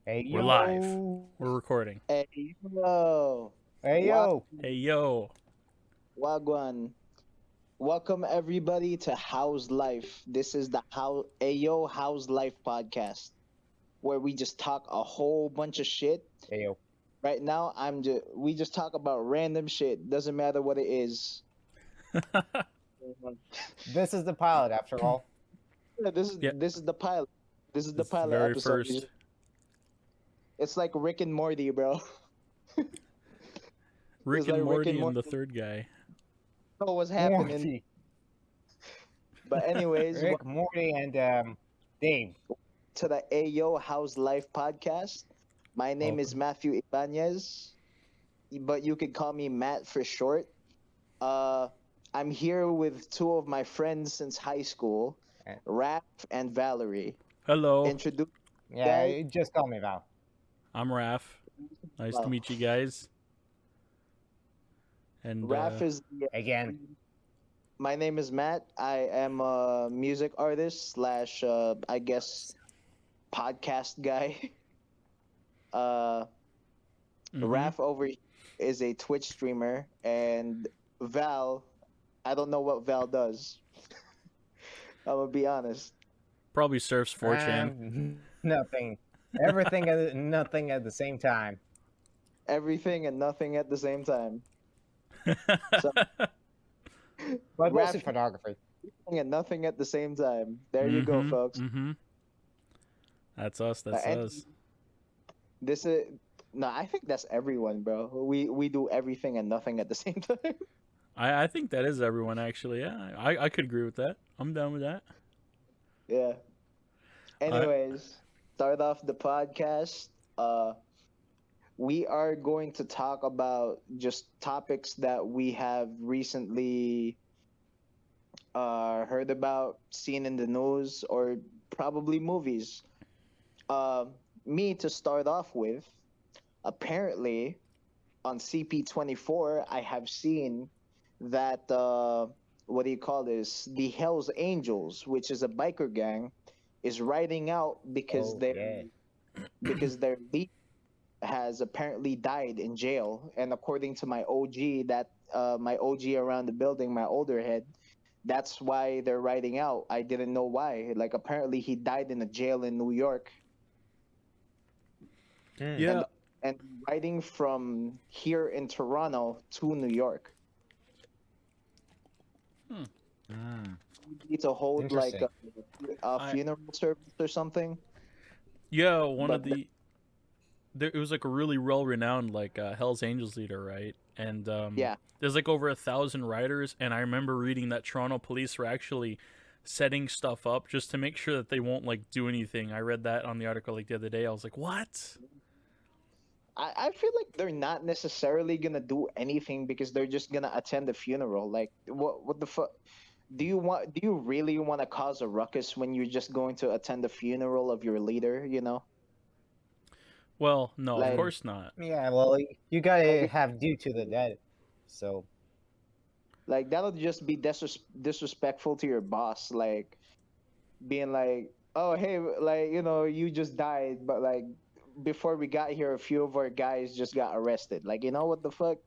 Hey We're live. yo. We're recording. Ayyo. Hey yo. Hey yo. Wagwan. Welcome everybody to How's Life. This is the Ayyo How's Life podcast, where we just talk a whole bunch of shit. Hey yo. Right now, we just talk about random shit. Doesn't matter what it is. This is the pilot after all. Yeah, this is the pilot. This is the It's the pilot very episode. first. It's like Rick and Morty, bro. Rick It's and like Morty and the third guy. Know what's happening. Morty. But anyways, Rick, Morty, and Dave. to the Ayyo How's Life podcast. My name is Matthew Ibanez, but you can call me Matt for short. I'm here with two of my friends since high school, Raff and Valerie. Hello. Introduce Yeah, guys. just call me Val. I'm Raff. Nice to Wow. meet you guys. And Raff is Again. My name is Matt. I am a music artist slash I guess podcast guy. Raff over here is a Twitch streamer, and Val, I don't know what Val does. I'm gonna be honest. probably surfs 4chan. Nothing. Everything and nothing at the same time. Everything and nothing at the same time. So, But mostly Raph- photography. everything and nothing at the same time. There you go, folks. Mm-hmm. That's us. That's And us. This is no, I think that's everyone, bro. We do everything and nothing at the same time. I think that is everyone, actually. Yeah, I could agree with that. I'm down with that. Yeah. Anyways, start off the podcast. We are going to talk about just topics that we have recently heard about, seen in the news, or probably movies. Me to start off with, apparently on CP24, I have seen that what do you call this? The Hells Angels, which is a biker gang, is riding out because their leader has apparently died in jail, and according to my OG, my OG around the building, my older head, that's why they're riding out. I didn't know why. Like apparently he died in a jail in New York, Yeah. and riding from here in Toronto to New York. Need to hold like a funeral service or something. Yeah, one of But it was like a really well-renowned like Hell's Angels leader, right? And Yeah. there's like over 1,000 riders, and I remember reading that Toronto police were actually setting stuff up just to make sure that they won't like do anything. I read that on the article like the other day. I was like, what? I feel like they're not necessarily gonna do anything because they're just gonna attend the funeral. Like what the fuck? Do you really want to cause a ruckus when you're just going to attend the funeral of your leader, you know? Well, no, of Like- course not. Yeah, well, you gotta have due to the dead. So, Like that'll just be disrespectful to your boss, like being like, "Oh, hey, like, you know, you just died, but like before we got here a few of our guys just got arrested." Like, you know what the fuck?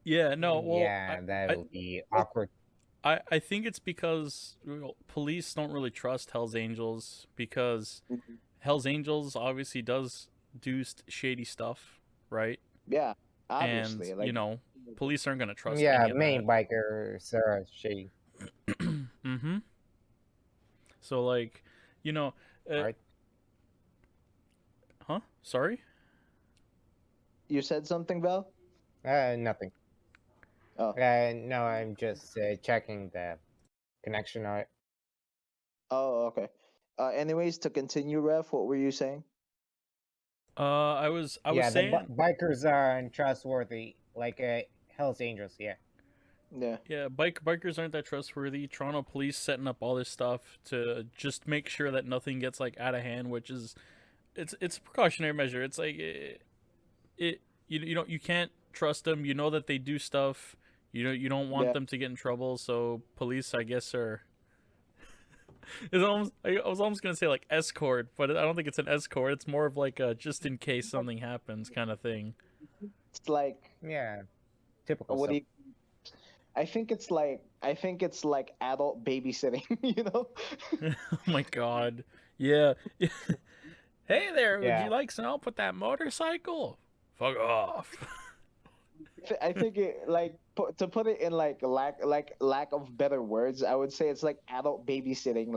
Yeah, no, well, yeah, that will be awkward. I think it's because police don't really trust Hell's Angels because Hell's Angels obviously does do shady stuff, right? Yeah, obviously. And, like you know, police aren't going to trust Yeah, any of main bikers are shady. that. Mm-hmm. So, like, you know... Right. Huh? Sorry? you said something, Val? Nothing. Oh. No, I'm just checking the connection on it. Oh, okay. Anyways, to continue, Ref, what were you saying? I was saying... bikers are untrustworthy, like Hell's Angels, yeah. Yeah. Yeah, bikers aren't that trustworthy. Toronto police setting up all this stuff to just make sure that nothing gets like out of hand, which is it's a precautionary measure. It's like you can't trust them. You know that they do stuff. You don't want Yeah. them to get in trouble. So police, I guess, are It's almost. I was almost gonna say like escort, but I don't think it's an escort. It's more of like a just in case something happens kind of thing. It's like Yeah, typical what do stuff. you? I think it's like adult babysitting. You know. Oh my god. Yeah. Hey there, would you Yeah, like some help with that motorcycle? Fuck off. I think it like to put it in like lack of better words, I would say it's like adult babysitting.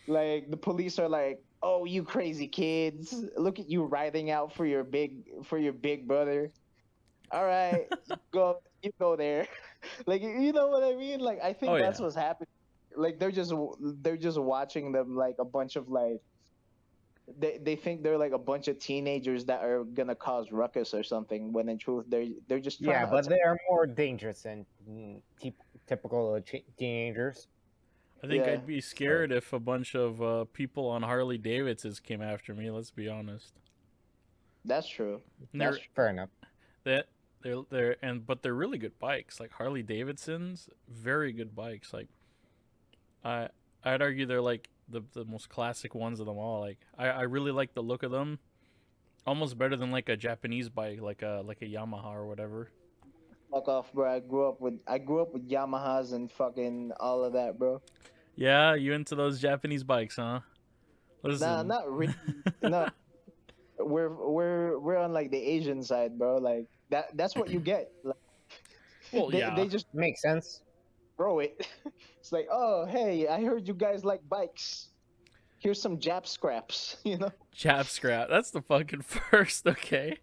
Like the police are like, "Oh, you crazy kids! Look at you riding out for your big brother. All right, you go there." Like you know what I mean? Like I Oh think that's yeah. what's happening. Like they're just watching them like a bunch of like they think they're like a bunch of teenagers that are gonna cause ruckus or something when in truth they're just trying yeah, to but attack. they are more dangerous than typical teenagers. I think Yeah. I'd be So scared if a bunch of people on Harley Davidsons came after me, let's be honest. That's true. And That's they're true. fair enough. that they're and but they're really good bikes. Like Harley Davidsons, very good bikes. Like I I'd argue they're like the most classic ones of them all. Like I really like the look of them. Almost better than like a Japanese bike, like a Yamaha or whatever. Fuck off, bro. I grew up with Yamahas and fucking all of that, bro. Yeah, you into those Japanese bikes, huh? Nah, Listen. not really. No, we're on like the Asian side, bro. Like that's what you get. Like, Well, they yeah. just Makes sense. throw it. It's like, oh hey, I heard you guys like bikes. Here's some Jap scraps, you know? Jap scrap. That's the fucking first, okay?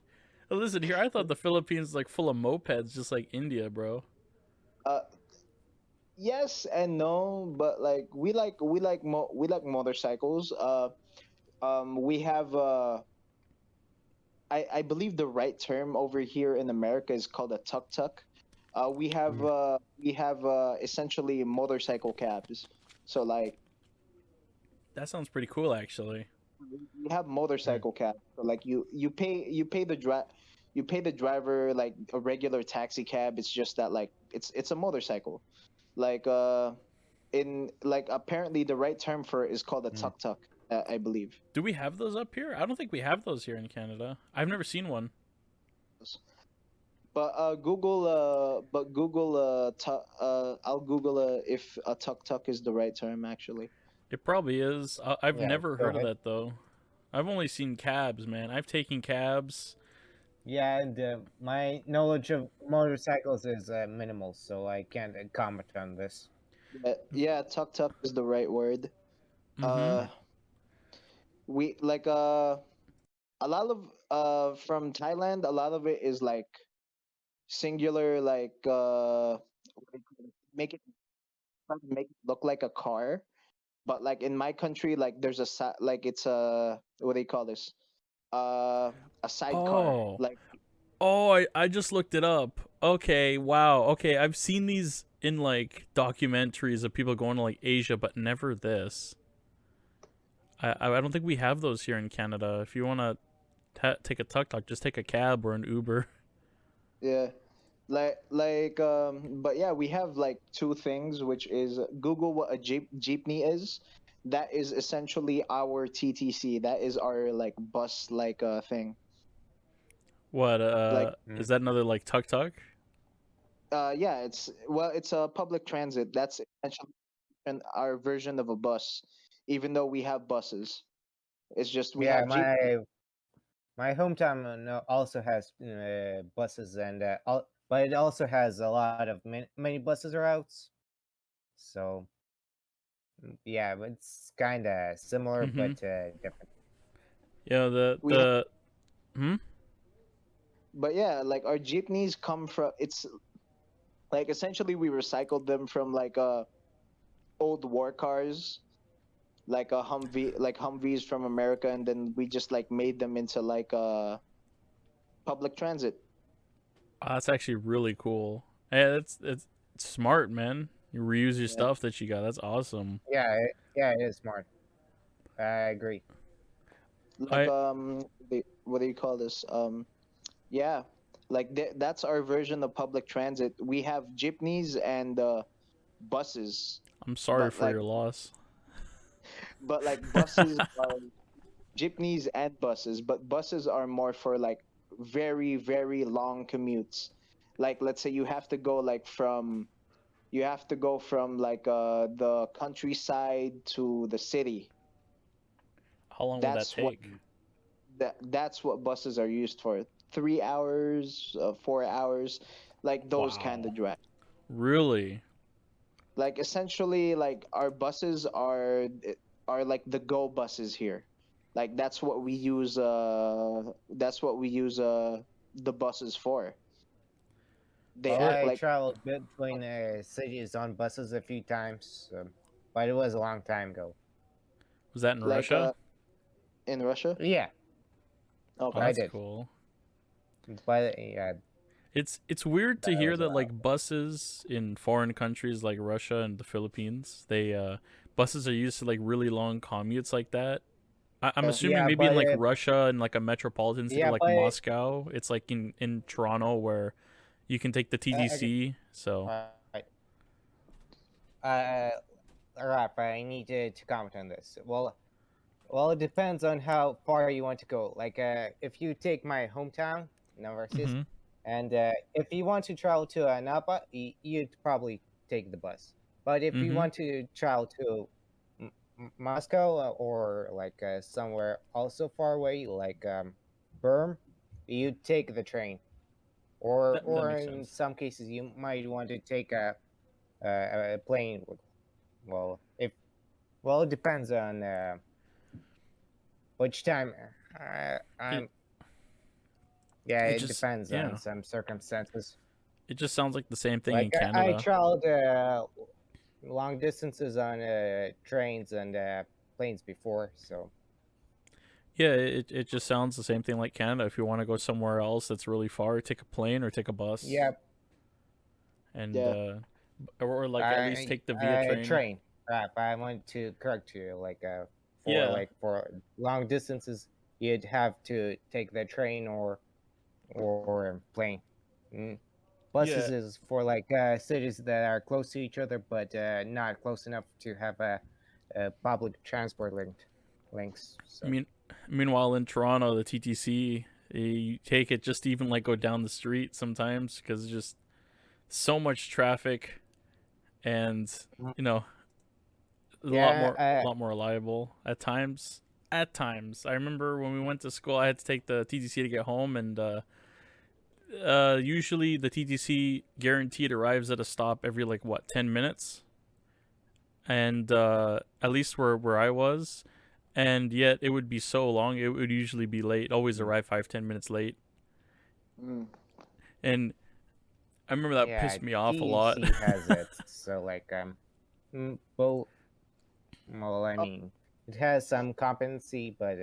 Listen here, I thought the Philippines was like full of mopeds, just like India, bro. Uh, yes and no, but like we like motorcycles. We have I believe the right term over here in America is called a tuk tuk. Mm. We have essentially motorcycle cabs. So like That sounds pretty cool, actually. we have Mm. motorcycle cabs. So like you pay the driver like a regular taxi cab. It's just that like it's a motorcycle. Like in like apparently the right term for it is called a Mm. tuk tuk. I believe. Do we have those up here? I don't think we have those here in Canada. I've never seen one. I'll Google if a tuk tuk is the right term actually. It probably is. I've Yeah, never go heard of ahead. that though. I've only seen cabs, man. I've taken cabs. Yeah, and my knowledge of motorcycles is minimal, so I can't comment on this. Yeah, tuk tuk is the right word. Mm-hmm. Uh, we like a lot of from Thailand. A lot of it is like singular, like what do you call it? Make it look like a car. But like in my country, like there's like it's a what do you call this? Uh, a sidecar. Oh. Like Oh, I just looked it up. Okay, wow. Okay, I've seen these in like documentaries of people going to like Asia, but never this. I don't think we have those here in Canada. If you want to take a tuk tuk, just take a cab or an Uber. yeah, but yeah, we have like two things, which is Google what a jeepney is. That is essentially our TTC. That is our like bus like thing. What Like Mm. is that another like tuk tuk? yeah, it's a public transit. That's essentially our version of a bus, even though we have buses. It's just we Yeah, have jeep. my hometown also has buses, and but it also has a lot of many buses routes. So yeah, but it's kind of similar Mm-hmm. but different. Yeah, We have, the hmm? but yeah, like our jeepneys come from. It's like essentially we recycled them from like old war cars, like a Humvee, like Humvees from America, and then we just like made them into like public transit. Oh, that's actually really cool. Hey, it's smart, man. You reuse your Yeah. stuff that you got. That's awesome. Yeah, yeah, it is smart. I agree. Like I what do you call this? Yeah, like that's our version of public transit. We have jeepneys and buses, I'm sorry but for like your loss. but like buses are jeepneys and buses, but buses are more for like very, very long commutes. Like let's say you have to go from like the countryside to the city. How long would that That's what take? that's what buses are used for. 3 hours, 4 hours, like those kind Wow. of drive. Really? Like essentially, like our buses are like the go buses here. Like that's what we use. That's what we use. The buses for. They Well, act I like traveled between cities on buses a few times, but it was a long time ago. Was that in like Russia? in Russia. Yeah, Oh, Okay. I that's did. cool. But yeah, It's weird to that hear was a that while. like buses in foreign countries like Russia and the Philippines, they buses are used to like really long commutes like that. I'm Yeah. assuming Yeah, maybe in but like Russia and like a metropolitan city yeah, like but Moscow, it's like in Toronto where you can take the okay, TTC. So right. Uh, Raph, I need to comment on this. Well, it depends on how far you want to go. Like, if you take my hometown, Novorossiysk, hmm and if you want to travel to Napa, you'd probably take the bus. But if you hmm want to travel to Moscow or like somewhere also far away, like Perm, you take the train. that Or makes in sense. some cases, you might want to take a plane. Well, if well, it depends on which time. It I'm Yeah, it it just depends on yeah, some circumstances. it just sounds like the same thing Like in I Canada. traveled long distances on trains and planes before, so Yeah, it just sounds the same thing like Canada. If you want to go somewhere else that's really far, take a plane or take a bus, yeah, and Yeah. or like at least take the Via train. train. Crap, I want to correct you. Yeah, For long distances, you'd have to take the train or plane. Mm. Buses yeah. is for like cities that are close to each other, but not close enough to have a public transport links. I So mean, meanwhile in Toronto, the TTC, you take it just even like go down the street sometimes because just so much traffic and mm, you know yeah, a lot more reliable at times. At times, I remember when we went to school, I had to take the TTC to get home, and usually the TTC guaranteed arrives at a stop every like what 10 minutes, and at least where I was, and yet it would be so long. It would usually be late. Always arrive 5-10 minutes late, Mm. and I remember that yeah, pissed me off a lot. TEC has it. So like both. Well, I Oh, mean, it has some competency, but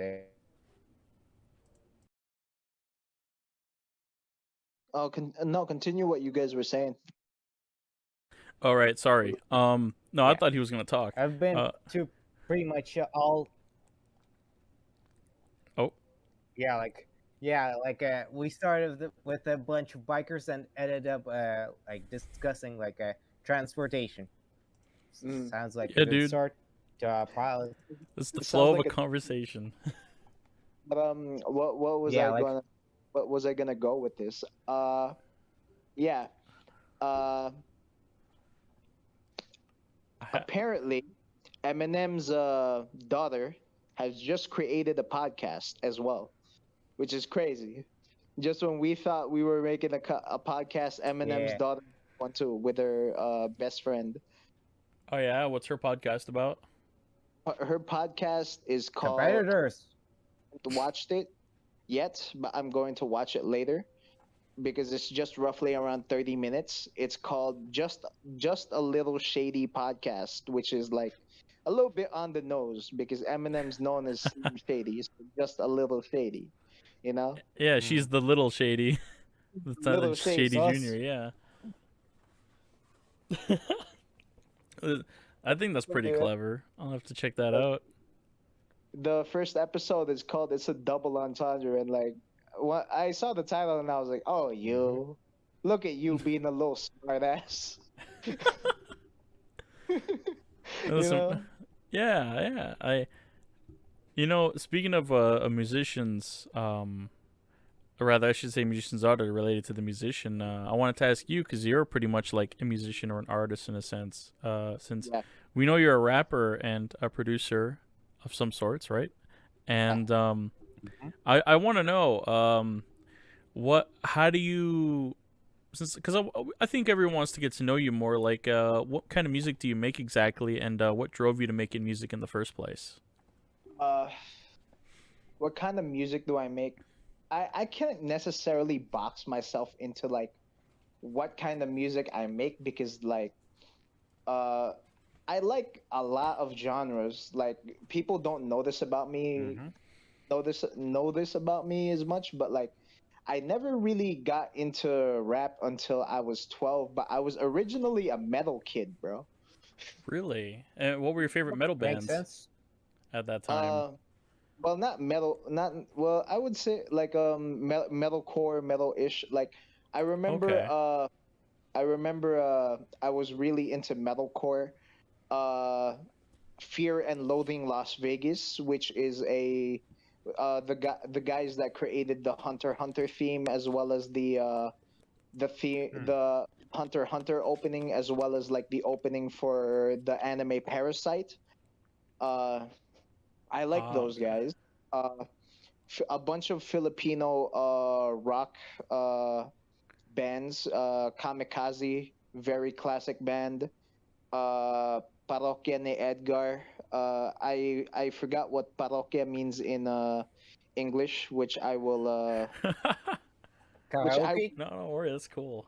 no, continue what you guys were saying. All right, sorry. No, I yeah, thought he was gonna talk. I've been Uh, to pretty much all. oh, Yeah, like we started with a bunch of bikers and ended up like discussing like transportation. Mm. Sounds like a yeah, good dude. start to pilot. It's the It sounds flow of a like a. conversation. But what was Yeah, I like gonna what was I gonna go with this? Yeah. Uh, Apparently, Eminem's daughter has just created a podcast as well, which is crazy. Just when we thought we were making a podcast, Eminem's yeah, daughter went to with her best friend. Oh yeah, what's her podcast about? Her podcast is called. competitors. I haven't watched it yet, but I'm going to watch it later because it's just roughly around 30 minutes. It's called just a little shady podcast, which is like a little bit on the nose because Eminem's known as Slim Shady, so just a little shady, you know? Yeah, Mm. she's the little shady. That's Little shady. Shady Junior. Sus. Yeah. I think that's pretty Yeah. clever. I'll have to check that Like, out. the first episode is called "It's a Double Entendre," and like, what I saw the title and I was like, "Oh, Mhm. you, look at you being a little smart ass," That was you some know? Yeah, yeah. Speaking of musicians, or rather, I should say musicians are related to the musician. I wanted to ask you because you're pretty much like a musician or an artist in a sense. Since Yeah. we know you're a rapper and a producer of some sorts, right? And Mhm. I want to know how do you since because I think everyone wants to get to know you more. Like, what kind of music do you make exactly, and what drove you to making music in the first place? Uh, what kind of music do I make? I can't necessarily box myself into like what kind of music I make because like uh I like a lot of genres. Like people don't know this about me, Mhm. know this about me as much, but like I never really got into rap until I was 12, but I was originally a metal kid, bro. Really? And what were your favorite metal Makes bands sense. at that time? Uh well, not metal, not well, I would say like metalcore, metal-ish. Like I remember Okay. I was really into metalcore. Uh Fear and Loathing Las Vegas, which is a the guys that created the Hunter x Hunter theme as well as Hmm. the Hunter x Hunter opening as well as like the opening for the anime Parasite. Uh I like Ah, those okay. guys. Uh a bunch of Filipino rock uh bands, Kamikaze, very classic band. Parokya ni Edgar. I forgot what parokya means in English, which Karaoke? No, don't worry. That's cool.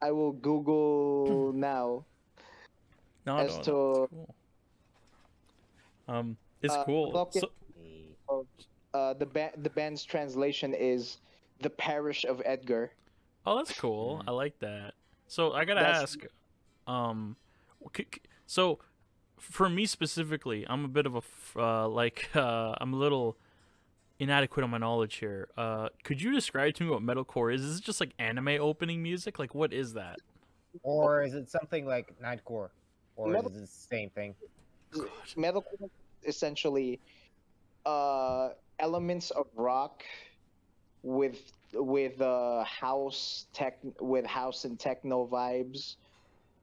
I will Google now No, as no, that's to cool. It's cool. parokya. So, The band's translation is the parish of Edgar. oh, that's cool. Mm. I like that. So I gotta That's ask, um, so for me specifically, I'm a bit of a I'm a little inadequate on my knowledge here. Could you describe to me what metalcore is? Is it just like anime opening music? Like, what is that? Or is it something like Nightcore? Or is metal. it the same thing? God. Metalcore is essentially uh elements of rock with house and techno vibes,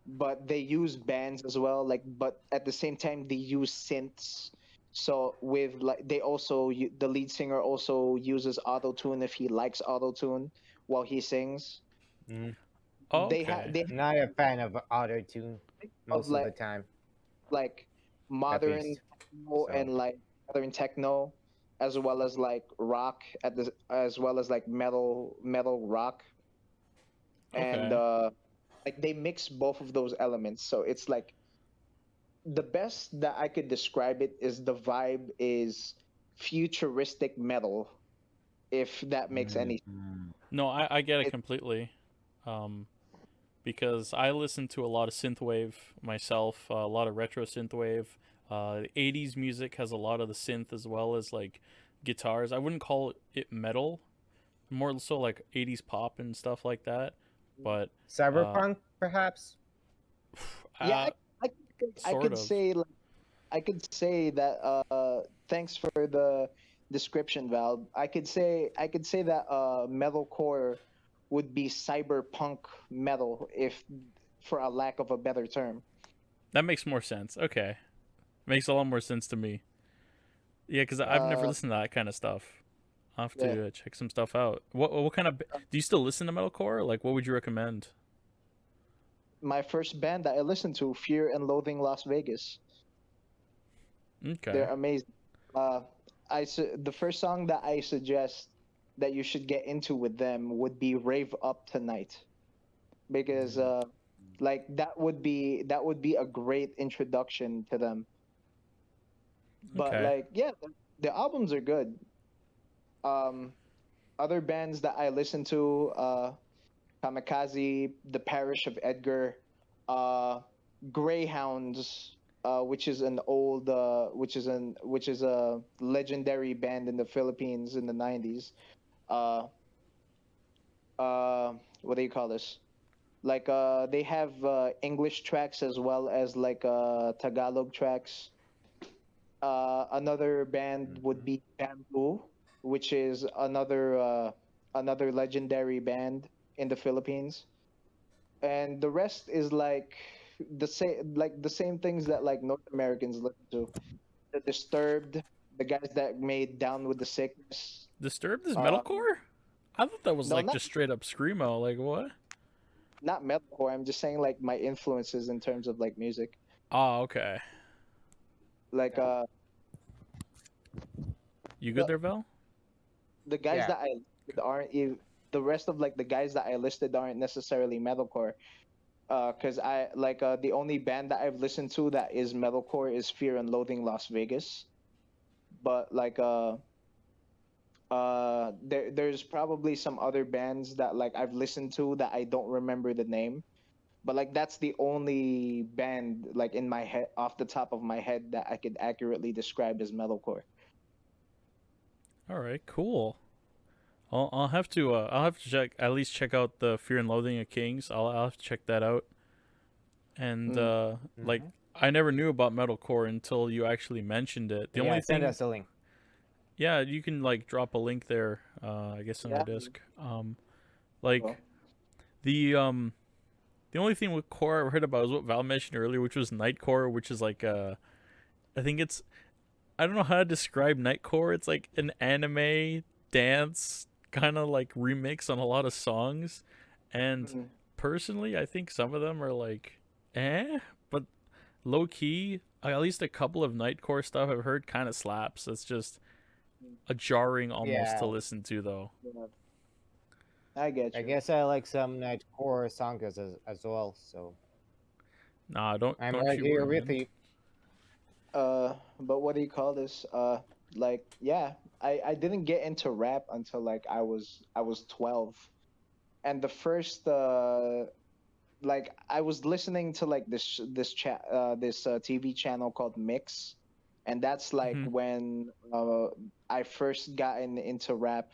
but they use bands as well, like, but at the same time they use synths. So with like the lead singer also uses auto tune if he likes auto tune while he sings. Mm. Oh, okay. They Not a fan of auto tune have most of the time, like at modern least. techno So, and like modern techno as well as like rock as well as like metal rock, and Okay. like they mix both of those elements, so it's like the best that I could describe it is the vibe is futuristic metal, if that makes any mm. No, I get it it, completely. Um, because I listen to a lot of synthwave myself, a lot of retro synthwave. 80s music has a lot of the synth as well as like guitars. I wouldn't call it metal, more so like 80s pop and stuff like that. But uh, Cyberpunk, perhaps? yeah, uh I sort could of. say like I could say that thanks for the description, Val. I could say that metalcore would be cyberpunk metal, if for a lack of a better term. That makes more sense. Okay, makes a lot more sense to me. Yeah, because I've never uh listened to that kind of stuff. I'll have yeah. to check some stuff out. What kind of do you still listen to metalcore? Like, what would you recommend? My first band that I listened to, Fear and Loathing Las Vegas. They're Okay. amazing. Uh, the first song that I suggest that you should get into with them would be "Rave Up Tonight," because Mm. like that would be a great introduction to them. But Okay. like, yeah, the albums are good. Um, Other bands that I listen to, Kamikaze, The Parish of Edgar, uh, Greyhounds, which is a legendary band in the Philippines in the 90s. Uh, what do you call this? Like they have English tracks as well as like Tagalog tracks. Another band would be Bamboo, which is another legendary band in the Philippines. And the rest is like the same things that like North Americans listen to. The Disturbed, the guys that made Down with the Sickness. Disturbed is Um, metalcore? I thought that was no, like not just straight up screamo. Like what? not metalcore. I'm just saying like my influences in terms of like music. Oh, okay. Like You good the there, Val? the guys Yeah. that I listed the rest of like the guys that I listed aren't necessarily metalcore. Because I like the only band that I've listened to that is metalcore is Fear and Loathing Las Vegas. But like there's probably some other bands that like I've listened to that I don't remember the name. But like that's the only band like in my head off the top of my head that I could accurately describe as metalcore. All right, cool. I'll have to check at least check out the Fear and Loathing of Kings. I'll have to check that out. And Mm. like Mhm. I never knew about metalcore until you actually mentioned it. The Yeah, only send thing, us a link. yeah, you can like drop a link there. I guess in our Yeah. disc. Like Well, the only thing with core I heard about is what Val mentioned earlier, which was nightcore, which is like I think it's I don't know how to describe nightcore. It's like an anime dance kind of like remix on a lot of songs, and mm, personally, I think some of them are like, but low key, at least a couple of nightcore stuff I've heard kind of slaps. It's just a jarring almost to Yeah, listen to though. yeah, I get I you. guess I like some nightcore songs as well. So Nah, don't I'm don't right you here worry, with man. you. But what do you call this? Like yeah, I didn't get into rap until like I was 12, and the first like I was listening to like this TV channel called Mix, and that's like Hmm. when I first gotten into rap,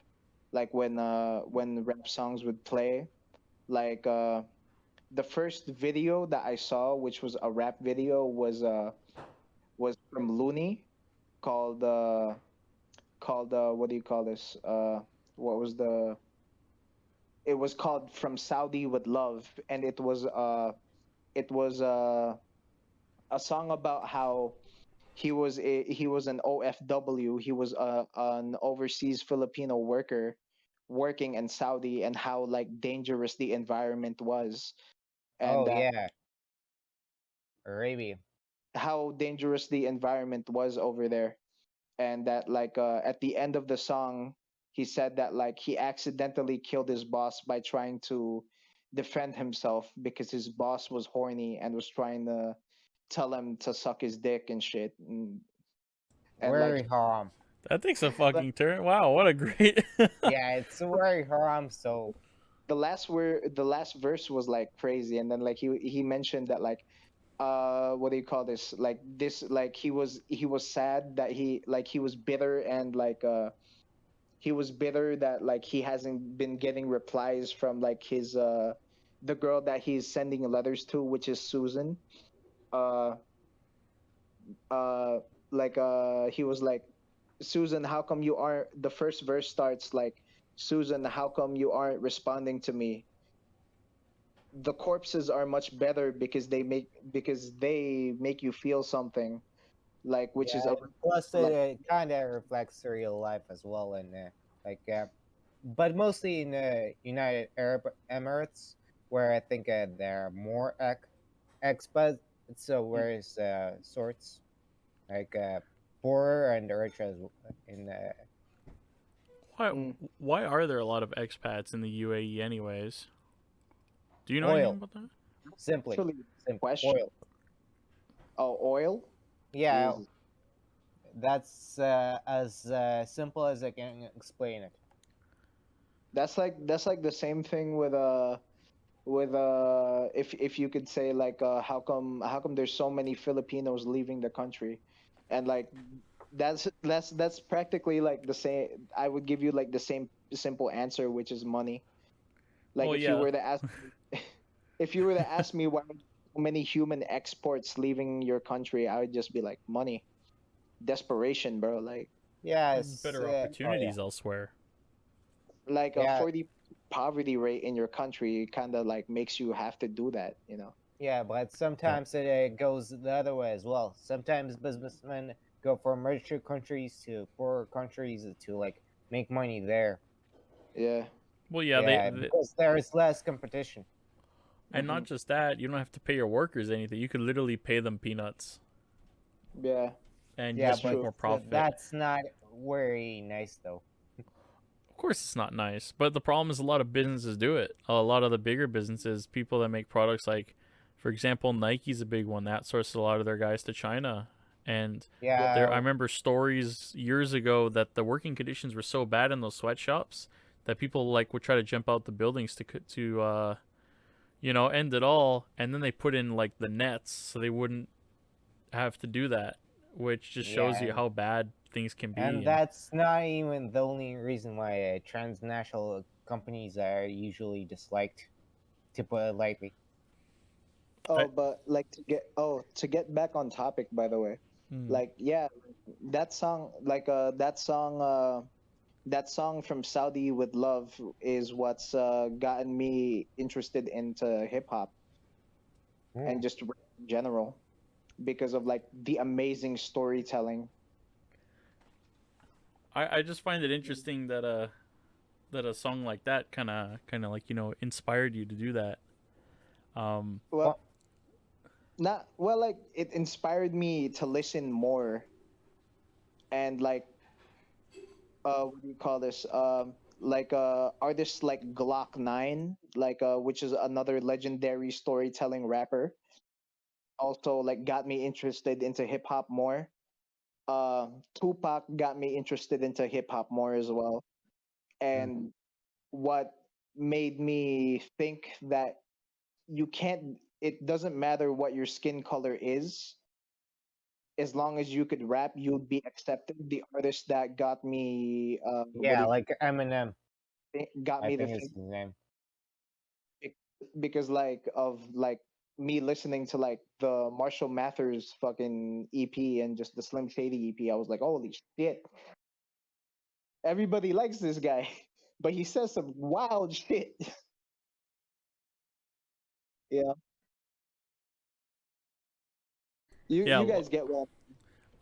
like when rap songs would play, like the first video that I saw, which was a rap video, was from Looney called what do you call this? What was the? It was called From Saudi with Love, and it was a song about how he was an OFW. He was an overseas Filipino worker working in Saudi, and how like dangerous the environment was, and Oh yeah, Arabia. how dangerous the environment was over there, and that like at the end of the song he said that like he accidentally killed his boss by trying to defend himself because his boss was horny and was trying to tell him to suck his dick and shit, and like Very haram. That takes a like fucking turn. Wow, what a great. Yeah, it's very haram. So the last verse was like crazy, and then like he mentioned that like what do you call this, like he was sad that he was bitter, and like he was bitter that like he hasn't been getting replies from like his the girl that he's sending letters to, which is Susan. uh uh he was like, Susan, how come you aren't, the first verse starts like, Susan, how come you aren't responding to me? The corpses are much better because they make you feel something, like, which is yeah, a plus like it kind of reflects real life as well, and like, but mostly in the United Arab Emirates, where I think there are more expats. So whereas sorts like poorer and rich as in why mm, why are there a lot of expats in the UAE anyways? Do you know anything oil, about that? simply, actually simple question. oil. Oh, oil. Yeah, Jesus. that's as simple as I can explain it. That's like the same thing with if you could say like how come there's so many Filipinos leaving the country, and like that's practically like the same. I would give you like the same simple answer, which is money. Like Well, if you yeah. were to ask if you were to ask me why so many human exports leaving your country, I would just be like money. desperation, bro. Yeah, There's better opportunities elsewhere. Like a Yeah, 40 poverty rate in your country kind of like makes you have to do that, you know. yeah, but sometimes it goes the other way as well. Sometimes businessmen go from richer countries to poorer countries to like make money there. Yeah. Well, yeah, Yeah, because there is less competition. and Hmm. not just that, you don't have to pay your workers anything. You could literally pay them peanuts, Yeah, and you Yeah, that's just make but true. more profit. that's not very nice though. Of course, it's not nice, but the problem is a lot of businesses do it. A lot of the bigger businesses, people that make products like, for example, Nike's a big one that sources a lot of their guys to China, and Yeah. I Yeah, remember stories years ago that the working conditions were so bad in those sweatshops that people like would try to jump out the buildings to end it all, and then they put in like the nets so they wouldn't have to do that, which just shows you yeah, how bad things can be. and And that's not even the only reason why transnational companies are usually disliked, to put it lightly. I, Oh, but like to get back on topic, by the way. mm, Like, yeah, that song, that song from Saudi with Love is what's gotten me interested into hip hop and Hmm. just rap in general because of like the amazing storytelling. I just find it interesting that a song like that kind of like inspired you to do that. Um, Well, Well, not well, like it inspired me to listen more and like what do you call this? Artists like Glock 9, which is another legendary storytelling rapper, also like got me interested into hip hop more. Tupac got me interested into hip hop more as well. mm, And what made me think that you can't it doesn't matter what your skin color is, as long as you could rap, you'd be accepted. The artist that got me yeah, like Eminem, got I me to think is think his name. bec- because like of like me listening to like the Marshall Mathers fucking EP and just the Slim Shady EP, I was like, holy shit, everybody likes this guy, but he says some wild shit. Yeah, yeah. you guys get what?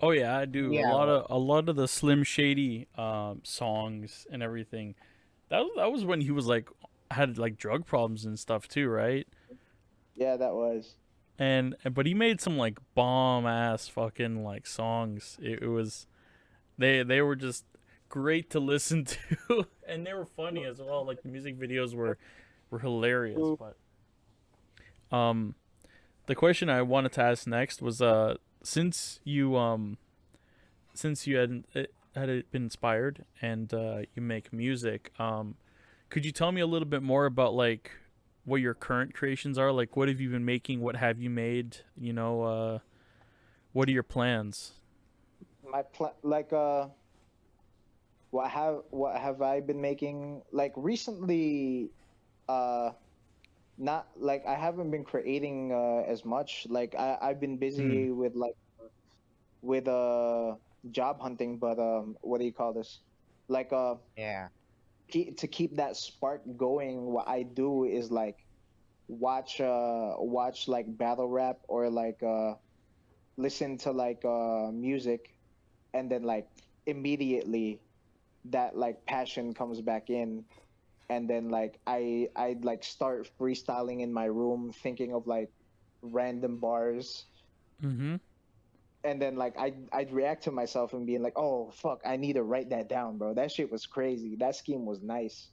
Oh yeah, I do. Yeah, A lot of the Slim Shady songs and everything. That was when he was like had like drug problems and stuff too, right? Yeah, that was. And but he made some like bomb ass fucking like songs. It was they were just great to listen to, and they were funny as well. Like the music videos were hilarious. But um, the question I wanted to ask next was since you had it been inspired and you make music, could you tell me a little bit more about like what your current creations are? Like, what have you been making? What have you made? What are your plans? My plan, what have I been making? Like recently, uh, not like I haven't been creating as much. Like I've been Hmm. busy with job hunting, but what do you call this? Like yeah, to keep that spark going, what I do is like watch like battle rap or like listen to like music, and then like immediately that like passion comes back in, and then like I'd like start freestyling in my room thinking of like random bars, Mm-hmm. and then like I'd react to myself and being like, oh fuck, I need to write that down, bro. That shit was crazy. That scheme was nice.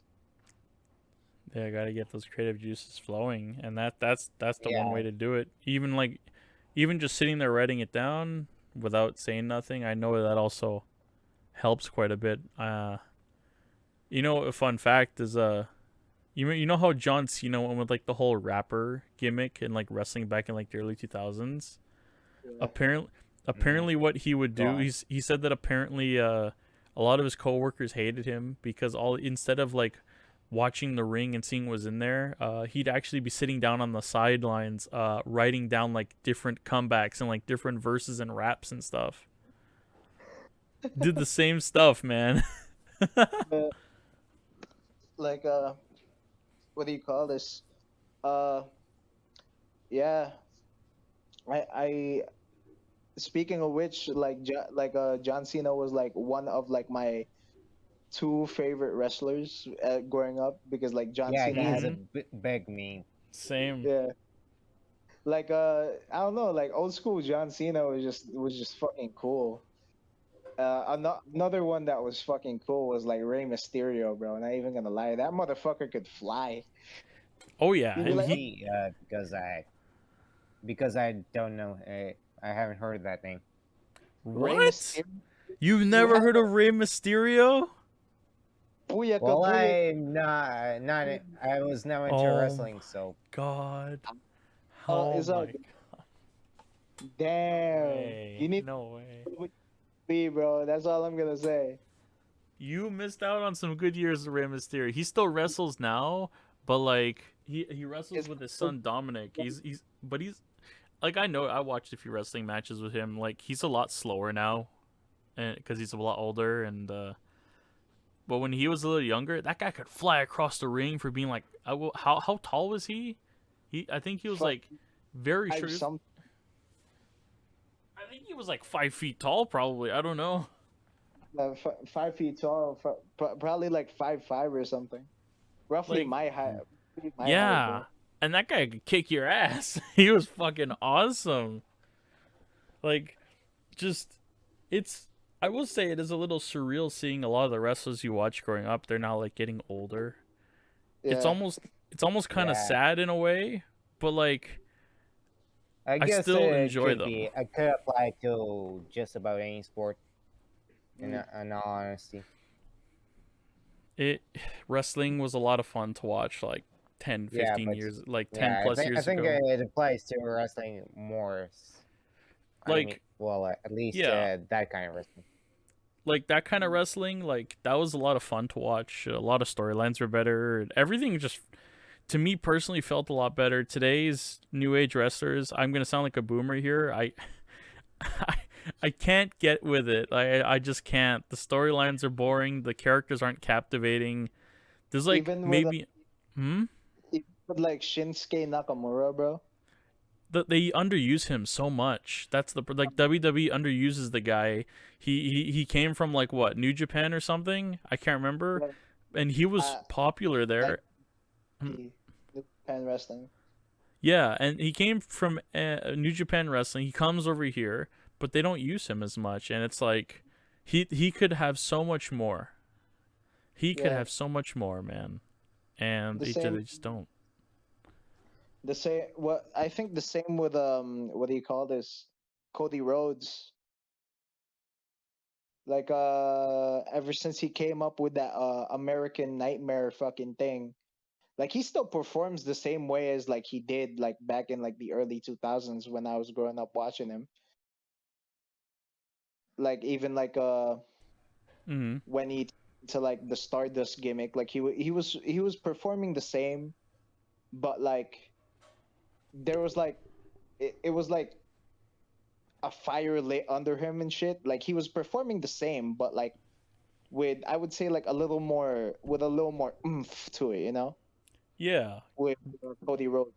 Yeah, I gotta get those creative juices flowing, and that's the one way yeah, to do it. Even just sitting there writing it down without saying nothing, I know that also helps quite a bit. A fun fact is you know how John Cena went with like the whole rapper gimmick and like wrestling back in like the early 2000s. Yeah. Apparently, mm, apparently what he would go do, on. he said that apparently a lot of his coworkers hated him because all instead of like watching the ring and seeing what was in there, he'd actually be sitting down on the sidelines, writing down like different comebacks and like different verses and raps and stuff. Did the same stuff, man. Uh, like what do you call this? Uh, yeah. I speaking of which, like John Cena was like one of like my two favorite wrestlers growing up because like John Yeah, Cena he is had a Mhm. big meme. Same. yeah like I don't know, like old school John Cena was just fucking cool. Another one that was fucking cool was like Rey Mysterio, bro. Not even gonna lie, that motherfucker could fly. Oh yeah, You'd be and like, he. Because I don't know, I haven't heard that name. Rey What? Mysterio. You've You never have heard of Rey Mysterio? booyaka Well, booyaka. I'm not. I was now into Oh wrestling, so God. Oh, Oh it's all my damn. You way. need No way. to be, bro. That's all I'm gonna say. You missed out on some good years of Rey Mysterio. He still wrestles now, but like he wrestles It's with his son Dominic. He's like I know I watched a few wrestling matches with him. Like he's a lot slower now, and because he's a lot older. And but when he was a little younger, that guy could fly across the ring for being like how tall was he? I think he was fuck like very five sure. some I think he was like 5 feet tall, probably. I don't know. 5 feet tall, probably like 5'5" or something. Roughly Like my height. My height, yeah, bro. and that guy could kick your ass. He was fucking awesome. Like just it's I will say it is a little surreal seeing a lot of the wrestlers you watch growing up. They're now like getting older. It's Yeah. almost it's almost kind of yeah. sad in a way, but like I I guess still it enjoy could them. be. I could apply to just about any sport. Mm. In all honesty. It wrestling was a lot of fun to watch like 10, Yeah, 15 but years, like 10 yeah, plus I years think ago. it applies to wrestling more. I mean, Like well, at least yeah, that kind of wrestling. like that kind of wrestling, like that was a lot of fun to watch. A lot of storylines were better. And everything just, to me personally, felt a lot better. Today's new age wrestlers, I'm gonna sound like a boomer here. I, I can't get with it. I just can't. The storylines are boring. The characters aren't captivating. There's like Even with maybe, hmm. even with like Shinsuke Nakamura, bro. They underuse him so much. That's the like WWE underuses the guy. He came from like what, New Japan or something? I can't remember. Like, And he was uh, popular there. Hmm. New Japan Wrestling. Yeah, and he came from New Japan Wrestling. He comes over here, but they don't use him as much, and it's like he could have so much more. He could Yeah. have so much more, man. And The they same. just don't. The same. What I think the same with What do you call this? Cody Rhodes. Like ever since he came up with that American Nightmare fucking thing, like he still performs the same way as like he did like back in like the early 2000s when I was growing up watching him. Like even like Hmm. when he to like the Stardust gimmick, like he was performing the same, but like there was like it was like a fire lit under him and shit. Like he was performing the same, but like with I would say like a little more with a little more oomph to it, you know, Yeah, with Cody Rhodes.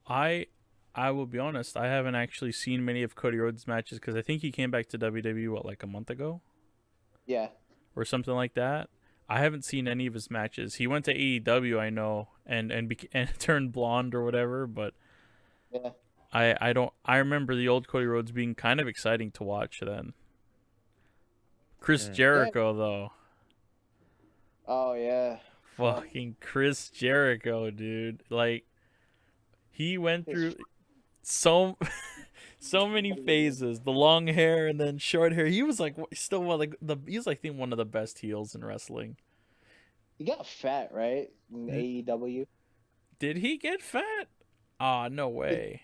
I I will be honest. I haven't actually seen many of Cody Rhodes' matches because I think he came back to WWE what, like a month ago Yeah, or something like that. I haven't seen any of his matches. He went to AEW, I know, and turned blonde or whatever. But yeah. I don't. I remember the old Cody Rhodes being kind of exciting to watch. Then Chris Mm. Yeah. Jericho though, Oh yeah. Fuck. fucking Chris Jericho, dude. Like he went His through so so many phases. The long hair and then short hair. He was like still one like the he's like one of the best heels in wrestling. he got fat, right? In N- AEW. Did he get fat? Ah, no It, way.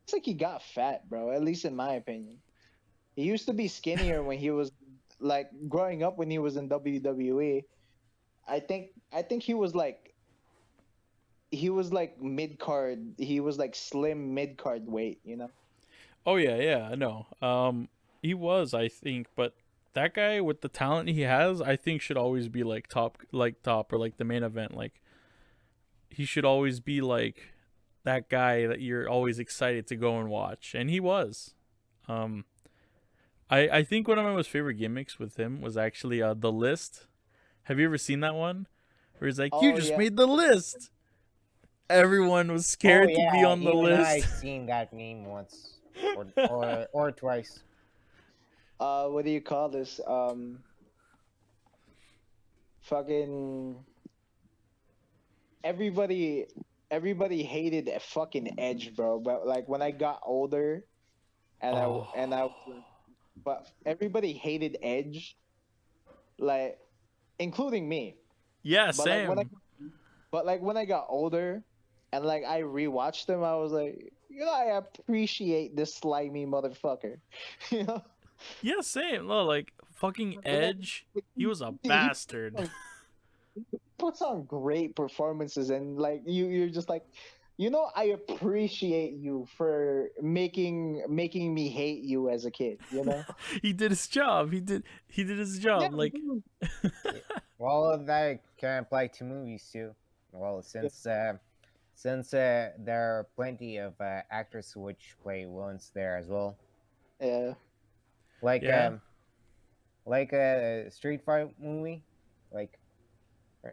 it's like he got fat, bro. At least in my opinion. He used to be skinnier when he was like growing up when he was in WWE. I think he was like mid card. He was like slim mid card weight, you know. Oh yeah, yeah, I know. He was, I think, but that guy with the talent he has, I think should always be like top or like the main event. Like he should always be like that guy that you're always excited to go and watch, and he was. Um, I think one of my most favorite gimmicks with him was actually the list. Have you ever seen that one? Where he's like, "You Oh just yeah. made the list." Everyone was Oh scared to be yeah, on the even I list. seen that meme once, or twice. What do you call this? Fucking everybody. Everybody hated a fucking Edge, bro. But like when I got older, and Oh, but everybody hated Edge, like including me. yeah, But like when I same. But like when I got older and like I rewatched them, I was like, I appreciate this slimy motherfucker. you know? Yeah, same. No, like fucking Like, Edge, he was a he bastard. puts on great performances and like you're just like, I appreciate you for making me hate you as a kid, He did his job. He did his Yeah. job. Like Yeah. Well, that can apply to movies too. Well, since there are plenty of actors which play villains there as well, Yeah. like yeah, like a Street Fighter movie, like uh,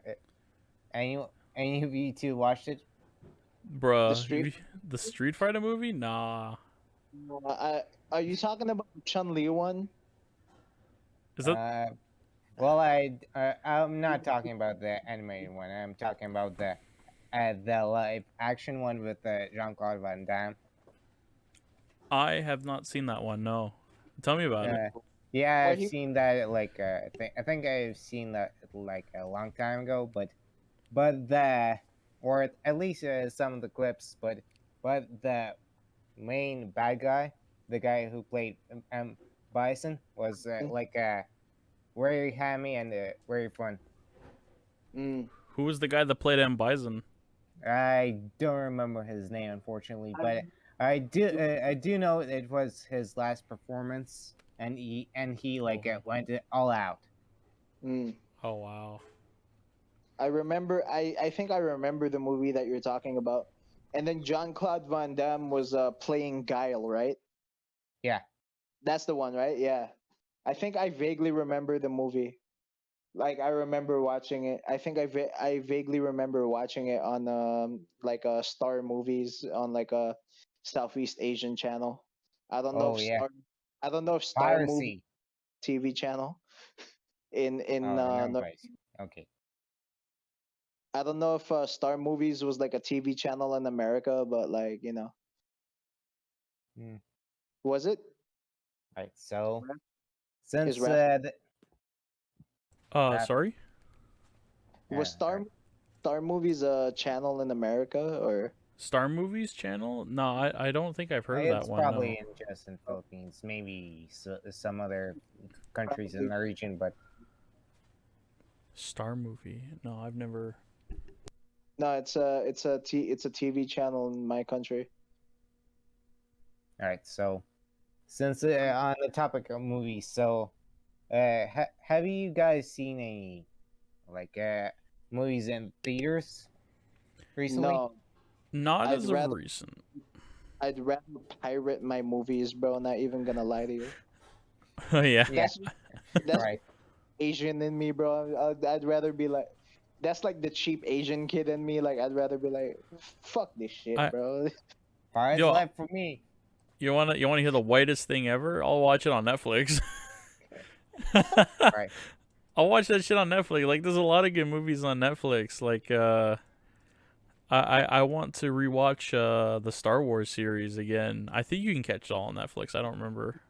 any any of you two watched it? The bruh. street The Street Fighter movie? Nah. Are you talking about the Chun-Li one? Is that Uh, well, I'm not talking about the animated one. I'm talking about the live action one with Jean-Claude Van Damme. I have not seen that one. No. Tell me about it. Yeah, Where I've he seen that like I think I've seen that like a long time ago, but the or at least some of the clips, but the main bad guy, the guy who played Bison, was like very hammy and very fun. Mm. Who was the guy that played M Bison? I don't remember his name unfortunately, but I do know it was his last performance, and he like went all out. Mm. Oh wow. I think I remember the movie that you're talking about. And then John Claude Van Damme was playing Guile, right? Yeah. That's the one, right? Yeah. I think I vaguely remember the movie. Like I remember watching it. I think I vaguely remember watching it on like Star Movies on like a Southeast Asian channel. I don't know Oh if yeah. Star Movie Piracy. TV channel in Oh, never mind. Okay. I don't know if Star Movies was like a TV channel in America, but like Mm. was it? Right. So Is since Raff Raff, Sorry. was sorry. Star Movies a channel in America or? Star Movies channel? No, I don't think I've heard of that It's one. No. probably in just in Philippines, maybe some other countries in the region, but Star Movie? No, I've never. No, it's a TV channel in my country. all right. So since on the topic of movies, so have you guys seen any like movies in theaters recently? No, Not I'd as of rather recent. I'd rather pirate my movies, bro. Not even gonna lie to you. Oh yeah. Yeah. That's Right. Asian in me, bro. I'd rather be like, that's like the cheap Asian kid in me. Like I'd rather be like, fuck this shit, I- bro. Pirates Yo, Life for me. You wanna hear the whitest thing ever? I'll watch it on Netflix. Right. I'll watch that shit on Netflix. Like there's a lot of good movies on Netflix. Like I want to rewatch the Star Wars series again. I think you can catch it all on Netflix. I don't remember.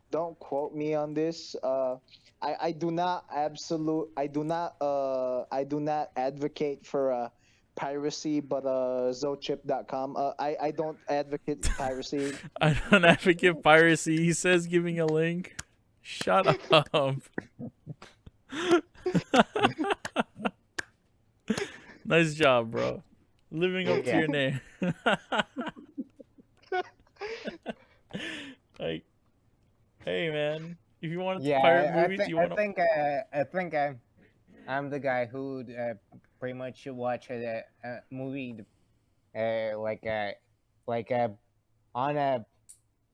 Don't quote me on this. I do not I do not advocate for piracy, but zochip.com. I don't advocate piracy. I don't advocate piracy. He says giving a link. Shut up. Nice job, bro. Living up to Yeah. your name. Like, hey want to Yeah, pirate I movies? think You I want to? think I'm the guy who pretty much watch a movie like on a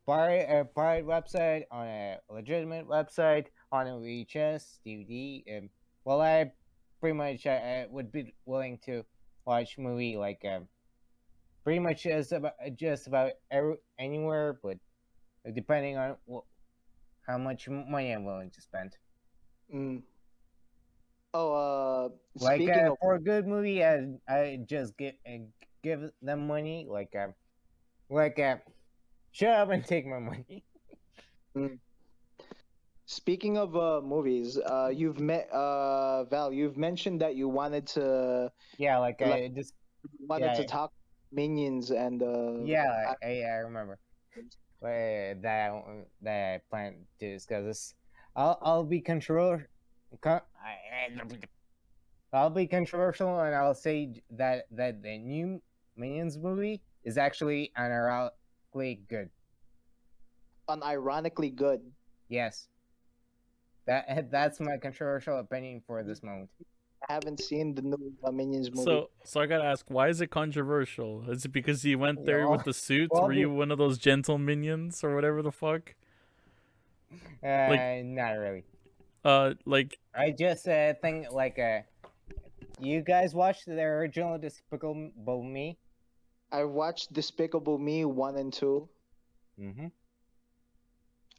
pirate website, on a legitimate website, on a VHS, DVD. Well, I pretty much would be willing to watch movie like pretty much just about anywhere, but depending on how much money I'm willing to spend. Mm. Oh, Like speaking of, for a good movie, I just give them money. Like shut up and take my money. mm, speaking of movies, you've met Val. You've mentioned that you wanted to Yeah, like like I just wanted to yeah talk minions and yeah I remember that I plan to discuss this. I'll be controversial. I'll be controversial and I'll say that the new Minions movie is actually unironically good. unironically good. Yes, that's my controversial opinion for this moment. I haven't seen the new Minions movie. So I gotta ask, why is it controversial? Is it because you went there Well, with the suits? well, Were you one of those gentle minions or whatever the fuck? Like, not really. like I just think like you guys watched the original Despicable Me? I watched Despicable Me 1 and 2. Mm-hmm.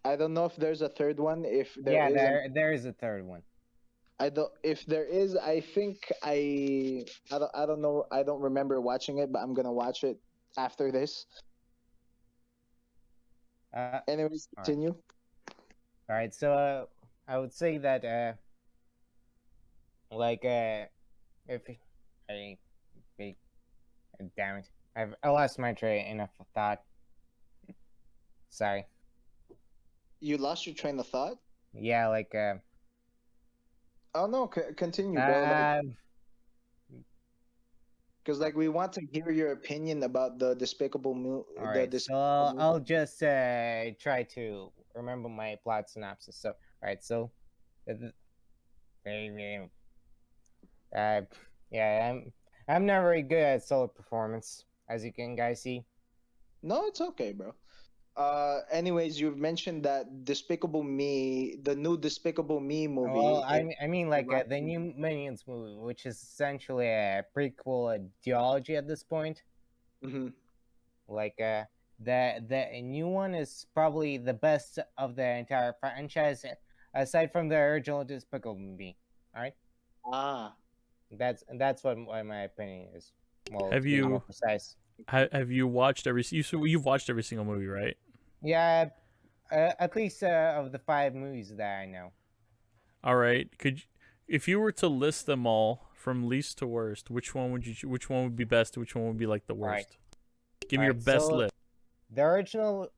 I don't know if there's a third one. If there Yeah, is, there is a third one. I don't. If there is, I think I don't know. I don't remember watching it, but I'm gonna watch it after this. Anyways, All right. continue. All right, so I would say that like if I wait, damn it, I lost my train of thought. Sorry. You lost your train of thought. Yeah, like Oh no, continue, bro. Like, uh, because like we want to hear your opinion about the all the right, so Despicable Me. I'll just try to remember my plot synopsis. So, all right, so uh, uh, yeah, I'm not very good at solo performance, as you can guys see. No, it's okay, bro. Anyways, you've mentioned that Despicable Me, the new Despicable Me Well, movie. I mean like the new Minions movie, which is essentially a prequel ideology at this point. Mm-hmm. Like the new one is probably the best of the entire franchise, aside from the original Despicable Me. All right, Ah, that's what my opinion is. Well, have to be more you precise. have you watched you've watched every single movie, right? Yeah, at least of the 5 movies that I know. All right. If you were to list them all from least to worst, which one would be best? Which one would be like the All right. worst? Give me your Alright, best so list. the original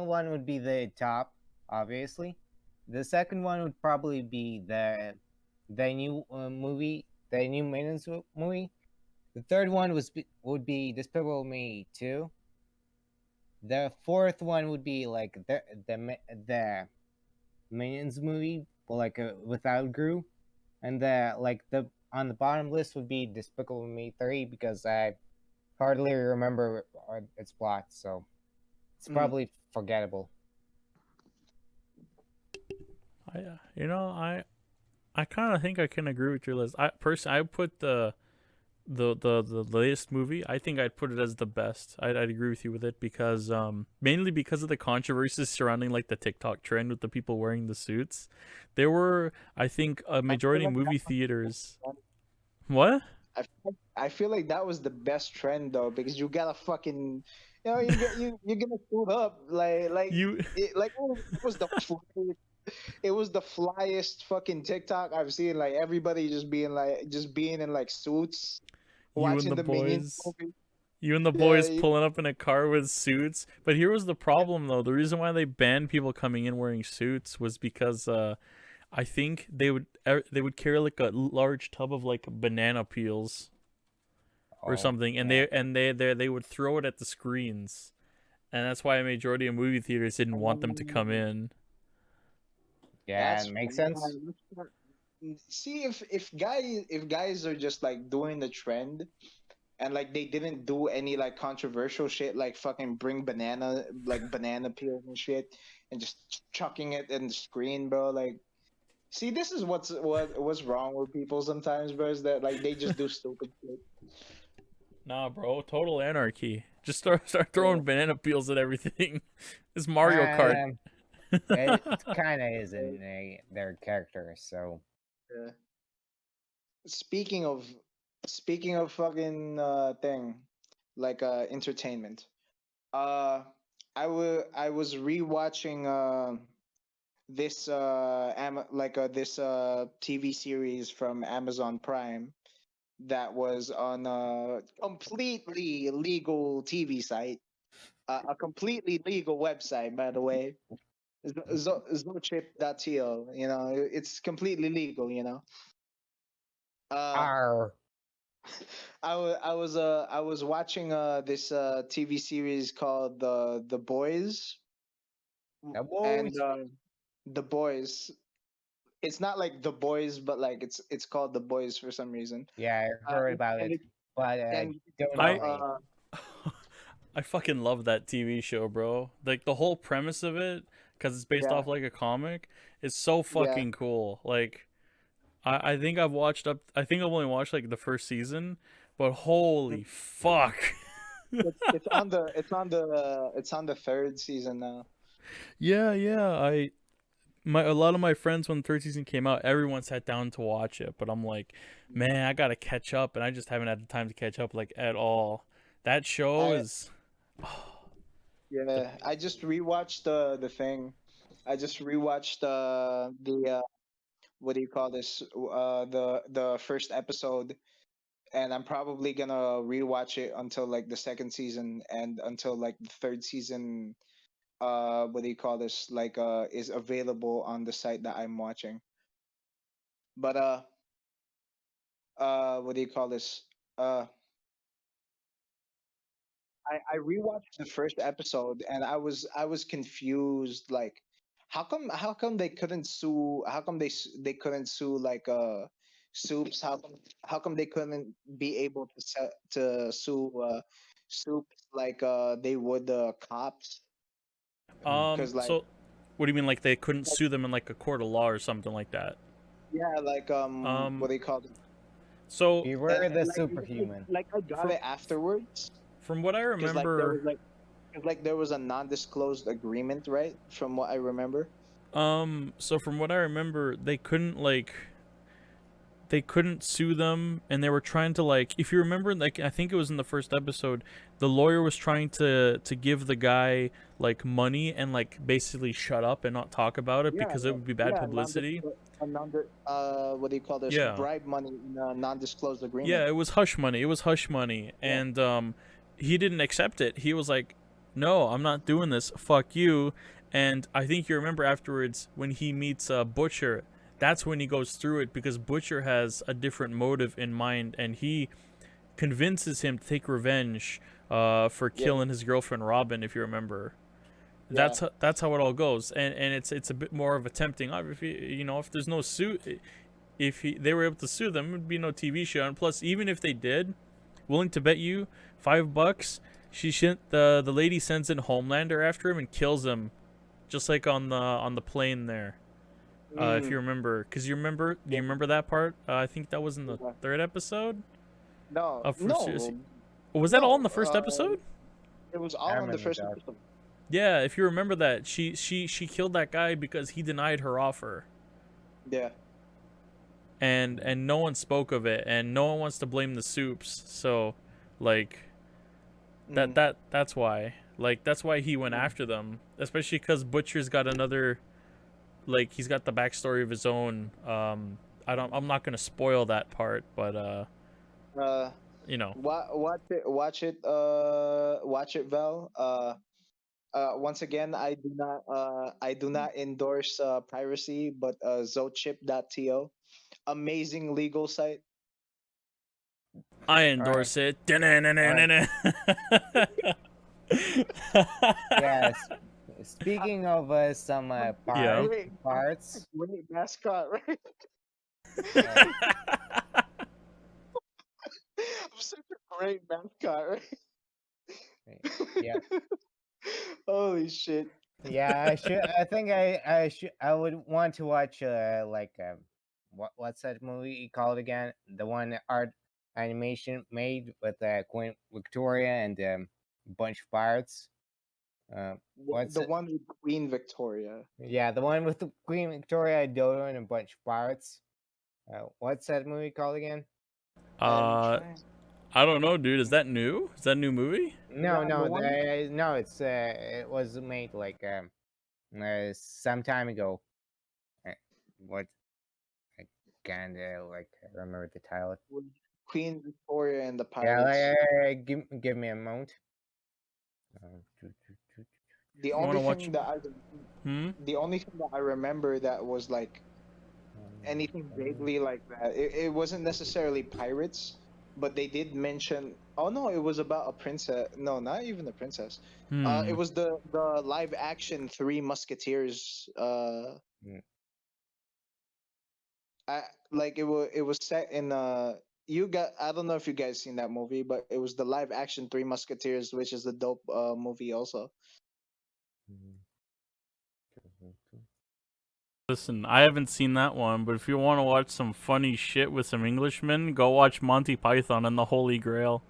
one would be the top, obviously. The second one would probably be the new movie, the new Minions movie. The third one would be Despicable Me 2. The fourth one would be like the Minions movie, but like without Gru, and the on the bottom list would be Despicable Me 3 because I hardly remember its plot, so it's probably forgettable. I kind of think I can agree with your list. I put the latest movie. I think I'd put it as the best. I'd agree with you with it because mainly because of the controversies surrounding like the TikTok trend with the people wearing the suits. There were, I think, a majority of movie theaters. What? I feel like that was the best trend though because you gotta fucking, you gonna suit up You it was the it was the flyest fucking TikTok I've seen. Like everybody just being in like suits, you and watching the the Minions boys. movie. You and the Yeah, boys pulling up in a car with suits. But here was the problem, though. The reason why they banned people coming in wearing suits was because I think they would carry like a large tub of like banana peels or something, and yeah. they would throw it at the screens, and that's why a majority of movie theaters didn't want them to come in. Yeah, That's it makes fine. sense. See if guys are just like doing the trend and like they didn't do any like controversial shit like fucking bring banana peels and shit and just chucking it in the screen, bro. Like, see, this is what's wrong with people sometimes, bro. Is that like they just do stupid shit. Nah, bro, total anarchy. Just start Yeah. throwing banana peels at everything. It's Mario Kart. Um, it kind of is in their character, so Yeah. Speaking of fucking thing like entertainment. Uh, I was rewatching this TV series from Amazon Prime that was on a completely legal TV site, a completely legal website, by the way. Zochip.tl, it's completely legal, Uh, R I was watching this TV series called The Boys, the and boys. The Boys. It's not like The Boys, but like it's called The Boys for some reason. Yeah, I heard about And it, it but and it's don't I about, agree. I fucking love that TV show, bro. Like the whole premise of it, because it's based yeah, off like a comic, is so yeah. fucking cool. Like I think I've watched up. I think I've only watched like the first season, but holy fuck. It's on the third season now. Yeah, yeah. A lot of my friends when the third season came out, everyone sat down to watch it, but I'm like, man, I gotta catch up, and I just haven't had the time to catch up like at all. That show I is the Yeah, I just rewatched the thing. I just rewatched the what do you call this? The first episode, and I'm probably gonna rewatch it until like the second season and until like the third season. What do you call this? Like is available on the site that I'm watching. But what do you call this? Uh, I rewatched the first episode and I was confused, like how come they couldn't sue, how come they couldn't sue like soups, how come they couldn't be able to sue soups like they would cops, because like so what do you mean like they couldn't like sue them in like a court of law or something like that? yeah, like Um what they call it, so Beware the like, superhuman. I got from it afterwards, from what I because like there remember was like 'cause, like there was a non-disclosed agreement, right, from what I remember. so from what I remember they couldn't sue them, and they were trying to, like, if you remember, like I think it was in the first episode, the lawyer was trying to give the guy like money and like basically shut up and not talk about it Yeah, because it would be bad yeah, publicity. what do you call this? Yeah. Bribe money in a non-disclosed agreement. Yeah, it was hush money. It was hush money. Yeah, And he didn't accept it. He was like, "No, I'm not doing this. Fuck you." And I think you remember afterwards when he meets Butcher, that's when he goes through it because Butcher has a different motive in mind and he convinces him to take revenge for yeah, killing his girlfriend Robin, if you remember. yeah. That's how it all goes. And it's a bit more of a tempting. If if there's no suit, if they were able to sue them, it would be no TV show. And plus, even if they did, willing to bet you $5, the lady sends in Homelander after him and kills him, just like on the plane there. If you Mm, remember, do yeah, you remember that part? I think that was in the yeah. third episode No, of first series. no, Was that all in no. the first episode? It was I all on the remember first that. episode. Yeah, if you remember that, she killed that guy because he denied her offer, Yeah. and no one spoke of it, and no one wants to blame the soups. So, like, Mm, that's why. Like that's why he went mm. after them, especially because Butcher's got another, like he's got the backstory of his own. I'm not gonna spoil that part, but Uh, you know. watch it, Val. Once again, I do not endorse piracy, but zochip.to, amazing legal site. I All right, endorse it. all right. Yes, speaking of some Yeah. parts, Great mascot, right? uh, I'm such a great mascot, right? yeah, Holy shit. yeah. I think I should. I would want to watch like what's that movie called again? The one art animation made with Queen Victoria and a bunch of pirates. What's The it? one with Queen Victoria. Yeah, the one with the Queen Victoria, Dodo, and a bunch of pirates. What's that movie called again? I'm uh, trying. I don't know, dude. Is that new? Is that a new movie? No, Yeah, the no, one. no. It was made like some time ago. Uh, What I can't like remember the title. With Queen Victoria and the Yeah, pirates. give me a moment. The You want only to watch? thing that I Hmm. the only thing that I remember that was like anything vaguely like that. It wasn't necessarily pirates, but they did mention. Oh no, it was about a princess. No, not even a princess. It Hmm. was the live action Three Musketeers. Mm. I like it was set in you got I don't know if you guys seen that movie, but it was the live action Three Musketeers, which is a dope movie also. Listen, I haven't seen that one, but if you want to watch some funny shit with some Englishmen, go watch Monty Python and the Holy Grail.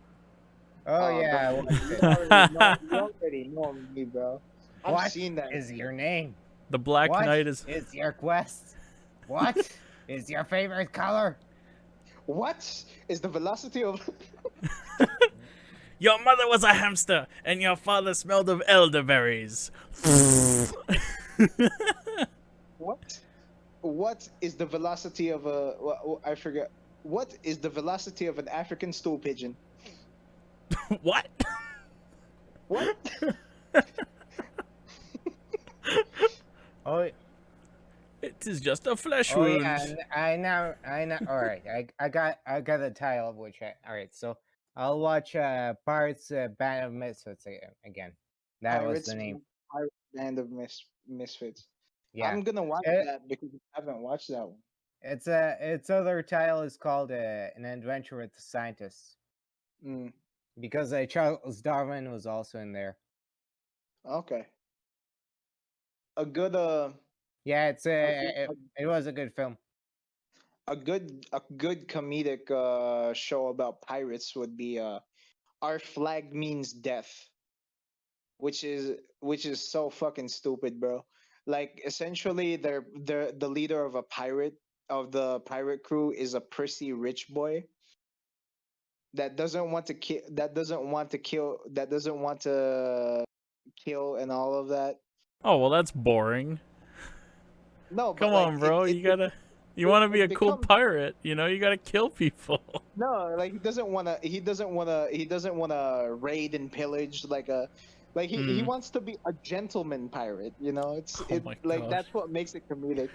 Oh yeah, I Bro, watched you it. already know me, bro. I've What seen that. is your name? The Black What Knight is. is your quest? What is your favorite color? What is the velocity of Your mother was a hamster, and your father smelled of elderberries. what? What is the velocity of I forget. What is the velocity of an African stool pigeon? What? What? Oh, It is just a flesh oh wound. yeah, I know. All right, I got the title of which. All right, so I'll watch Pirates Band of Misfits again. That was Pirates, the name. Pirate Band of Misfits. Yeah, I'm gonna watch it, that because I haven't watched that one. its other title is called An Adventure with the Scientists Mm, because Charles Darwin was also in there. okay. A good Yeah, a good it was a good film. a good comedic show about pirates would be Our Flag Means Death, which is so fucking stupid, bro. Like essentially they're the leader of the pirate crew is a prissy rich boy that doesn't want to kill that doesn't want to kill and all of that. Oh, well, that's boring. No, Come but like on, bro. You want to be it a cool becomes pirate, you gotta kill people. no, like he doesn't wanna raid and pillage like he Hmm. wants to be a gentleman pirate, it's Oh it my like god. that's what makes it comedic.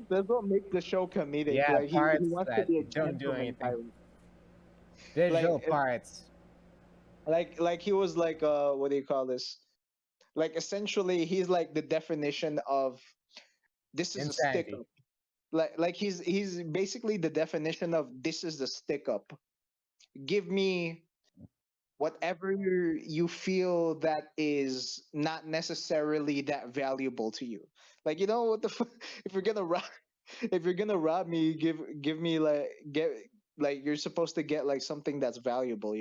That's what makes the show comedic. Yeah, Like he pirates wants to that be a don't do gentleman anything. pirate. Digital Like pirates. he was like what do you call this? Like essentially he's like the definition of this is a stick Insanity. up. Like he's basically the definition of this is the stick up. Give me whatever you feel that is not necessarily that valuable to you. Like what the if you're gonna rob if you're gonna rob me, give me like you're supposed to get like something that's valuable.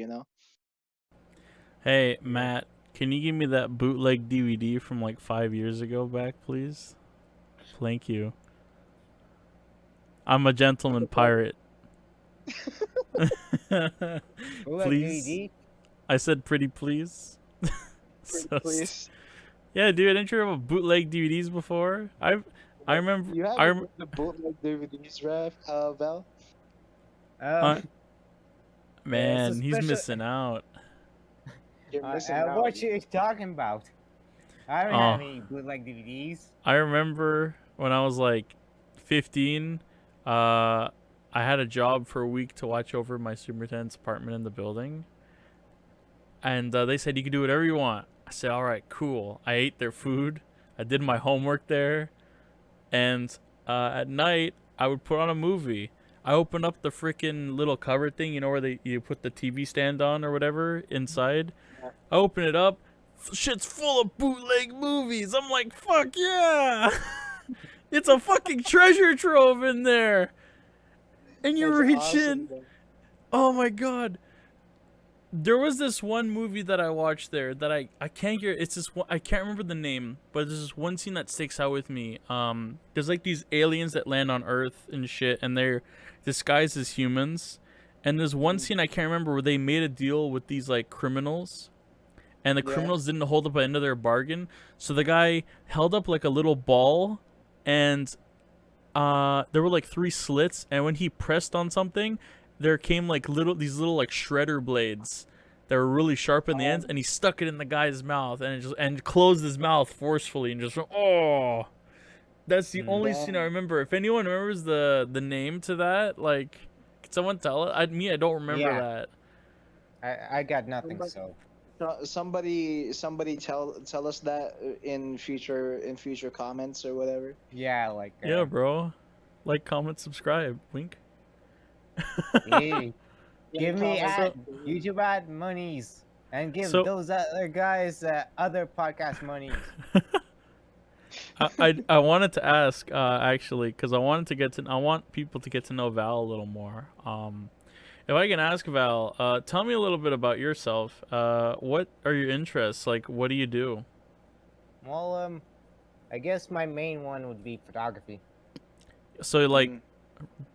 Hey, Yeah. Matt, can you give me that bootleg DVD from like 5 years ago back, please? Thank you. I'm a gentleman pirate. Bootleg Please? DVD. I said pretty please. Pretty So please. yeah, dude, didn't you have a bootleg DVDs before? I remember You have I rem- the bootleg DVDs, Val? uh, Uh, it's a man, he's special. missing out. You're missing out. What you talking about? I don't have Oh, any bootleg DVDs. I remember when I was like 15, I had a job for a week to watch over my superintendent's apartment in the building. And they said you could do whatever you want. I said, all right, cool. I ate their food. I did my homework there, and at night I would put on a movie. I opened up the freaking little cover thing, you know, where you put the TV stand on or whatever inside. I open it up. Shit's full of bootleg movies. I'm like, fuck yeah! It's a fucking treasure trove in there. And you That's reach awesome, in. bro. Oh my god. There was this one movie that I watched there that I can't get. It's this one, I can't remember the name, but there's this one scene that sticks out with me. There's like these aliens that land on Earth and shit, and they're disguised as humans. And there's one scene I can't remember where they made a deal with these like criminals, and the Yeah. criminals didn't hold up the end of their bargain. So the guy held up like a little ball, and there were like 3 slits, and when he pressed on something, there came like these little like shredder blades that were really sharp in the ends, and he stuck it in the guy's mouth and closed his mouth forcefully and just went, oh. That's the only scene I Damn. remember. If anyone remembers the name to that, like, can someone tell it? I don't remember Yeah. that. I got nothing. Somebody- So Somebody tell us that in future comments or whatever. yeah, like Yeah, bro. Like, comment, subscribe. Wink. hey, give me comment. YouTube ad monies and give So- those other guys other podcast monies. I wanted to ask actually, because I want people to get to know Val a little more. If I can ask Val, tell me a little bit about yourself. What are your interests? Like, what do you do? Well, I guess my main one would be photography. So like, Mm.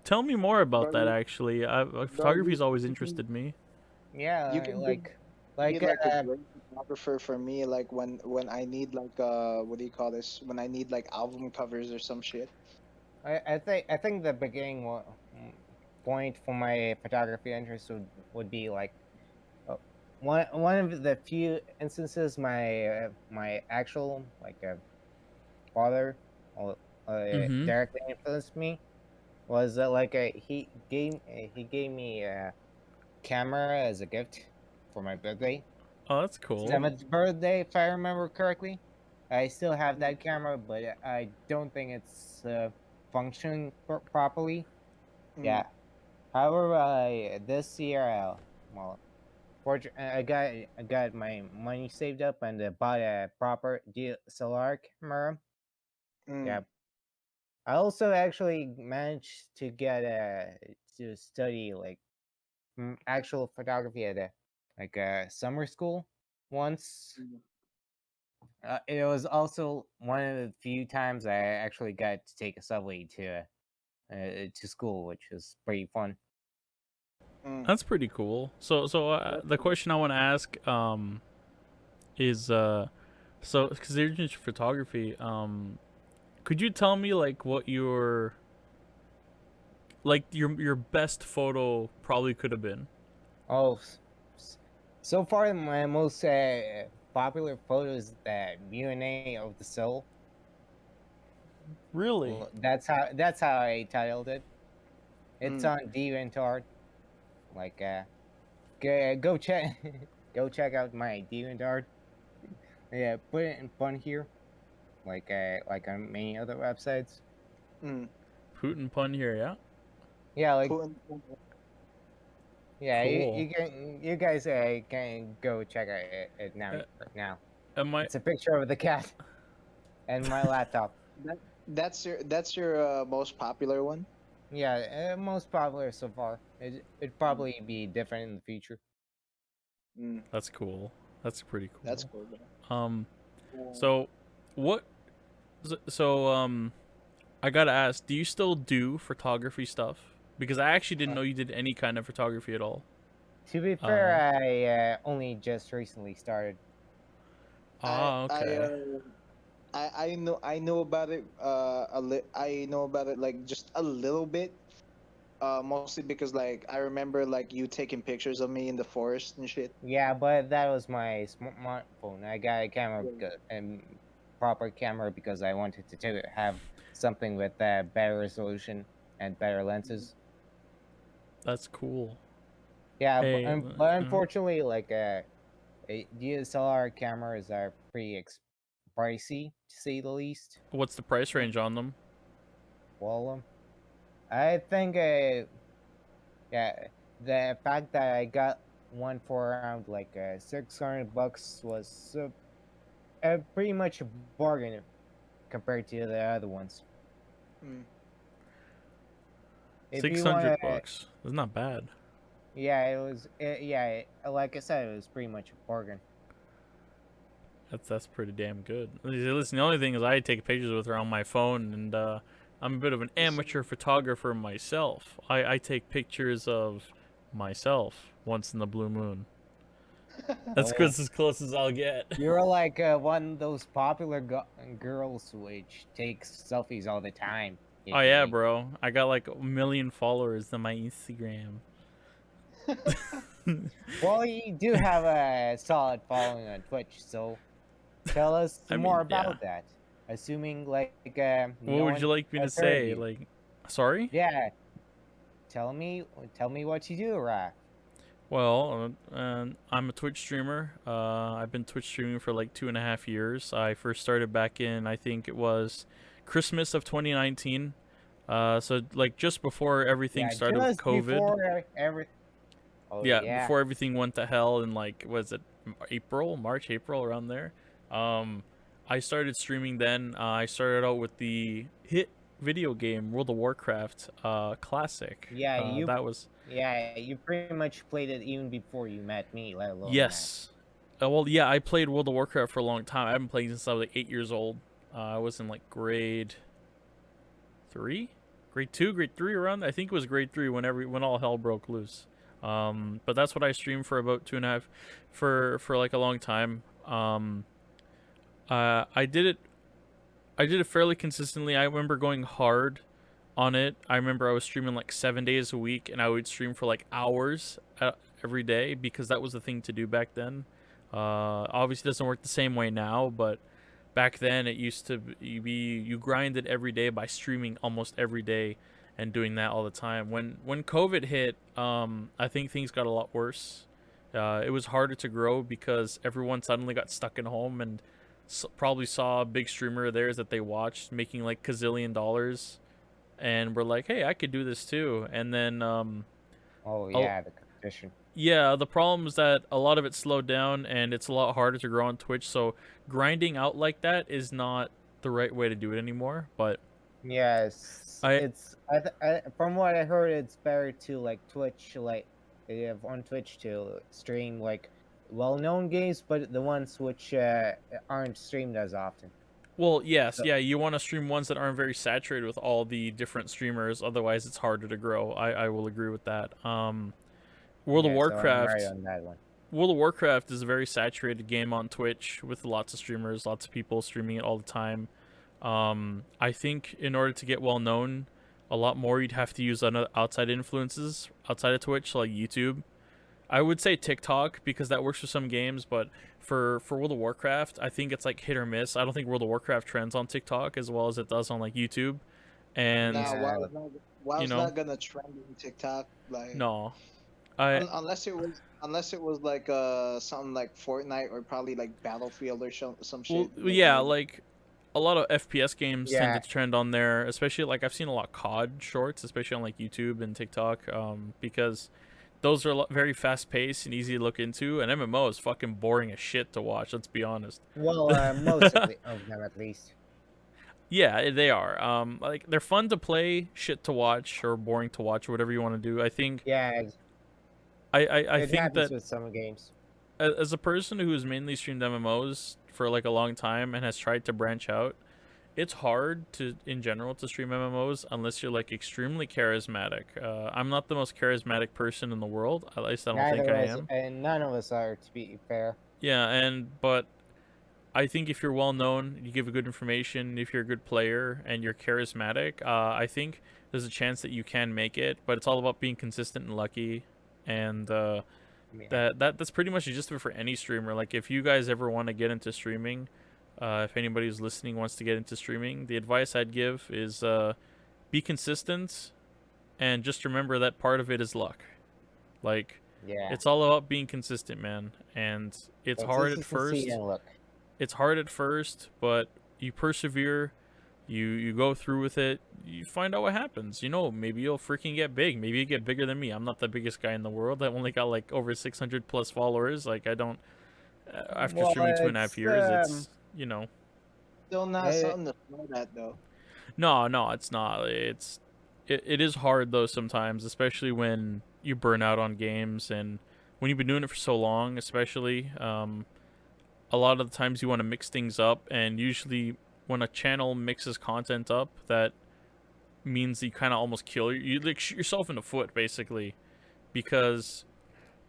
tell me more about Bro, that. you- Actually, photography's always you interested me. Yeah, You can like be like a great photographer for me, like when I need like what do you call this? When I need like album covers or some shit. I think the beginning point for my photography interest would be like one of the few instances my actual like father Mhm. directly influenced me was like he gave me a camera as a gift for my birthday. Oh, that's cool. 7th birthday, if I remember correctly. I still have that camera, but I don't think it's functioning properly. Mm. Yeah. However, this year, well, I got my money saved up and bought a proper DSLR camera. Mm. Yeah. I also actually managed to get to study like actual photography at a summer school once. Mm. It was also one of the few times I actually got to take a subway to school, which was pretty fun. Mm. That's pretty cool. So the question I want to ask is so because you're into photography, could you tell me like what your best photo probably could have been? Oh, so far my most popular photo is the Q&A of the Soul. Really? Well, that's how I titled it. It's on DeviantArt. Like go check go check out my DeviantArt. Yeah, put it in fun here. Like on many other websites. Mm. Putin pun here, yeah. Yeah, like Cool. yeah, Cool. you guys can go check it now. Right now, Am I? it's a picture of the cat and my laptop. That's your most popular one. Yeah, most popular so far. It'd probably be different in the future. Mm. That's cool. That's pretty cool. That's cool. Bro. So, what? So I gotta ask, do you still do photography stuff? Because I actually didn't know you did any kind of photography at all. To be fair, I only just recently started. Okay. I know about it I know about it like just a little bit, mostly because like I remember like you taking pictures of me in the forest and shit. Yeah, but that was my smartphone. I got a camera and proper camera because I wanted to have something with better resolution and better lenses. That's cool. Yeah, Hey, but unfortunately, like DSLR cameras are pretty pricey, to say the least. What's the price range on them? Well, I think, yeah, the fact that I got one for around like $600 was pretty much a bargain compared to the other ones. Mm. If you 600 want, bucks. That's not bad. yeah, it was. Like I said, it was pretty much a bargain. That's pretty damn good. Listen, the only thing is I take pictures with her on my phone, and I'm a bit of an amateur photographer myself. I take pictures of myself once in the blue moon. That's Oh. as close as I'll get. You're like one of those popular girls which takes selfies all the time. Oh yeah, bro. I got like 1 million followers on my Instagram. Well, you do have a solid following on Twitch, so tell us more about that. Assuming like what would you like me to say? Like, sorry? Yeah. Tell me what you do, Raff. Well, I'm a Twitch streamer. I've been Twitch streaming for like 2.5 years. I first started back in, I think it was Christmas of 2019. So like just before everything started with COVID. Before before everything went to hell in like, was it March, April, around there. I started streaming then. I started out with the hit video game World of Warcraft Classic. Yeah, you pretty much played it even before you met me, let alone yes. Well, yeah, I played World of Warcraft for a long time. I haven't played since I was like 8 years old. I was in like grade 3, grade 2, grade 3 around. I think it was grade 3 when all hell broke loose. But that's what I streamed for about 2.5 for like a long time. I did it fairly consistently. I remember going hard on it. I remember I was streaming like 7 days a week, and I would stream for like hours every day because that was the thing to do back then. Obviously, it doesn't work the same way now, but back then it used to be you grinded every day by streaming almost every day and doing that all the time. When COVID hit, I think things got a lot worse. It was harder to grow because everyone suddenly got stuck in home and probably saw a big streamer of theirs that they watched making like $1 gazillion and were like, hey, I could do this too. And then the competition. Yeah, the problem is that a lot of it slowed down and it's a lot harder to grow on Twitch, so grinding out like that is not the right way to do it anymore. But yes, from what I heard, it's better to like Twitch, like on Twitch to stream like well-known games, but the ones which aren't streamed as often. Well, yes, yeah, you want to stream ones that aren't very saturated with all the different streamers, otherwise it's harder to grow. I will agree with that. World of Warcraft. So I'm right on that one. World of Warcraft is a very saturated game on Twitch with lots of streamers, lots of people streaming it all the time. I think in order to get well known a lot more, you'd have to use outside influences outside of Twitch, like YouTube. I would say TikTok because that works for some games, but for World of Warcraft, I think it's like hit or miss. I don't think World of Warcraft trends on TikTok as well as it does on like YouTube. And why was not gonna trend on TikTok? Like no. Unless it was like something like Fortnite or probably like Battlefield or some shit. Well, yeah, like a lot of FPS games tend to trend on there, especially like I've seen a lot of COD shorts, especially on like YouTube and TikTok, because those are very fast paced and easy to look into, and MMO is fucking boring as shit to watch. Let's be honest. Well, most of them at least. Yeah, they are. Like they're fun to play, shit to watch, or boring to watch, or whatever you want to do. I think. Yeah. I think that with some games. As a person who's mainly streamed MMOs for like a long time and has tried to branch out, it's hard to, in general, to stream MMOs unless you're like extremely charismatic. I'm not the most charismatic person in the world. At least I don't think I am. And none of us are, to be fair. Yeah, but I think if you're well known, you give good information, if you're a good player and you're charismatic, I think there's a chance that you can make it. But it's all about being consistent and lucky. And that's pretty much just for any streamer. Like if you guys ever want to get into streaming, if anybody who's listening wants to get into streaming, the advice I'd give is be consistent and just remember that part of it is luck. Like Yeah. It's all about being consistent, man. And it's hard at first. Consistency and luck. It's hard at first, but you persevere. You go through with it. You find out what happens. You know, maybe you'll freaking get big. Maybe you get bigger than me. I'm not the biggest guy in the world. I've only got like over 600 plus followers. Like I don't. After Well, streaming 2.5 it's years, it's Still not Eh, something to sweat at though. no, it's not. It is hard though sometimes, especially when you burn out on games and when you've been doing it for so long, especially. A lot of the times you want to mix things up, and usually when a channel mixes content up, that means you kind of almost kill you like shoot yourself in the foot basically, because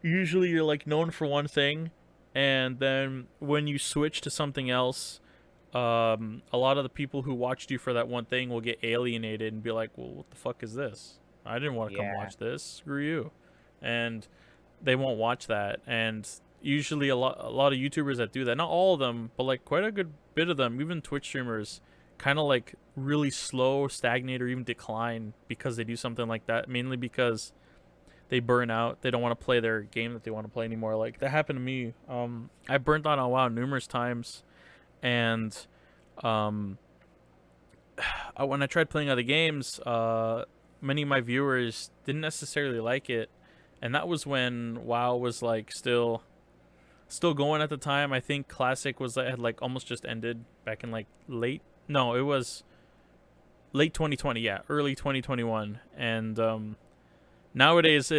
usually you're like known for one thing, and then when you switch to something else, a lot of the people who watched you for that one thing will get alienated and be like, well, what the fuck is this? I didn't want to come Yeah. watch this. Screw you. And they won't watch that. And usually a lot of YouTubers that do that, not all of them, but like quite a good bit of them, even Twitch streamers, kind of like really slow, stagnate, or even decline because they do something like that, mainly because they burn out. They don't want to play their game that they want to play anymore. Like that happened to me. I burnt out on WoW numerous times, and when I tried playing other games, many of my viewers didn't necessarily like it, and that was when WoW was like still going at the time. I think Classic had like almost just ended back in like it was late 2020, yeah, early 2021, and nowadays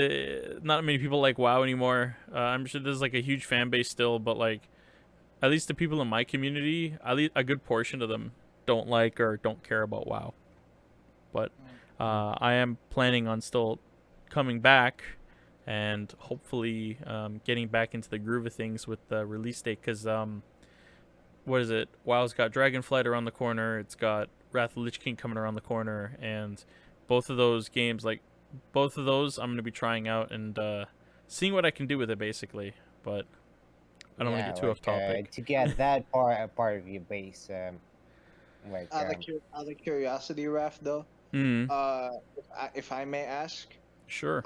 not many people like WoW anymore. I'm sure there's like a huge fan base still, but like at least the people in my community, at least a good portion of them don't like or don't care about WoW. But I am planning on still coming back and hopefully getting back into the groove of things with the release date, because what is it? WoW's got Dragonflight around the corner. It's got Wrath of the Lich King coming around the corner, and both of those games, I'm going to be trying out and seeing what I can do with it, basically. But I don't want to get too off topic. To get that part of your base, Out of curiosity, Raff, though, if I may ask, Sure.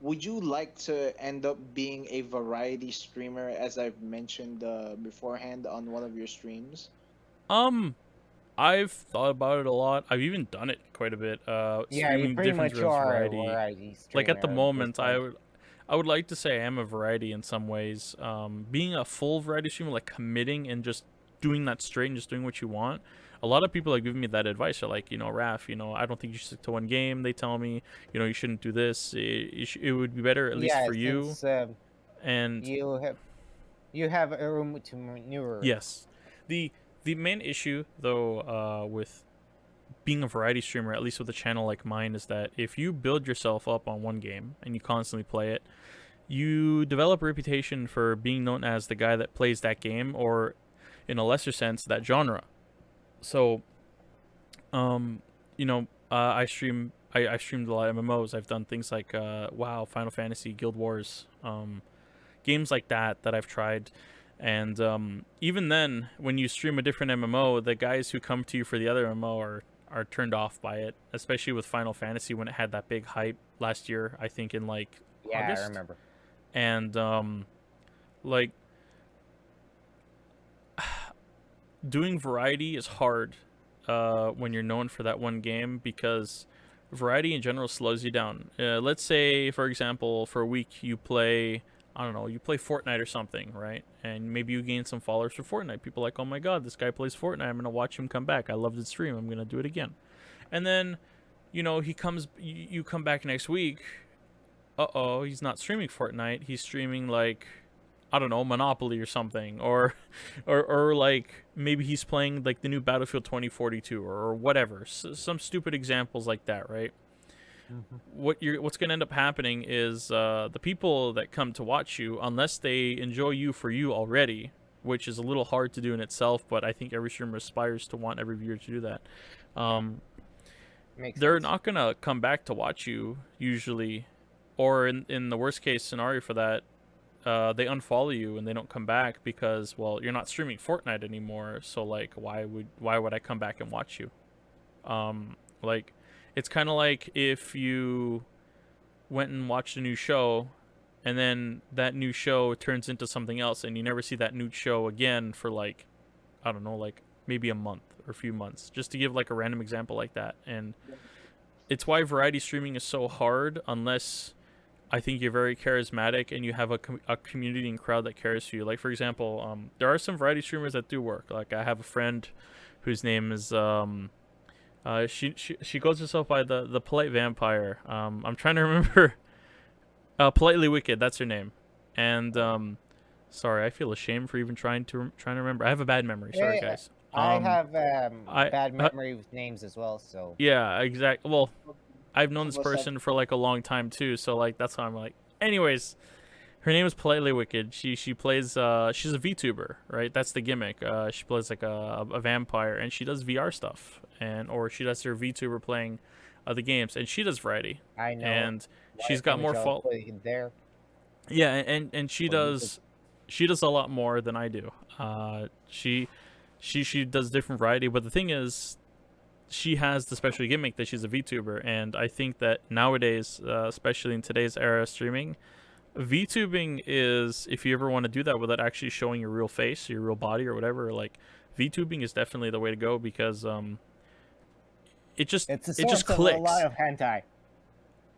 would you like to end up being a variety streamer, as I've mentioned beforehand on one of your streams? I've thought about it a lot. I've even done it quite a bit. you Streaming pretty different much are variety. a variety Like at the streamer moment, this point. I would like to say I am a variety in some ways. Being a full variety streamer, like committing and just doing that straight and just doing what you want. A lot of people are giving me that advice. They're like, Raph, I don't think you should stick to one game. They tell me, you shouldn't do this. It would be better, at least for you. Since, And you have a room to maneuver. yes, the main issue though with being a variety streamer, at least with a channel like mine, is that if you build yourself up on one game and you constantly play it, you develop a reputation for being known as the guy that plays that game, or in a lesser sense, that genre. So, I streamed a lot of MMOs. I've done things like WoW, Final Fantasy, Guild Wars, games like that I've tried. And even then, when you stream a different MMO, the guys who come to you for the other MMO are turned off by it, especially with Final Fantasy when it had that big hype last year, I think in like August. I remember. And like doing variety is hard when you're known for that one game, because variety in general slows you down. Let's say, for example, for a week you play, I don't know, you play Fortnite or something, right? And maybe you gain some followers for Fortnite. People are like, oh my god, this guy plays Fortnite. I'm going to watch him come back. I loved his stream. I'm going to do it again. And then, you come back next week. Uh-oh, he's not streaming Fortnite. He's streaming like, I don't know, Monopoly or something, or like maybe he's playing like the new Battlefield 2042 or whatever. Some stupid examples like that, right? Mm-hmm. What's gonna end up happening is the people that come to watch you, unless they enjoy you for you already, which is a little hard to do in itself, but I think every streamer aspires to want every viewer to do that. They're not gonna come back to watch you usually, or in the worst case scenario for that, they unfollow you and they don't come back because, well, you're not streaming Fortnite anymore. So like, why would I come back and watch you? Like, it's kind of like if you went and watched a new show, and then that new show turns into something else, and you never see that new show again for like, I don't know, like maybe a month or a few months, just to give like a random example like that. And it's why variety streaming is so hard, unless I think you're very charismatic and you have a community and crowd that cares for you. Like, for example, there are some variety streamers that do work. Like, I have a friend whose name is she goes herself by the Polite Vampire. I'm trying to remember. Politely Wicked, that's her name. And sorry, I feel ashamed for even trying to remember. I have a bad memory. Sorry, Yeah, guys. I have I bad memory with names as well, so yeah, exactly. Well, I've known this What's that? person for like a long time too, so like that's how I'm like. Anyways, her name is Politely Wicked. She plays she's a VTuber, right? That's the gimmick. She plays like a vampire, and she does VR stuff, or she does her VTuber playing the games, and she does variety. I know. And why she's got Timmy more Jones fault. put it there. Yeah, and she Well, you does a lot more than I do. She does different variety, but the thing is, she has the special gimmick that she's a VTuber, and I think that nowadays, especially in today's era of streaming, VTubing is, if you ever want to do that without actually showing your real face, your real body, or whatever, like VTubing is definitely the way to go, because it just It's a it just source of clicks. a lot of hentai.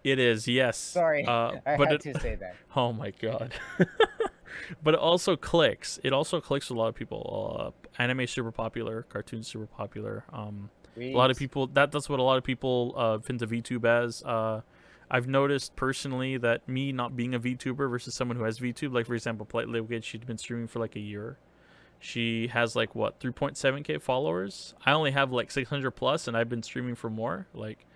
It is, yes. Sorry, I but had it, to say that. oh my god. But it also clicks. It also clicks with a lot of people. Anime is super popular. Cartoons super popular. A lot of people. That's what a lot of people think of VTube as. I've noticed personally that me not being a VTuber versus someone who has VTube, like for example, Politely Wicked, she'd been streaming for like a year. She has like what 3.7k followers. I only have like 600 plus, and I've been streaming for more. Like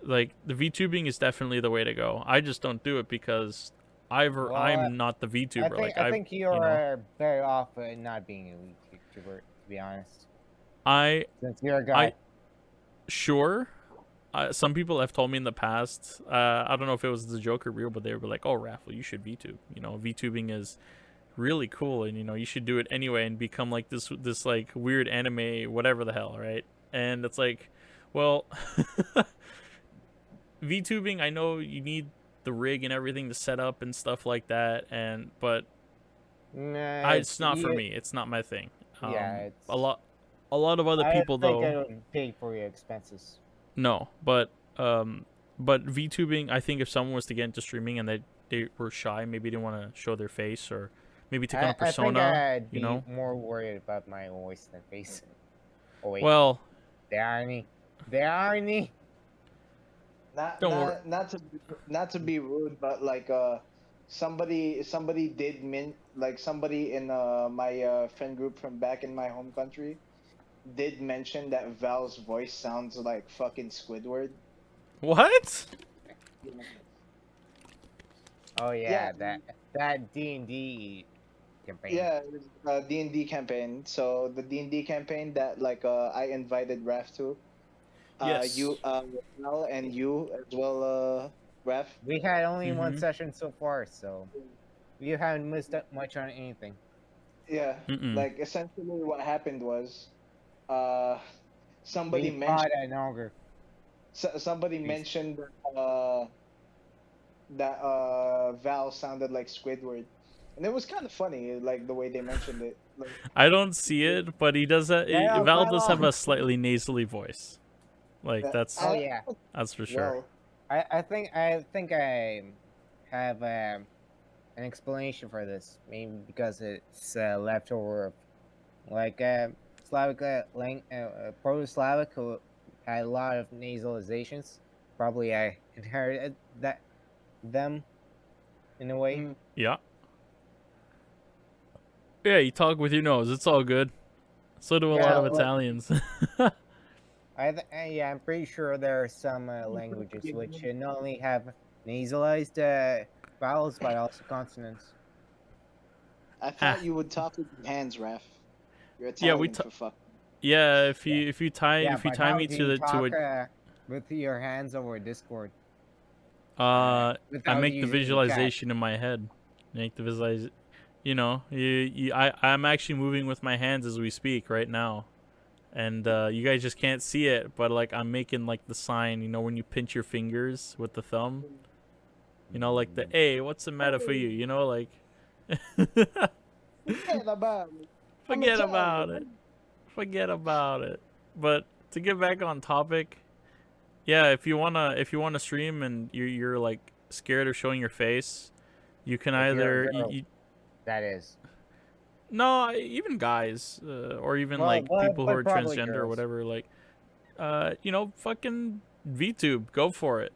the VTubing is definitely the way to go. I just don't do it because Well, I'm not the VTuber. I think you're you know, better off not being a VTuber, to be honest. I Since you're a guy. sure. Some people have told me in the past. I don't know if it was the joke or real, but they were like, "Oh, Raff, well, you should VTube. You know, VTubing is really cool, and you know, you should do it anyway and become like this like weird anime whatever the hell, right?" And it's like, well, VTubing. I know you need the rig and everything to set up and stuff like that, but Nah, it's not for me. It's not my thing. Yeah, it's a lot of other people I think though. I don't pay for your expenses. No, but VTubing, I think if someone was to get into streaming and they were shy, maybe didn't want to show their face, or maybe take on a persona, I think I'd you be know. more worried about my voice than face. Oh wait, Well, the irony, the irony. Don't worry. Not to be rude, but like somebody did somebody in my friend group from back in my home country did mention that Val's voice sounds like fucking Squidward. what? Oh Yeah. yeah, that D&D campaign. Yeah, it was a D&D campaign. So the D&D campaign that like I invited Raff to. Yes. You Val and you as well, Raff. We had only one Mhm. session so far, so you haven't missed that much on anything. Yeah, Mm-mm. like essentially what happened was, somebody We mentioned fought an ogre. somebody Please. mentioned that Val sounded like Squidward, and it was kind of funny, like the way they mentioned it. Like, I don't see it, but he does that. Yeah, Val does have Val. a slightly nasally voice. Like Oh yeah, that's for sure. Well, I think I have an explanation for this. Maybe because it's leftover of like Slavic Proto-Slavic who had a lot of nasalizations. Probably I inherited them in a way. mm, Yeah. Yeah, you talk with your nose. It's all good. So do a lot Yeah, of well- Italians. Yeah, I'm pretty sure there are some languages which not only have nasalized vowels but also consonants. I thought you would talk with your hands, Raph. You're Yeah, Italian for fuck. Yeah, if you tie but tie how me do to you the to talk, with your hands over Discord? I without make the using the chat? visualization in my head. Make the visualize. You know, I'm actually moving with my hands as we speak right now, and you guys just can't see it, but like I'm making like the sign. You know, when you pinch your fingers with the thumb. You know, like the hey, what's the matter for you? You know, like Forget about it. I'm forget Italian. about it. Forget about it. But to get back on topic, yeah, if you wanna stream and you're like scared of showing your face, you can If you're a either girl, that is. no, even guys, or even Well, like people who are probably transgender or girls. whatever, like fucking VTube, go for it.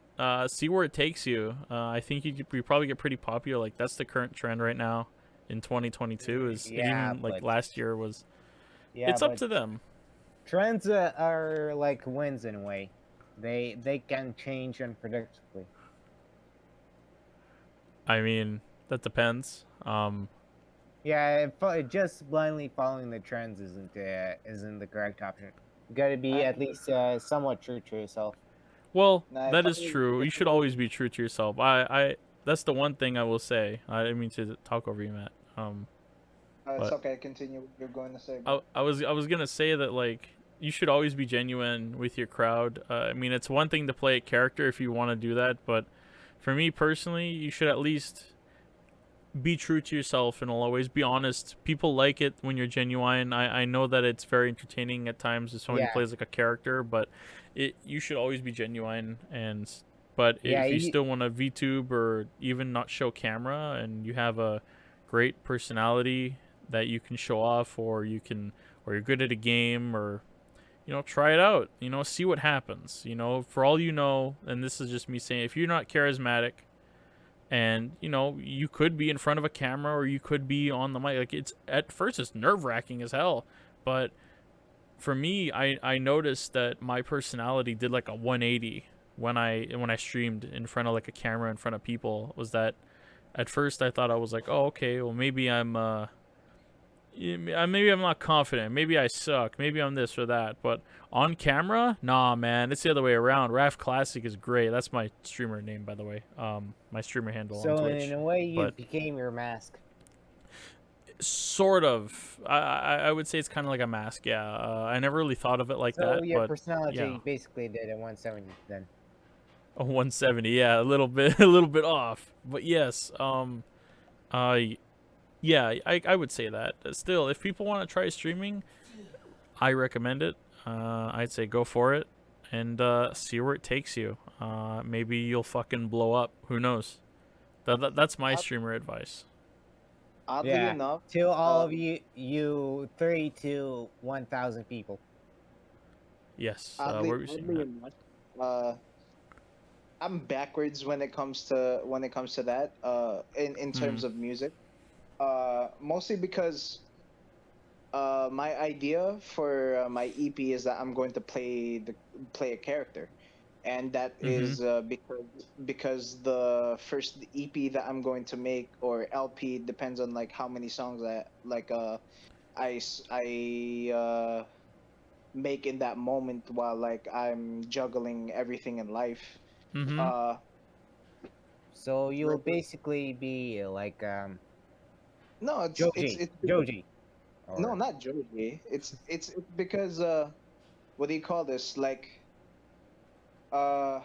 See where it takes you. I think you probably get pretty popular. Like that's the current trend right now in 2022. Is and Yeah, even like but last year was. yeah, It's up but to them. trends are like winds in a way. They can change unpredictably. I mean, that depends. Yeah, just blindly following the trends isn't the correct option. You got to be at least somewhat true to yourself. Well, Nah, if that I is true. You should always be true to yourself. That's the one thing I will say. I didn't mean to talk over you, Matt. it's But okay. Continue what you're going to say, bro. I was gonna say that like you should always be genuine with your crowd. I mean, it's one thing to play a character if you want to do that, but for me personally, you should at least be true to yourself and always be honest. People like it when you're genuine. I know that it's very entertaining at times if somebody Yeah, plays like a character, but you should always be genuine. And but yeah, if you still want to VTube or even not show camera and you have a great personality that you can show off, or you're good at a game, or try it out. See what happens. For all you know, and this is just me saying, if you're not charismatic and you could be in front of a camera or you could be on the mic, like it's at first it's nerve-wracking as hell, but for me, I noticed that my personality did like a 180 when I streamed in front of like a camera in front of people. Was that at first I thought I was like, oh, okay, well maybe maybe I'm not confident, maybe I suck, maybe I'm this or that, but on camera, nah, man, it's the other way around. Raff Classic is great. That's my streamer name, by the way. My streamer handle on so in Twitch. a way, you But became your mask. sort of, I would say it's kind of like a mask. Yeah, I never really thought of it like So that, your but yeah, personality basically did a 170 then. a 170. Yeah, a little bit, a little bit off, but yes. Uh, yeah, I would say that. Still, if people want to try streaming, I recommend it. I'd say go for it and see where it takes you. Maybe you'll fucking blow up. Who knows? That's my Odd- streamer advice. Oddly Yeah, enough, to all uh, of you 3 to 1,000 people. Yes. What oddly, were you saying, oddly Matt? enough, uh, I'm backwards when it comes to that. In Hmm. terms of music, mostly because my idea for my EP is that I'm going to play a character, and that Mm-hmm. is because the first EP that I'm going to make, or LP, depends on like how many songs that like I make in that moment while like I'm juggling everything in life. Mm-hmm. Uh, So you'll like basically be like no, Joji. it's Joji. no, Or not Joji. It's because what do you call this? Uh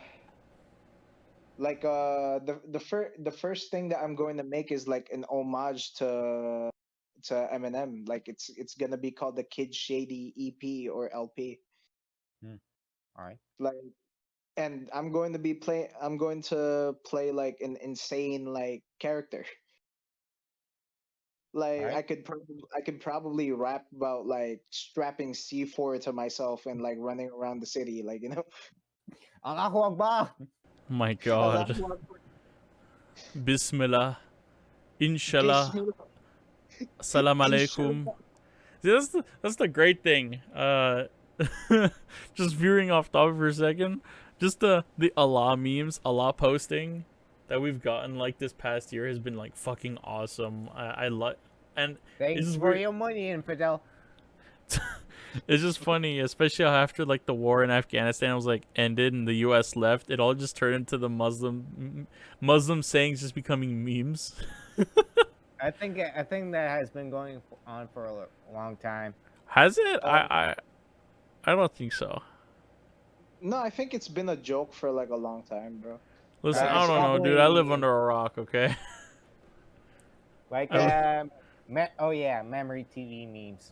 the first thing that I'm going to make is like an homage to Eminem. Like it's gonna be called the Kid Shady EP or LP. hmm, all right. Like, and I'm going to play like an insane like character. All Like right. I could probably rap about like strapping C4 to myself and like running around the city, like Allahu Akbar. My Allah, God. Bismillah. Inshallah. Bismillah, Assalamu alaikum. Inshallah. See, that's the great thing. Just veering off topic for a second. Just the Allah memes, Allah posting that we've gotten like this past year has been like fucking awesome. I like, and it's Thanks just for weird. your money, Infidel. It's just funny, especially how after like the war in Afghanistan was like ended and the U.S. left, it all just turned into the Muslim sayings just becoming memes. I think that has been going on for a long time. Has it? Uh, I don't think so. no, I think it's been a joke for like a long time, bro. Listen, Uh, I don't know, dude. I live probably- under a rock, okay? Like oh yeah, memory TV memes.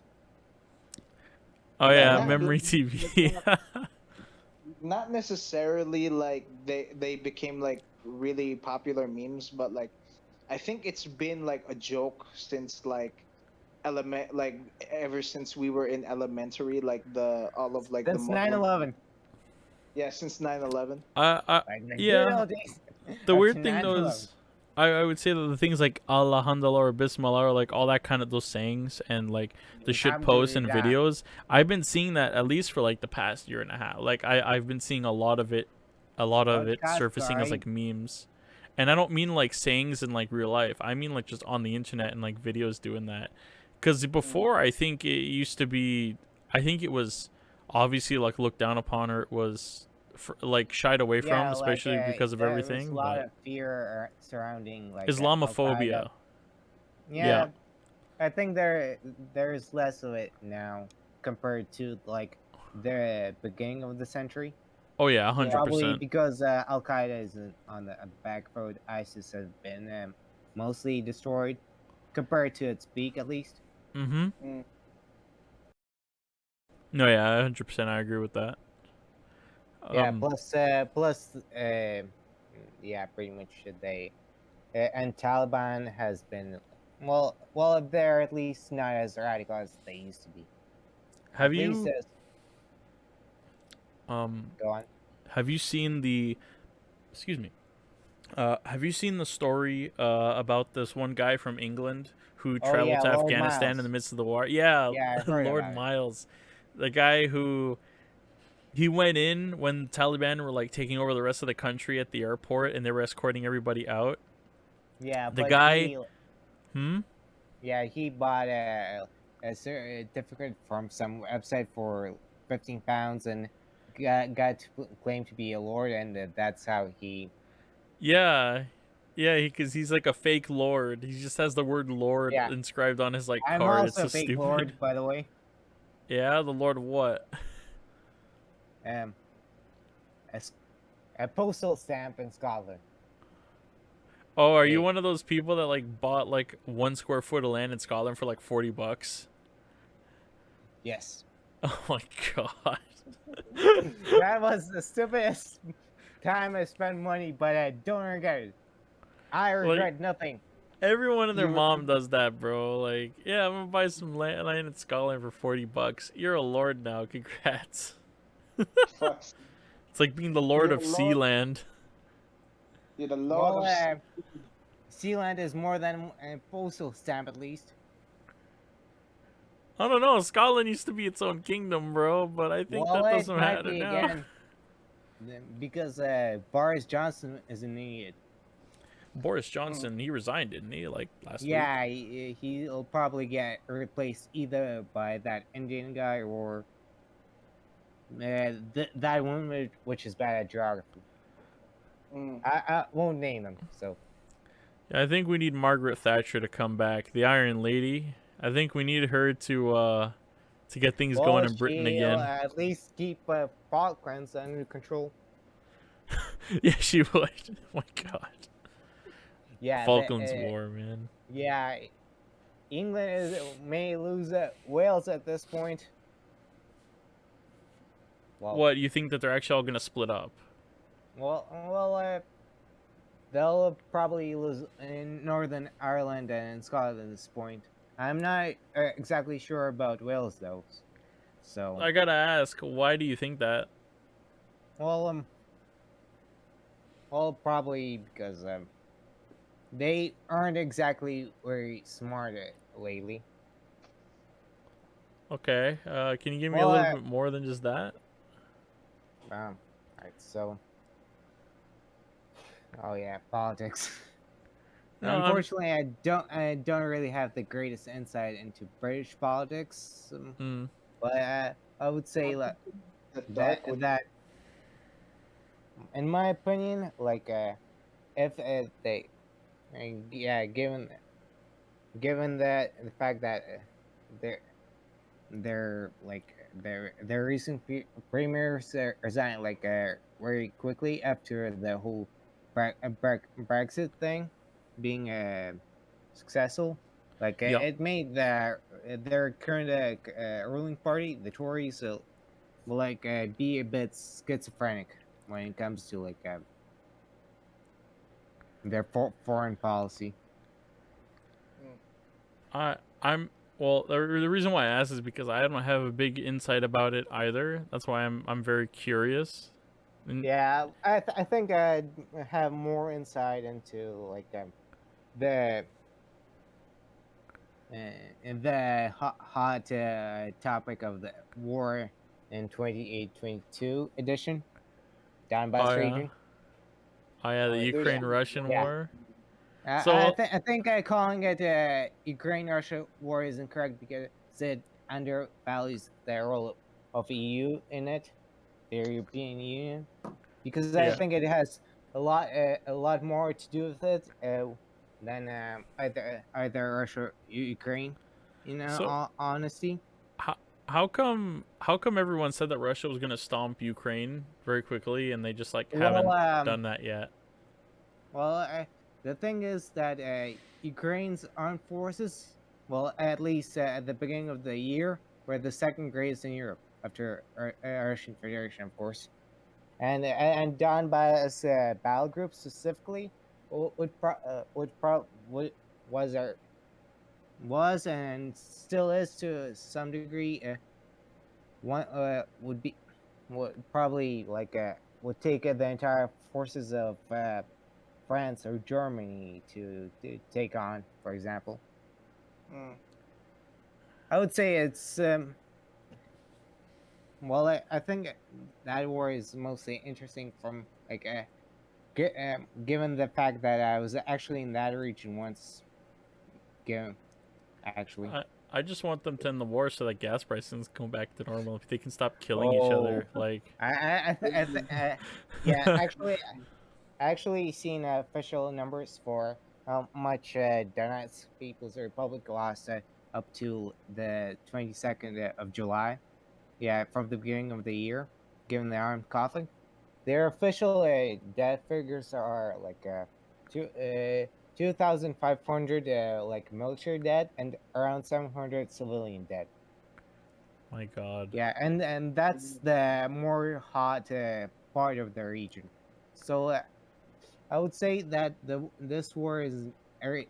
Oh Not, yeah, not, memory TV. not necessarily like they became like really popular memes, but like I think it's been like a joke since like ever since we were in elementary, like the all of like the Since Muslim 9/11. yeah, since 9/11. I Like the good yeah. old days. The Up weird to thing though 9/11. is, I would say that the things like Alhamdulillah or Bismillah or like all that kind of those sayings and like the shit posts and Alhamdulillah. videos, I've been seeing that at least for like the past year and a half. Like I've been seeing a lot of it, surfacing as Sorry. like memes. And I don't mean like sayings in like real life. I mean like just on the internet and like videos doing that. Because before, I think it used to be, I think it was obviously like looked down upon or it was like shied away from, Yeah, like especially because of there was a everything. lot But of fear surrounding like Al Qaeda. Islamophobia. Yeah, I think there's less of it now compared to like the beginning of the century. Oh yeah, Probably 100%. because Al Qaeda is on the back road. ISIS has been mostly destroyed compared to its peak, at least. Mm-hmm. Mm. No, yeah, 100%. I agree with that. Yeah. Plus, yeah, pretty much they and Taliban has been well, they're at least not as radical as they used to be. Have At least you go on. have you seen the excuse me? Have you seen the story about this one guy from England who Oh traveled yeah, to Lord Afghanistan Miles. in the midst of the war? Yeah, Yeah, I heard Lord about it. Miles, the guy who he went in when Taliban were like taking over the rest of the country at the airport and they were escorting everybody out. Yeah, The but guy, hmm? he bought a certificate from some website for £15 and got to claim to be a lord, and that's how he. Yeah, yeah, because he's like a fake lord. He just has the word lord Yeah, inscribed on his like I'm card. It's also so a fake stupid. lord, by the way. Yeah, the lord of what? Um, a postal stamp in Scotland. Oh, are you Hey. one of those people that like bought like 1 square foot of land in Scotland for like $40? Yes. Oh my god. That was the stupidest time I spent money, but I don't regret it. I regret nothing. Everyone and their You mom does that, bro. Like, yeah, I'm gonna buy some land in Scotland for $40. You're a lord now. Congrats. fuck, It's like being the lord you're of the lord. Sealand. You're the lord Well, of. Sealand is more than a postal stamp, at least. I don't know. Scotland used to be its own kingdom, bro, but I think Well, that it doesn't might matter be now. again, because Boris Johnson is an idiot. Boris Johnson, he resigned, didn't he? Like last week. Yeah, he'll probably get replaced either by that Indian guy or that one which is bad at geography. Mm. I won't name them. So Yeah, I think we need Margaret Thatcher to come back, the Iron Lady. I think we need her to get things going in Britain she'll again. at least keep Falklands under control. Yeah, she would. Oh my god. Yeah, Falklands War, man. yeah, England may lose Wales at this point. Well, What, you think that they're actually all gonna split up? they'll probably lose in Northern Ireland and in Scotland at this point. I'm not exactly sure about Wales though. So, I gotta ask, why do you think that? well, probably because they aren't exactly very smart lately. Okay, can you give me a Well, little bit more than just that? Alright, so. Oh yeah, politics. No, I'm- Unfortunately, I don't really have the greatest insight into British politics, but I would say The that dark would. that in my opinion, like if they, yeah, given that the fact that they're like their recent premiers resigned like very quickly after the whole Brexit thing being successful, like Yep. it made their current ruling party, the Tories, will like be a bit schizophrenic when it comes to like their foreign policy. I'm well. The reason why I asked is because I don't have a big insight about it either. That's why I'm very curious. Yeah, I think I'd have more insight into like the hot topic of the war in 28-22 edition down by Oh yeah, Staging. oh yeah, the There's Ukraine-Russian Yeah. war. I So think calling it Ukraine-Russia war is incorrect because it undervalues the role of EU in it, the European Union, because I yeah. think it has a lot more to do with it than either Russia or Ukraine. So Honesty. how how come everyone said that Russia was gonna stomp Ukraine very quickly and they just like Well, haven't done that yet? well, the thing is that Ukraine's armed forces, well, at least at the beginning of the year, were the second greatest in Europe after Russian Federation, of course. And Donbass battle group specifically would was our was and still is to some degree one would be would probably like would take the entire forces of France or Germany to take on, for example. Mm. I would say it's well, I think that war is mostly interesting from like given the fact that I was actually in that region once. Given actually. I just want them to end the war so that gas prices come back to normal. If they can stop killing each Oh, other, like. yeah. Actually, seen official numbers for how much Donetsk People's Republic lost up to the 22nd of July. Yeah, from the beginning of the year, given the armed conflict. Their official death figures are like 2,500 like military dead and around 700 civilian dead. My God. Yeah, and that's the more hot part of the region. So I would say that this war is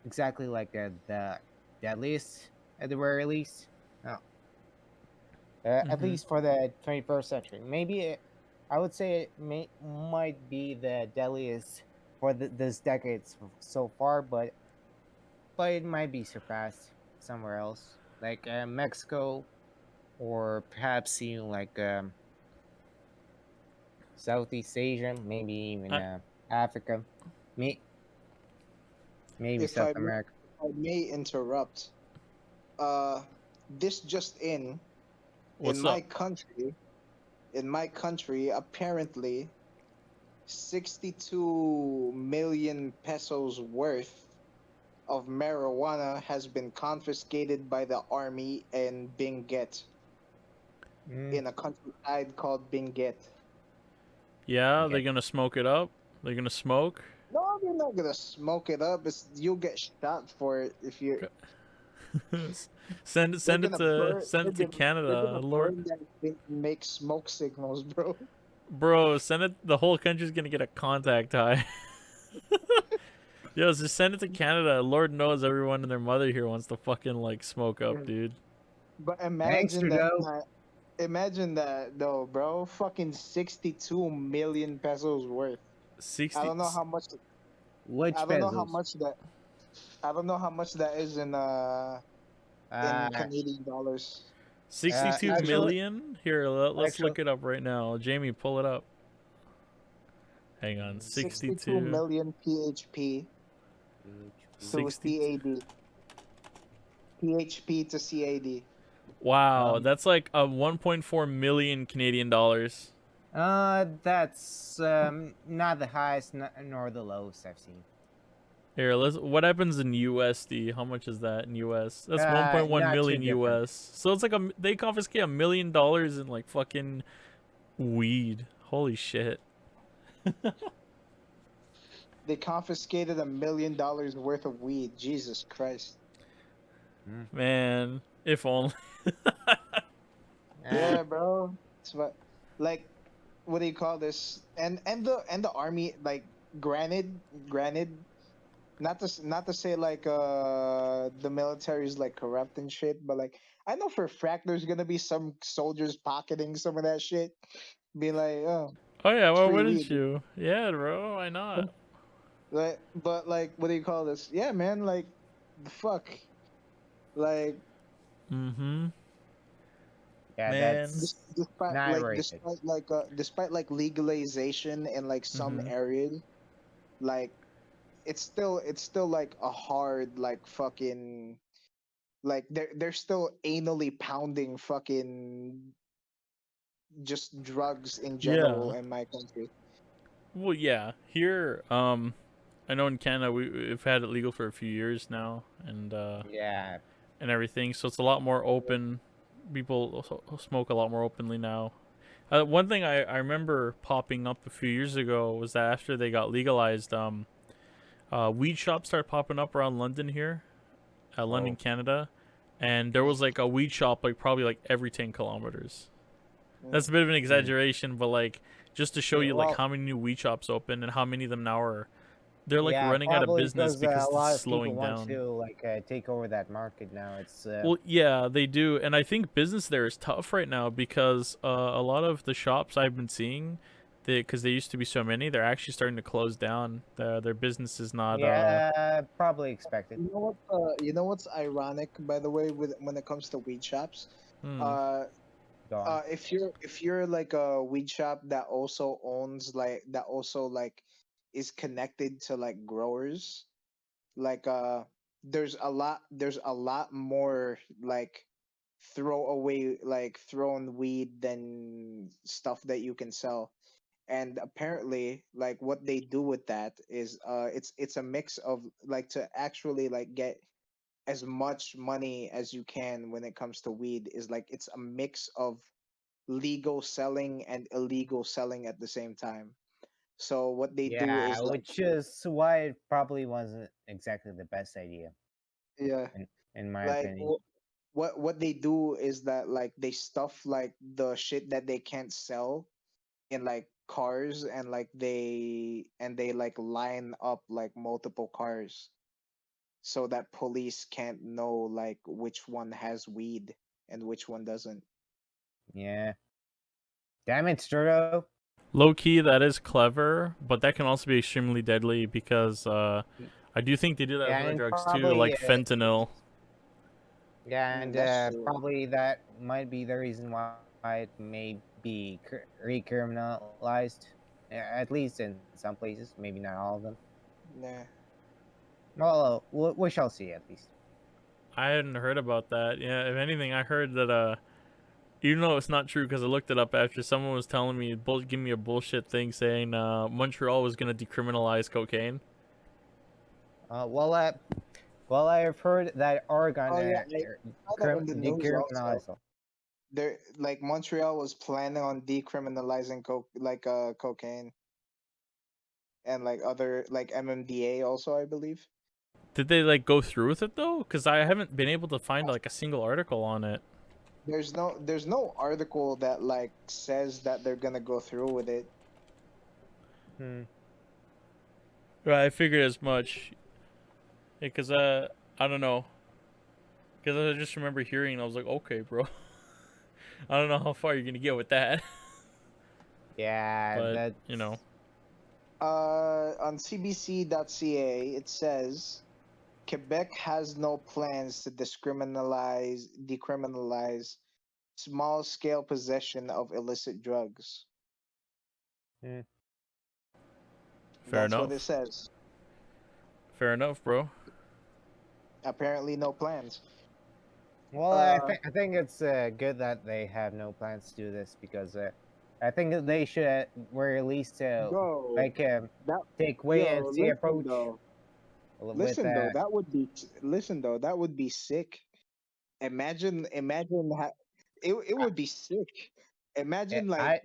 exactly like the deadliest at the very least. Uh, at least for the 21st century. Maybe I would say it might be the deadliest for this decade so far, but it might be surpassed somewhere else, like Mexico, or perhaps even like Southeast Asia, maybe even I, Africa, may, maybe If South I America. may interrupt, uh, this just in what's up? in my country, apparently 62 million pesos worth of marijuana has been confiscated by the army in Benguet, Mm, in a countryside called Benguet. Yeah, they're okay. gonna smoke it up. They're gonna smoke. No, you're not gonna smoke it up. You'll get shot for it if you're. send They're it gonna to burn. They're Canada, gonna Lord. burn that thing and make smoke signals, bro. Bro, send it. The whole country's gonna get a contact high. Yo, just send it to Canada. Lord knows everyone and their mother here wants to fucking like smoke up, dude. But Thanks, Trudeau. imagine that though, bro. Fucking 62 million pesos worth. I 60, don't know how much. Which I don't know how pesos? much that. I don't know how much that is in Uh, Canadian dollars. 62 actually, million? Here, let's actually, look it up right now. Jamie, pull it up. Hang on, 62 62, million PHP to 60. CAD. PHP to CAD. Wow, um, that's like a 1.4 million Canadian dollars. that's not the highest nor the lowest I've seen. Here, let's. What happens in USD? How much is that in US? That's 1.1 Not too million different. US. So it's like they confiscate $1 million in like fucking weed. Holy shit. They confiscated $1 million worth of weed. Jesus Christ. Man, if only. Yeah, bro. It's what, like, what do you call this? And the army, like, granted, not to say like the military is like corrupt and shit, but like I know for a fact there's gonna be some soldiers pocketing some of that shit, be like, oh, Oh yeah, it's well, free wouldn't weed. you? Yeah, bro, why not? Like, but like, what do you call this? Yeah, man, like, the fuck, like, Mm-hmm. Yeah, Man. that's despite not like rated. despite like legalization in like some Mm-hmm. areas, like it's still like a hard like fucking, like they're still anally pounding fucking just drugs in general Yeah. in my country. Well, yeah. Here, I know in Canada we've had it legal for a few years now, Yeah. and everything, so it's a lot more open. People smoke a lot more openly now. One thing I remember popping up a few years ago was that after they got legalized, weed shops started popping up around London here, London, Oh. Canada, and there was like a weed shop like probably like every 10 kilometers. That's Mm. a bit of an Hmm. exaggeration, but like just to show you like Well, how many new weed shops open and how many of them now are they're like yeah, running out of probably business because because a it's lot of people slowing want down. to like take over that market now. It's Well, yeah, they do, and I think business there is tough right now because a lot of the shops I've been seeing, because they used to be so many, they're actually starting to close down. Their business is not. yeah, probably expected. You know what's ironic, by the way, with when it comes to weed shops? Hmm. Uh, Go on. if you're like a weed shop that also owns like that also like is connected to like growers, like there's a lot more like thrown weed than stuff that you can sell. And apparently like what they do with that is it's a mix of like to actually like get as much money as you can when it comes to weed, is like it's a mix of legal selling and illegal selling at the same time. So what they do Yeah, is like, which is why it probably wasn't exactly the best idea, yeah, in in my like opinion. what they do is that like they stuff like the shit that they can't sell in like cars, and like they like line up like multiple cars so that police can't know like which one has weed and which one doesn't. Yeah. Damn it, Sturdo. Low key, that is clever, but that can also be extremely deadly because I do think they do that with Yeah, other and drugs too, probably like fentanyl. yeah, and That's true. probably that might be the reason why it may be recriminalized, at least in some places, maybe not all of them. Nah. Well, we shall see at least. I hadn't heard about that. Yeah, if anything, I heard that even though it's not true because I looked it up after someone was telling me, give me a bullshit thing saying Montreal was gonna decriminalize cocaine. Well, I've heard that Oregon Oh yeah, I saw that in the news also. decriminalized. There, like Montreal was planning on decriminalizing cocaine and like other like MMDA also, I believe. Did they like go through with it though? Because I haven't been able to find like a single article on it. There's no article that like says that they're gonna go through with it. Hmm. Right, I figured as much. Because I don't know. Because I just remember hearing, and I was like, okay, bro. I don't know how far you're gonna get with that, Yeah, but you that's know. On cbc.ca it says Quebec has no plans to decriminalize small scale possession of illicit drugs. hmm. Fair That's what it enough. says. Fair enough, bro. Apparently, no plans. Well, Uh, I think it's good that they have no plans to do this because I think that they should at least bro, like that take wait and yo, see approach with listen though, that would be sick. Imagine it I, would be sick. Imagine like I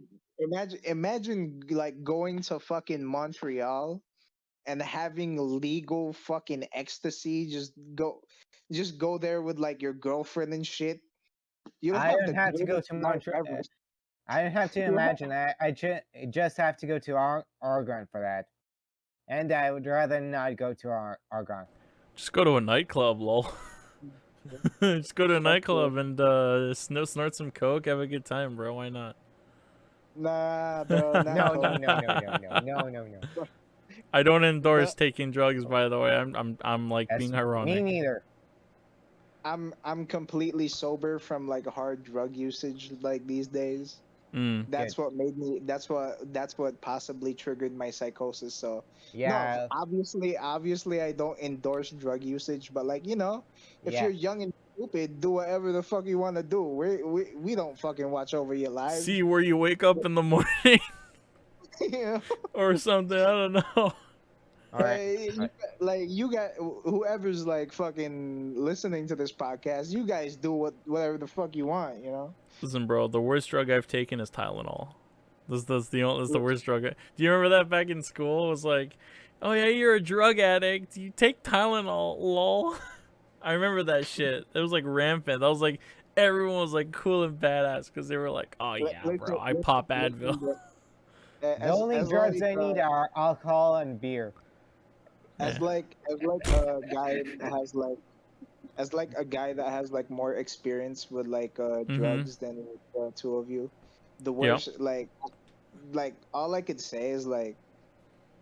imagine like going to fucking Montreal and having legal fucking ecstasy, just go there with like your girlfriend and shit. You'll I have don't the have to go greatest to life Montreal. ever. I don't have to You'll have- imagine. Just have to go to Oregon for that. And I would rather not go to Oregon. Just go to a nightclub, lol. Just go to a nightclub and snort some coke, have a good time, bro. Why not? Nah, bro, not No, coke. no. I don't endorse No, taking drugs, by the way. I'm like That's being me ironic. neither. I'm completely sober from like hard drug usage like these days. Mm. That's what made me. That's what possibly triggered my psychosis. So no, Yeah, obviously I don't endorse drug usage, but like if yeah. you're young and stupid, do whatever the fuck you want to do. We don't fucking watch over your lives. See where you wake up in the morning you know? or something. I don't know. All right. Like you got whoever's like fucking listening to this podcast, you guys do whatever the fuck you want, you know? Listen, bro. The worst drug I've taken is Tylenol. That's the worst drug. Do you remember that back in school? It was like, oh yeah, you're a drug addict. You take Tylenol, lol. I remember that shit. It was like rampant. That was like everyone was like cool and badass because they were like, oh yeah, bro, I pop Advil. The only drugs I need are alcohol and beer. As like a guy that has like a guy that has like more experience with like drugs than the two of you, the worst like all I could say is like,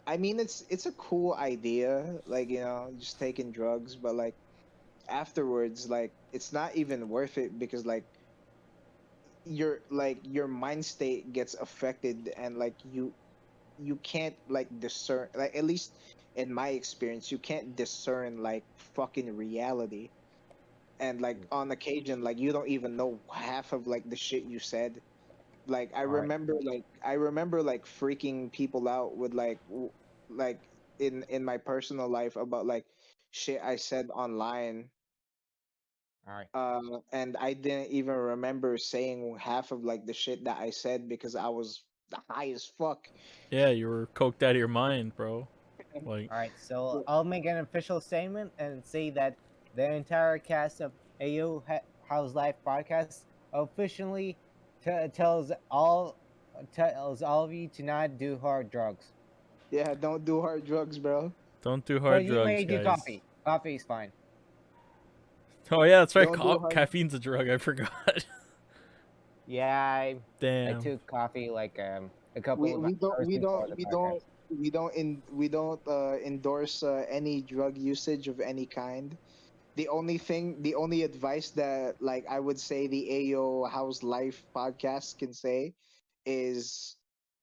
I mean it's a cool idea, like just taking drugs, but like afterwards, like it's not even worth it because like your mind state gets affected, and like you can't like discern, like at least in my experience, you can't discern like fucking reality, and like on occasion like you don't even know half of like the shit you said. Like I All right. remember like freaking people out with like like in my personal life about like shit I said online, All right. and I didn't even remember saying half of like the shit that I said because I was high as fuck. Yeah, you were coked out of your mind, bro. Like, All right. So I'll make an official statement and say that the entire cast of Ayyo How's Life podcast officially tells all of you to not do hard drugs. Yeah, don't do hard drugs, bro. don't do But hard you drugs, may do guys. coffee. Coffee is fine. Oh yeah, that's right. Don't do hard- Caffeine's a drug. I forgot. Yeah, I Damn. took coffee like a couple we of we don't hours we before don't the we podcast. don't we don't endorse any drug usage of any kind. The only advice that like I would say the Ayo How's Life podcast can say is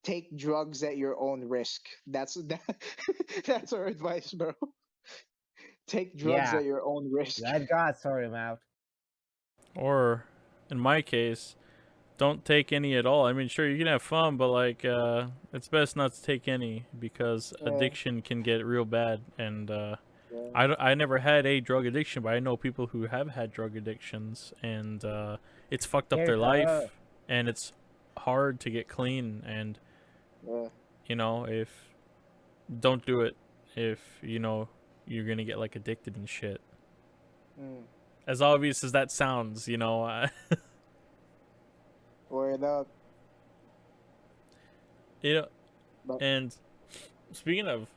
take drugs at your own risk. That's our advice, bro. Take drugs Yeah, at your own risk. let God sort him out. Or, in my case, don't take any at all. I mean, sure, you can have fun, but like, it's best not to take any because Yeah. addiction can get real bad. And Yeah. I never had a drug addiction, but I know people who have had drug addictions, and it's fucked up Here, their life, and it's hard to get clean. And Yeah. if don't do it if you're gonna get like addicted and shit. Mm. As obvious as that sounds, Word up. But- and speaking of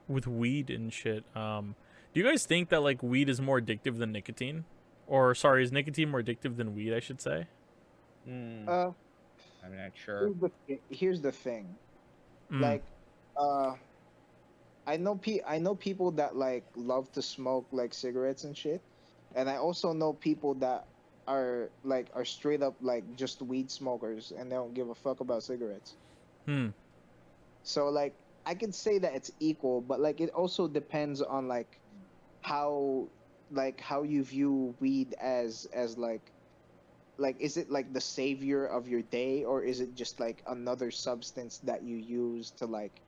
with weed and shit, do you guys think that like weed is more addictive than nicotine? Or sorry, is nicotine more addictive than weed, I should say? Uh, I'm not sure. here's the thing. Mm. Like, I know people that like love to smoke like cigarettes and shit, and I also know people that are straight up like just weed smokers and they don't give a fuck about cigarettes. Hmm. So like I could say that it's equal, but like it also depends on like how how you view weed as like is it like the savior of your day, or is it just like another substance that you use to like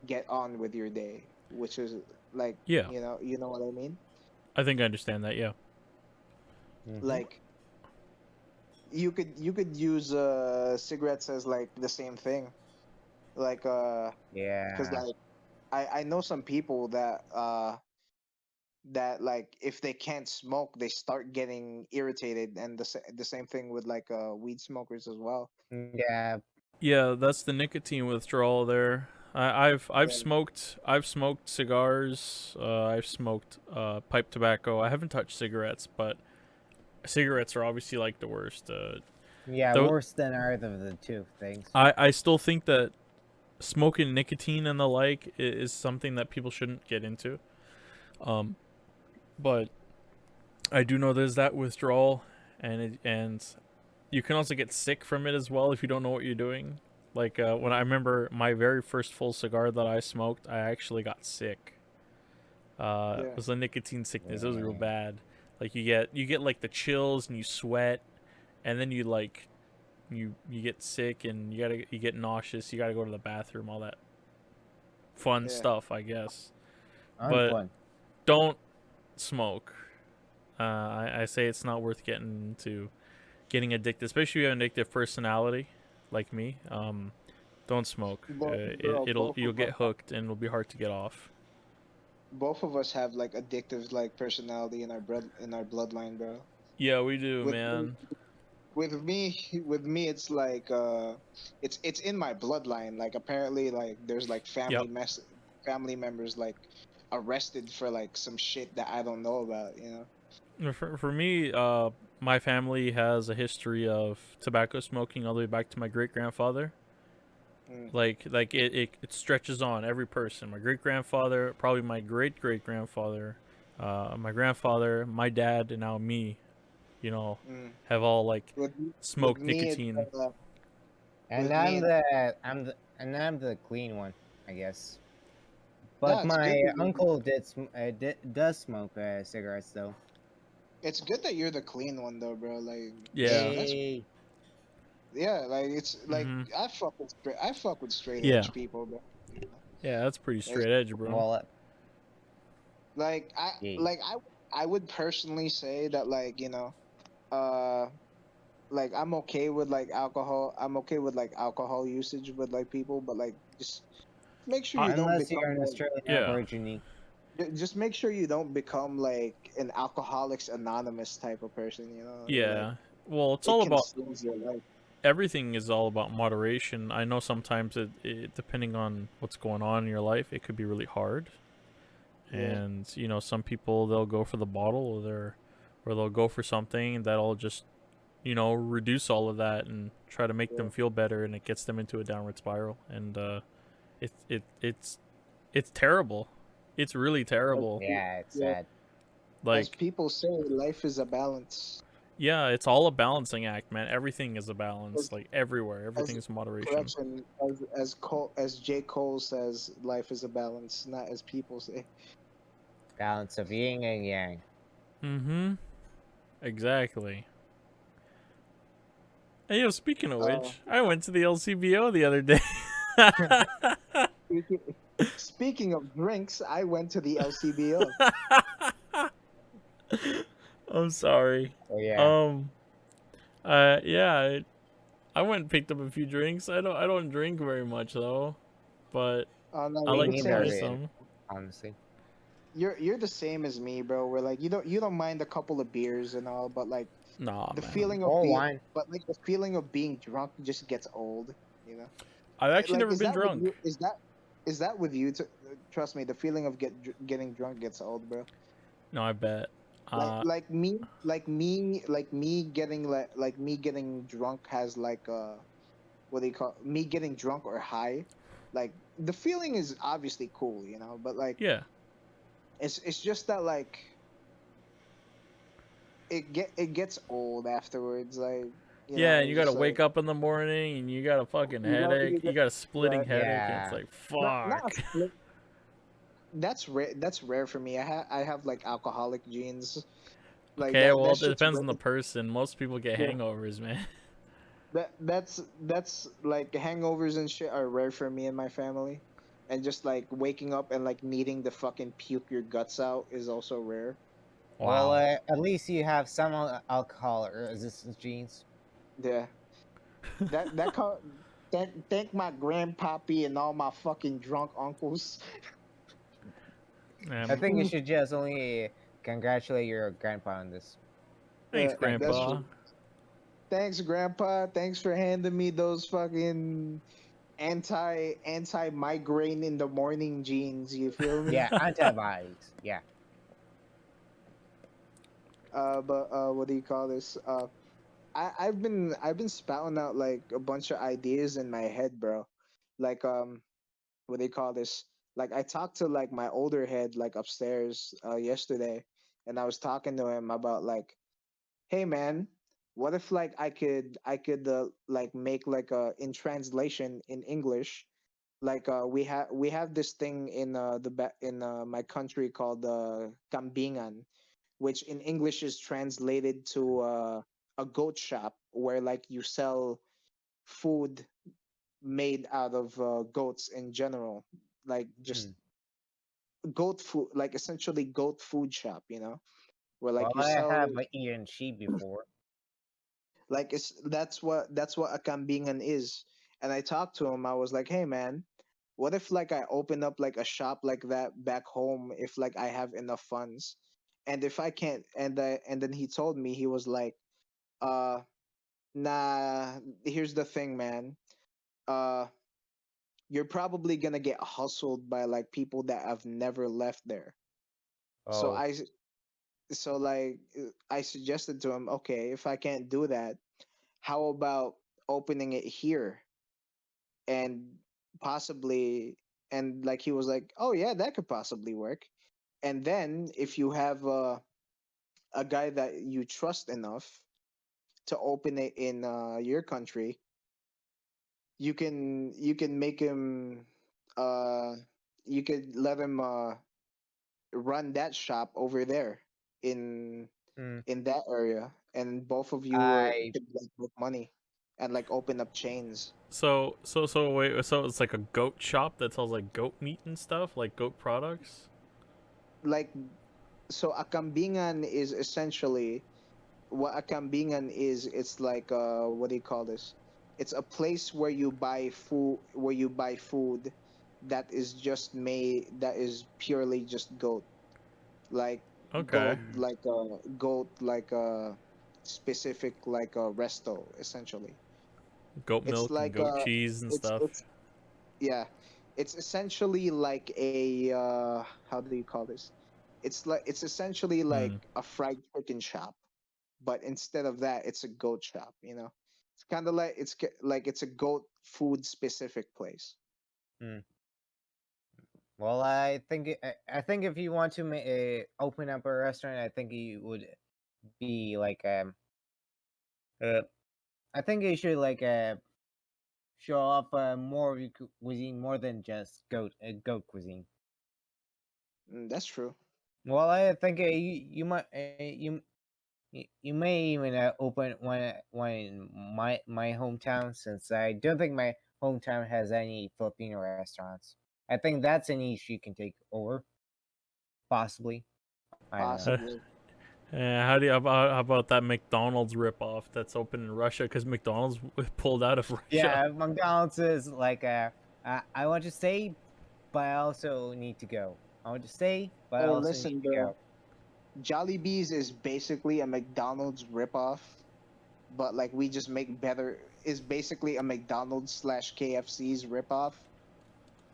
get on with your day, which is like Yeah. you know what I mean? I think I understand that, yeah. Like you could use cigarettes as like the same thing. Like because Yeah. like I know some people that like if they can't smoke they start getting irritated, and the same thing with like weed smokers as well. Yeah. Yeah, that's the nicotine withdrawal there. I've Yeah, smoked cigars. I've smoked pipe tobacco. I haven't touched cigarettes, but cigarettes are obviously like the worst. Yeah, Though worse than either of the two things. I still think that smoking nicotine and the like is something that people shouldn't get into. Um, but I do know there's that withdrawal, and you can also get sick from it as well if you don't know what you're doing. Like when I remember my very first full cigar that I smoked, I actually got sick. It yeah, was a nicotine sickness. It was real Yeah. bad. Like you get like the chills and you sweat, and then you get sick and you get nauseous. You gotta go to the bathroom. All that fun yeah. stuff, I guess. But Unfun. don't smoke. I say it's not worth getting into getting addicted, especially if you have an addictive personality like me. Don't smoke. Bro, You'll get hooked and it'll be hard to get off. both of us have like addictive like personality in our bloodline, bro. Yeah, we do, With man. with me it's like it's in my bloodline. Like apparently like there's like Yep. family members like arrested for like some shit that I don't know about, you know. For me, my family has a history of tobacco smoking all the way back to my great grandfather. Mm, It stretches on every person. My great grandfather, probably my great great grandfather, my grandfather, my dad, and now me. You know, mm. have all like With with smoked me it's nicotine. And with me it's I'm the clean one, I guess. no, But it's good my that uncle does smoke cigarettes though. it's good that you're the clean one though, bro. Like Yeah. that's Hey. yeah, like it's like Mhm. I fuck with straight Yeah. edge people, bro. You know? Yeah, that's pretty It's, straight edge, bro. Well, like yeah. like I would personally say that like you know uh like I'm okay with like alcohol. I'm okay with like alcohol usage with like people, but like just make sure you don't Unless become you're an like Australian Yeah. Aborigine. just make sure you don't become like an Alcoholics Anonymous type of person. You know, like Yeah. Well, it's it all about consumes your life. everything is all about moderation. I know sometimes depending on what's going on in your life, it could be really hard. Yeah, And some people they'll go for the bottle or they'll go for something that'll just reduce all of that and try to make yeah. them feel better, and it gets them into a downward spiral. And it's terrible. It's really As, terrible. pe- Yeah, it's yeah, sad. as Like, people say, life is a balance. yeah, it's all a balancing act, man. Everything is a balance, As, like everywhere. as Everything's moderation. correction, as J Cole says, life is a balance, not as people say. Balance of yin and yang. Mm-hmm. Exactly. And speaking of Uh, which, I went to the LCBO the other day. speaking, speaking of drinks, I went to the LCBO. I'm sorry. Oh yeah. Um. Yeah. I went and picked up a few drinks. I don't drink very much though, but No, I Me like we're to saying buy neither, the some. honestly. you're the same as me, bro. We're like you don't mind a couple of beers and all, but like Nah, the man. feeling of Or being wine. but like the feeling of being drunk just gets old, you know. I've actually Like never is been that with drunk. you? Is that with you? Trust me, the feeling of getting drunk gets old, bro. No, I bet. Like me getting like me getting drunk has like what do you call me getting drunk or high, like the feeling is obviously cool, you know, but like Yeah. it's just that like it gets old afterwards, like you Yeah, know, and you it's gotta just like wake up in the morning and you got a fucking headache. you You got got a splitting right. headache, and it's Yeah. like, Not a fuck. split. That's rare for me. I have like alcoholic genes, like Okay, well, that it shit's depends rare. on the person. Most people get Yeah. hangovers, man. That's like hangovers and shit are rare for me and my family, and just like waking up and like needing to fucking puke your guts out is also rare. Well, Wow. at least you have some alcohol resistance genes. Yeah, that that co- Thank my grandpappy and all my fucking drunk uncles. I think you Mm. should just only congratulate your grandpa on this. Thanks, That's Grandpa. true. Thanks, grandpa. Thanks for handing me those fucking anti migraine in the morning jeans. You feel me? Yeah, antibiotics. Yeah. But what do you call this? I've been spouting out like a bunch of ideas in my head, bro. Like what do you call this? Like I talked to like my older head like upstairs yesterday, and I was talking to him about like, hey man, what if like I could like make like a in translation in English, like we have this thing in in my country called kambingan, which in English is translated to a goat shop where like you sell food made out of goats in general, like just Hmm. goat food, like essentially goat food shop, where Well, like you I sell, have eaten sheep before. like it's that's what a kambingan is. And I talked to him. I was like, hey man, what if like I open up like a shop like that back home if like I have enough funds, and if I can't, and then he told me, he was like, uh nah, here's the thing, man. uh you're probably gonna get hustled by like people that have never left there. So Oh. I suggested to him, okay, if I can't do that, how about opening it here, and possibly, and like he was like, oh yeah, that could possibly work. And then if you have a guy that you trust enough to open it in your country, you can make him, uh you could let him run that shop over there in Hmm. in that area, and both of you I could like make money and like open up chains. So wait, so it's like a goat shop that sells like goat meat and stuff, like goat products. Like, so a kambingan is essentially what a kambingan is. It's like what do you call this? It's a place where you buy food that is just made, that is purely just goat, like Okay, goat like a specific like a resto essentially. goat It's milk and like goat cheese and stuff. it's yeah, it's essentially like a how do you call this? It's essentially like Hmm. a fried chicken shop, but instead of that, it's a goat shop. It's kind of like like it's a goat food specific place. hmm. Well, I think if you want to open up a restaurant, I think you would be like uh I think you should like show off more of your cuisine more than just goat cuisine. That's true. Well, I think you might you may even open one in my hometown, since I don't think my hometown has any Filipino restaurants. I think that's a niche you can take over, possibly. I don't know. Possibly. How do you how about that McDonald's ripoff that's open in Russia because McDonald's pulled out of Russia? Yeah, McDonald's is like I want to stay, but I also need to go. I want to stay, but I Hey, also need listen, to bro. go. Jollibee's is basically a McDonald's ripoff, but like we just make better. Is basically a McDonald's slash KFC's ripoff,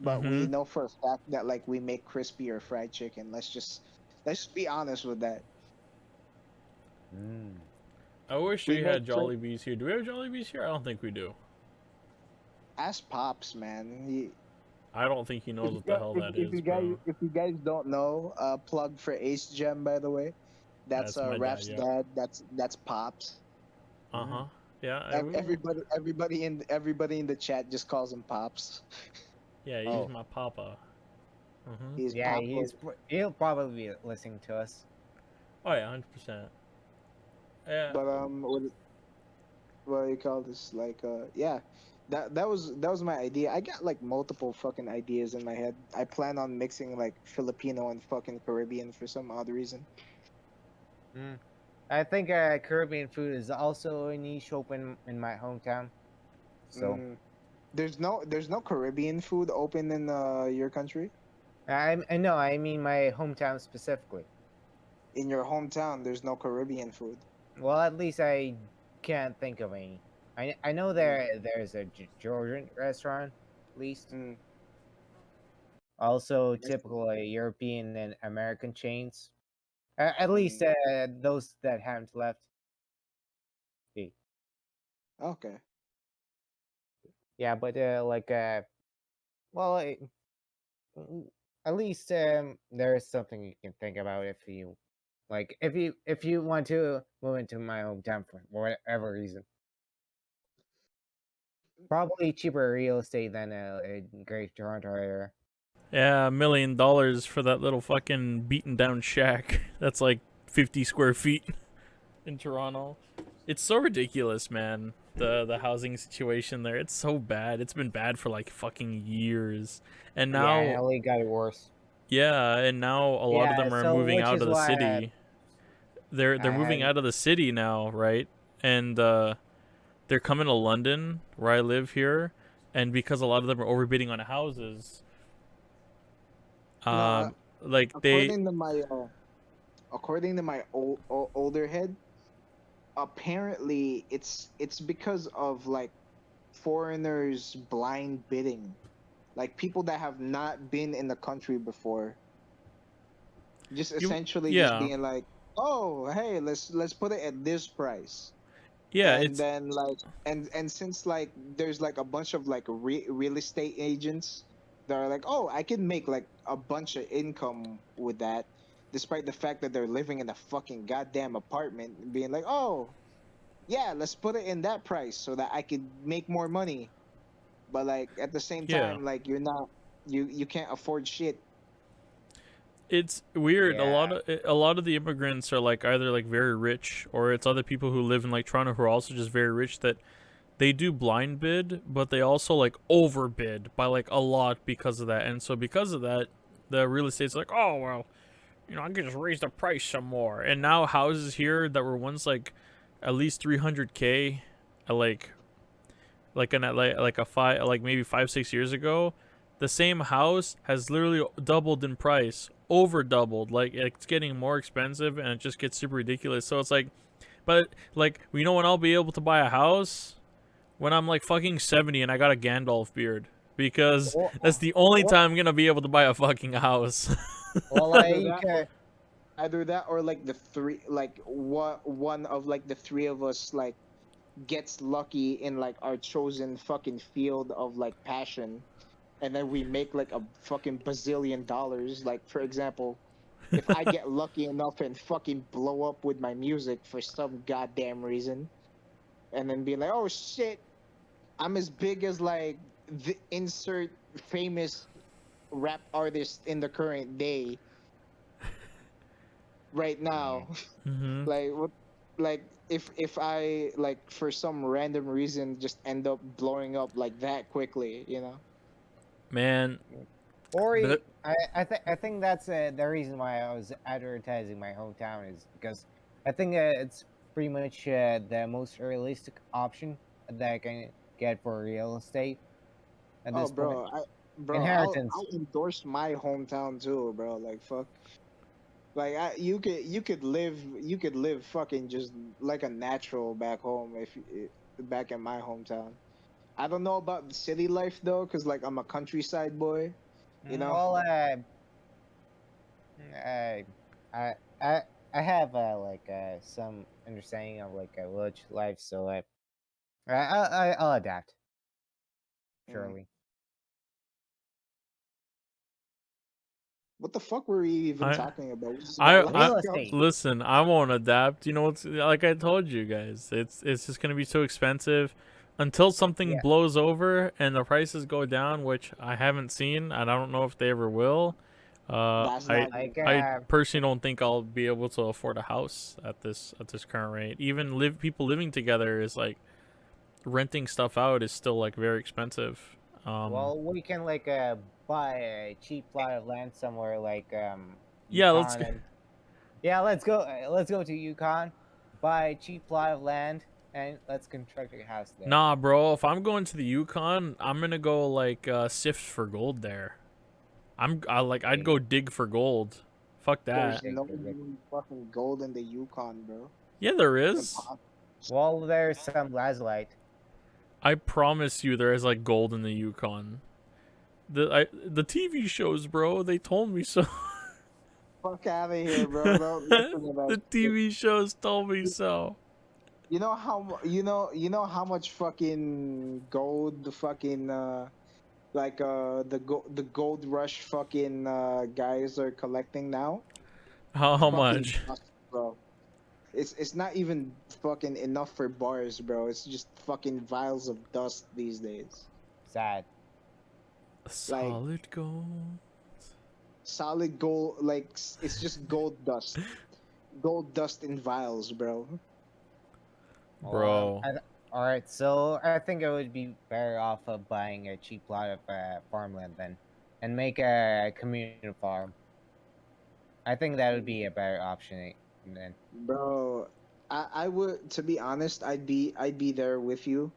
but we Mm-hmm. know for a fact that like we make crispier fried chicken. Let's just be honest with that. Mm. I wish We we make had Jollibees here. Do we have Jollibees here? I don't think we do. Ask Pops, man. I don't think he knows If you what the guys, hell that is, bro. if you guys don't know, plug for Ace Gem, by the way. That's That's my dad. Raph's Yeah. dad. That's Pops. Uh huh. Mm. Yeah. Everybody in the chat just calls him Pops. Yeah. He's Oh, my papa. Mm-hmm. He's yeah, Papa. he'll probably be listening to us. Oh yeah, 100%. Yeah. But what do you call this? Like yeah, that was my idea. I got like multiple fucking ideas in my head. I plan on mixing like Filipino and fucking Caribbean for some odd reason. Mm. I think Caribbean food is also a niche open in my hometown. So Mm. There's no Caribbean food open in your country. I know. I mean my hometown specifically. In your hometown, there's no Caribbean food. Well, at least I can't think of any. I know Mm, there's a Georgian restaurant, at least. mm, Also, I see. typical European and American chains. At least Mm, those that haven't left. Eh, okay. Yeah, but well, mm, at least there is something you can think about if you like if you want to move into my hometown for whatever reason. Probably cheaper real estate than in Great Toronto area. Yeah, $1 million for that little fucking beaten down shack. That's like 50 square feet in Toronto. It's so ridiculous, man. The housing situation there. It's so bad. It's been bad for like fucking years. And Yeah, and now LA got it worse. yeah, and now a lot of Yeah, them are so moving which out is of the why city. They're moving I out of the city now, right? And they're coming to London, where I live here, and because a lot of them are overbidding on houses, No, like they according to my older head, apparently it's because of like foreigners blind bidding, like people that have not been in the country before, just you essentially just yeah being like, oh hey, let's put it at this price. yeah And it's then like and since like there's like a bunch of like real estate agents that are like, oh, I can make like a bunch of income with that, despite the fact that they're living in a fucking goddamn apartment, and being like, oh yeah, let's put it in that price so that I could make more money. But like at the same yeah time, like you're not, you can't afford shit. it's weird. yeah. A lot of the immigrants are like either like very rich or it's other people who live in like Toronto who are also just very rich that they do blind bid, but they also like overbid by like a lot because of that. And so because of that, the real estate's like, oh well, I can just raise the price some more. And now houses here that were once like at least 300K, like like a five like maybe 5 6 years ago, the same house has literally doubled in price, over doubled. Like it's getting more expensive and it just gets super ridiculous. So it's like, but like when I'll be able to buy a house when I'm like fucking 70 and I got a Gandalf beard because Well, that's the only well, time I'm gonna be able to buy a fucking house. well, Either like that, or either that, or like the three, like what one of like the three of us like gets lucky in like our chosen fucking field of like passion, and then we make like a fucking bazillion dollars. Like for example, if I get lucky enough and fucking blow up with my music for some goddamn reason, and then be like, oh shit, I'm as big as like the insert famous rap artist in the current day right mm, now. hmm Like what, like if I like for some random reason just end up blowing up like that quickly, you know? Man, but I think that's the reason why I was advertising my hometown is because I think it's pretty much the most realistic option that I can get for real estate at Oh this point. bro, Inheritance. I'll endorse my hometown too, bro. Like fuck. Like you could live fucking just like a natural back home back in my hometown. I don't know about the city life though, cause like I'm a countryside boy, you know. Well, I I I I have like some understanding of like a village life, so I'll adapt Mm. surely. What the fuck were we even I talking about? We just got I Real left off. estate. listen. I won't adapt. You know what's like I told you guys. It's just gonna be so expensive until something Yeah. blows over and the prices go down, which I haven't seen, and I don't know if they ever will. That's I not good. Like I personally don't think I'll be able to afford a house at this current rate. Even people living together is like renting stuff out is still like very expensive. well, we can like buy a cheap plot of land somewhere like Yeah, let's Yukon and yeah, let's go to Yukon, buy a cheap plot of land and let's construct a house there. Nah, bro. If I'm going to the Yukon, I'm gonna go like sift for gold there. I'd go dig for gold. Fuck There's that. Dig no for gold. fucking gold in the Yukon, bro. Yeah, there is. Impossible. Well, there's some lazulite. I promise you, there is like gold in the Yukon. The TV shows, bro. They told me so. Fuck out of here, bro. Don't listen to that The shit. TV shows told me so. You know how how much fucking gold the fucking the gold rush fucking guys are collecting now? How Fucking much? dust, bro. It's not even fucking enough for bars, bro. It's just fucking vials of dust these days. Sad. Solid gold. Solid gold, like it's just gold dust. Gold dust in vials, bro. Bro. All right, so I think I would be better off of buying a cheap plot of farmland then, and make a communal farm. I think that would be a better option then. Bro, I would, to be honest, I'd be there with you,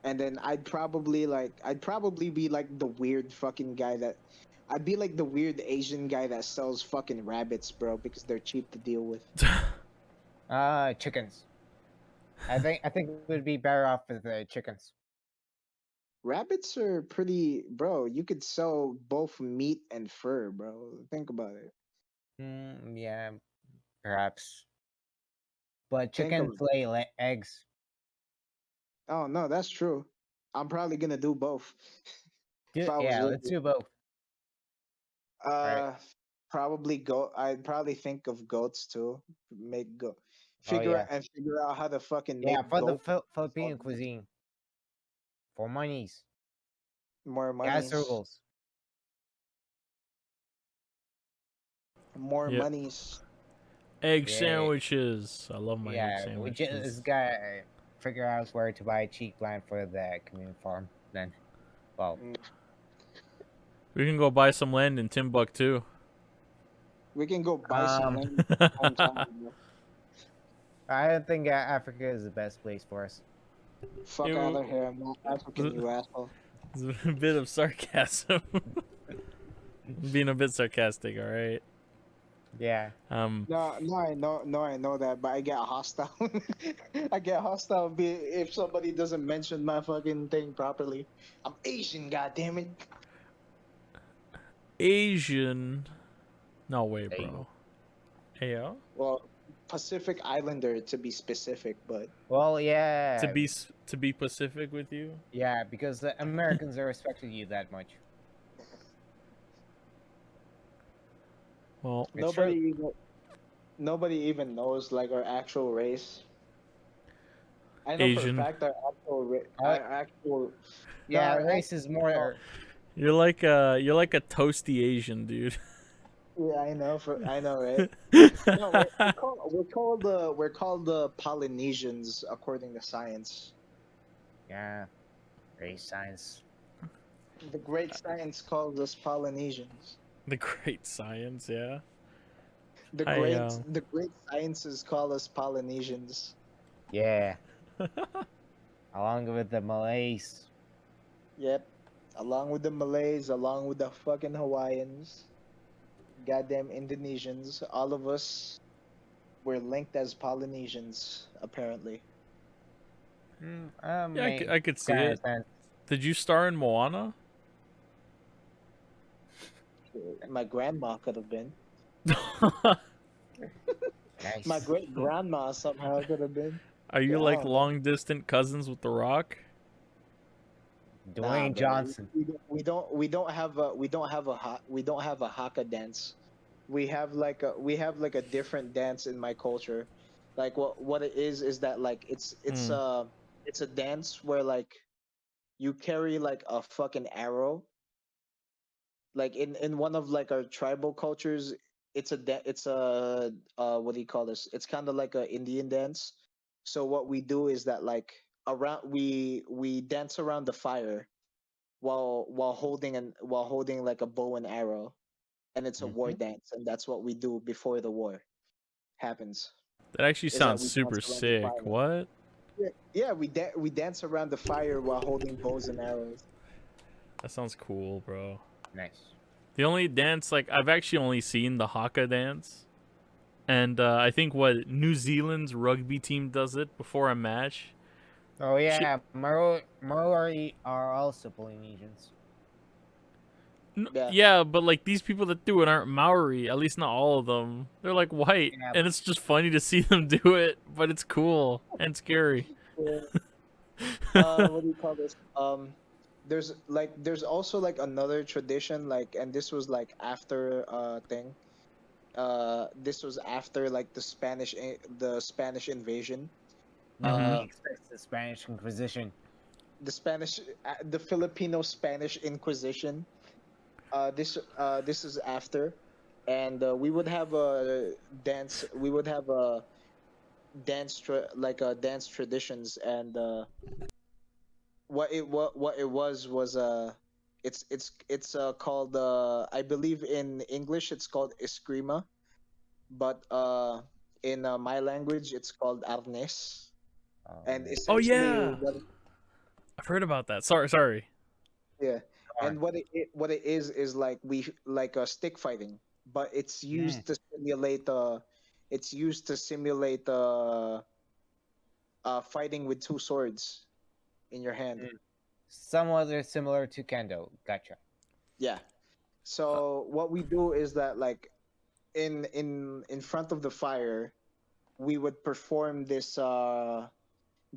and then I'd probably be like the weird fucking guy that I'd be like the weird Asian guy that sells fucking rabbits, bro, because they're cheap to deal with. Chickens. I think it would be better off with the chickens. Rabbits are pretty, bro. You could sell both meat and fur, bro. Think about it. Yeah, perhaps. But Think chickens of lay eggs. Oh no, that's true. I'm probably gonna do both. If I was Yeah, with let's you. do both. Uh, probably goat. I'd probably think of goats too. Make go, Oh yeah, figure out how to fucking yeah, make for the goat Filipino cuisine. For monies, more gas monies, rubles. more Yep. monies. Egg Yeah. sandwiches. I love my egg Yeah, we sandwiches. just gotta figure out where to buy cheap land for the community farm. Then, well, We can go buy some land in Timbuktu. We can go buy some Um, land in my hometown, bro. I don't think Africa is the best place for us. Fuck Ew. out of here! I'm not African, you asshole. It's a bit of sarcasm. Being a bit sarcastic, all right. Yeah. No, I know that, but I get hostile. I get hostile if somebody doesn't mention my fucking thing properly. I'm Asian, goddammit. Asian. No way, Ayyo. bro. Ayyo? Well, Pacific Islander to be specific, but Well, yeah. To be Pacific with you? Yeah, because the Americans are respecting you that much. Well, It's true. nobody even knows like our actual race. I know Asian. for a fact our actual Yeah, our race is more. You're like a toasty Asian, dude. Yeah, I know, right? No, we're called the Polynesians according to science. Yeah, race science. The great science calls us Polynesians. The great science, yeah. The great sciences call us Polynesians. Yeah, along with the Malays. Yep. Along with the Malays, along with the fucking Hawaiians, goddamn Indonesians, all of us were linked as Polynesians, apparently. Yeah, I could see it. Did you star in Moana? My grandma could have been. Nice. My great grandma somehow could have been. Are you Yeah, I like don't know. long distant cousins with The Rock? Dwayne Nah, bro. Johnson. We don't have a haka dance. We have like a different dance in my culture. Like what it is that like it's a dance where like you carry like a fucking arrow. Like in one of like our tribal cultures, it's a what do you call this? It's kind of like a Indian dance. So what we do is that like around we dance around the fire while holding like a bow and arrow, and it's a war dance, and that's what we do before the war happens. That actually Is that sounds we super dance around the sick. fire. What? Yeah, we dance around the fire while holding bows and arrows. That sounds cool, bro. Nice. The only dance, like, I've actually only seen the haka dance, and I think what New Zealand's rugby team does it before a match. Oh Shit. yeah, Maori are also Polynesians. Yeah. Yeah, but like these people that do it aren't Maori. At least not all of them. They're like white, Yeah, and it's just funny to see them do it. But it's cool and scary. Yeah. What do you call this? There's also like another tradition, like, and this was like after thing. This was after like the Spanish invasion. Mhm. expects the Spanish Inquisition. The Filipino Spanish Inquisition. This is after, and we would have a dance. We would have a dance traditions, and what it was it's called I believe in English it's called eskrima, but in my language it's called arnes, and Nice. Oh essentially yeah, I've heard about that. Sorry. yeah, Alright. and what it is like we like stick fighting, but it's Mm. used to simulate fighting with two swords in your hand. Mm. Somewhat similar to kendo. Gotcha. Yeah. So what we do is that like in front of the fire, we would perform this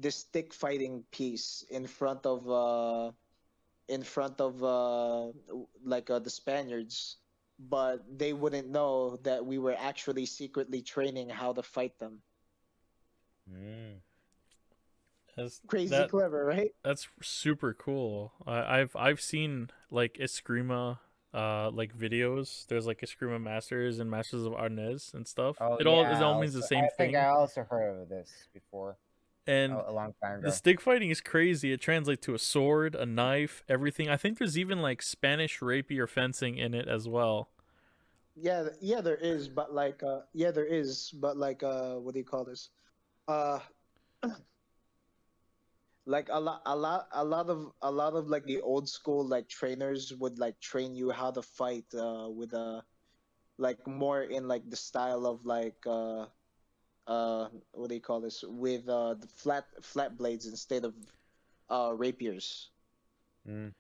stick fighting piece in front of the Spaniards, but they wouldn't know that we were actually secretly training how to fight them. Mm. Crazy That clever, right? that's super cool. I've seen like Eskrima like videos. There's like Eskrima Masters and Masters of Arnes and stuff. Oh It yeah. all means the same I think thing. I also heard of this before And a long time the ago. stick fighting is crazy. It translates to a sword, a knife, everything. I think there's even like Spanish rapier fencing in it as well. Yeah, there is, but what do you call this? Uh, like a lot of like the old school like trainers would like train you how to fight with like more in like the style of like what do you call this, with the flat blades instead of rapiers, Mm.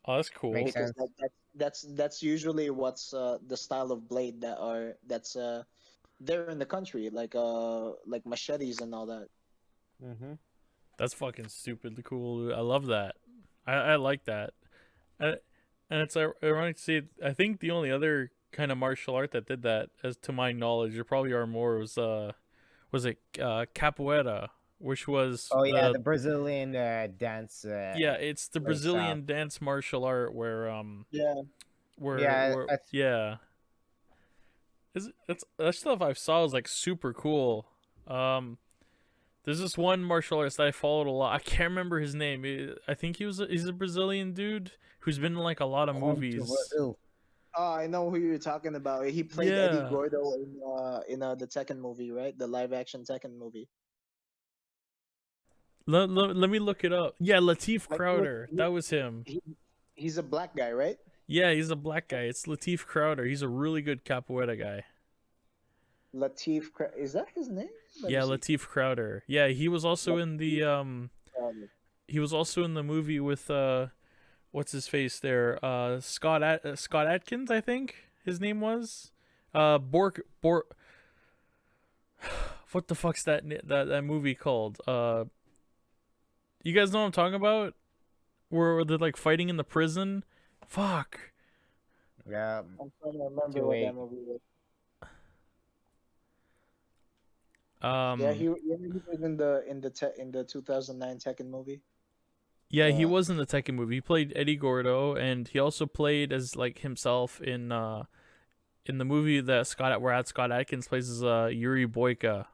Oh, that's cool. Makes because sense. that's usually what's the style of blade that's there in the country, like machetes and all that. Mm-hmm. That's fucking stupidly cool. I love that. I like that. And it's ironic to see. I think the only other kind of martial art that did that, as to my knowledge, there probably are more. Was it capoeira, which was Oh yeah, the the Brazilian dance. yeah, it's the like style. Brazilian dance martial art where Yeah, Yeah, where that's yeah, it's that stuff I saw is like super cool. Um, there's this one martial artist that I followed a lot. I can't remember his name. I think he's a Brazilian dude who's been in like a lot of movies. controversial. oh, I know who you're talking about. He played Eddie Yeah. Gordo in the Tekken movie, right? The live action Tekken movie. Let me look it up. Yeah, Latif Like Crowder. That was him. he, he's a black guy, right? Yeah, he's a black guy. It's Latif Crowder. He's a really good capoeira guy. Is that his name? Let Yeah, me see. Latif Crowder. Yeah, he was also in the he was also in the movie with what's his face there? Scott Atkins, I think his name was. Bork what the fuck's that movie called? You guys know what I'm talking about? Where they're like fighting in the prison? Fuck. Yeah. I'm trying to remember To what a that movie was. Um He was in the 2009 Tekken movie. Yeah, he Uh, was in the Tekken movie. He played Eddie Gordo, and he also played as like himself in the movie that Scott Atkins plays as Yuri Boyka.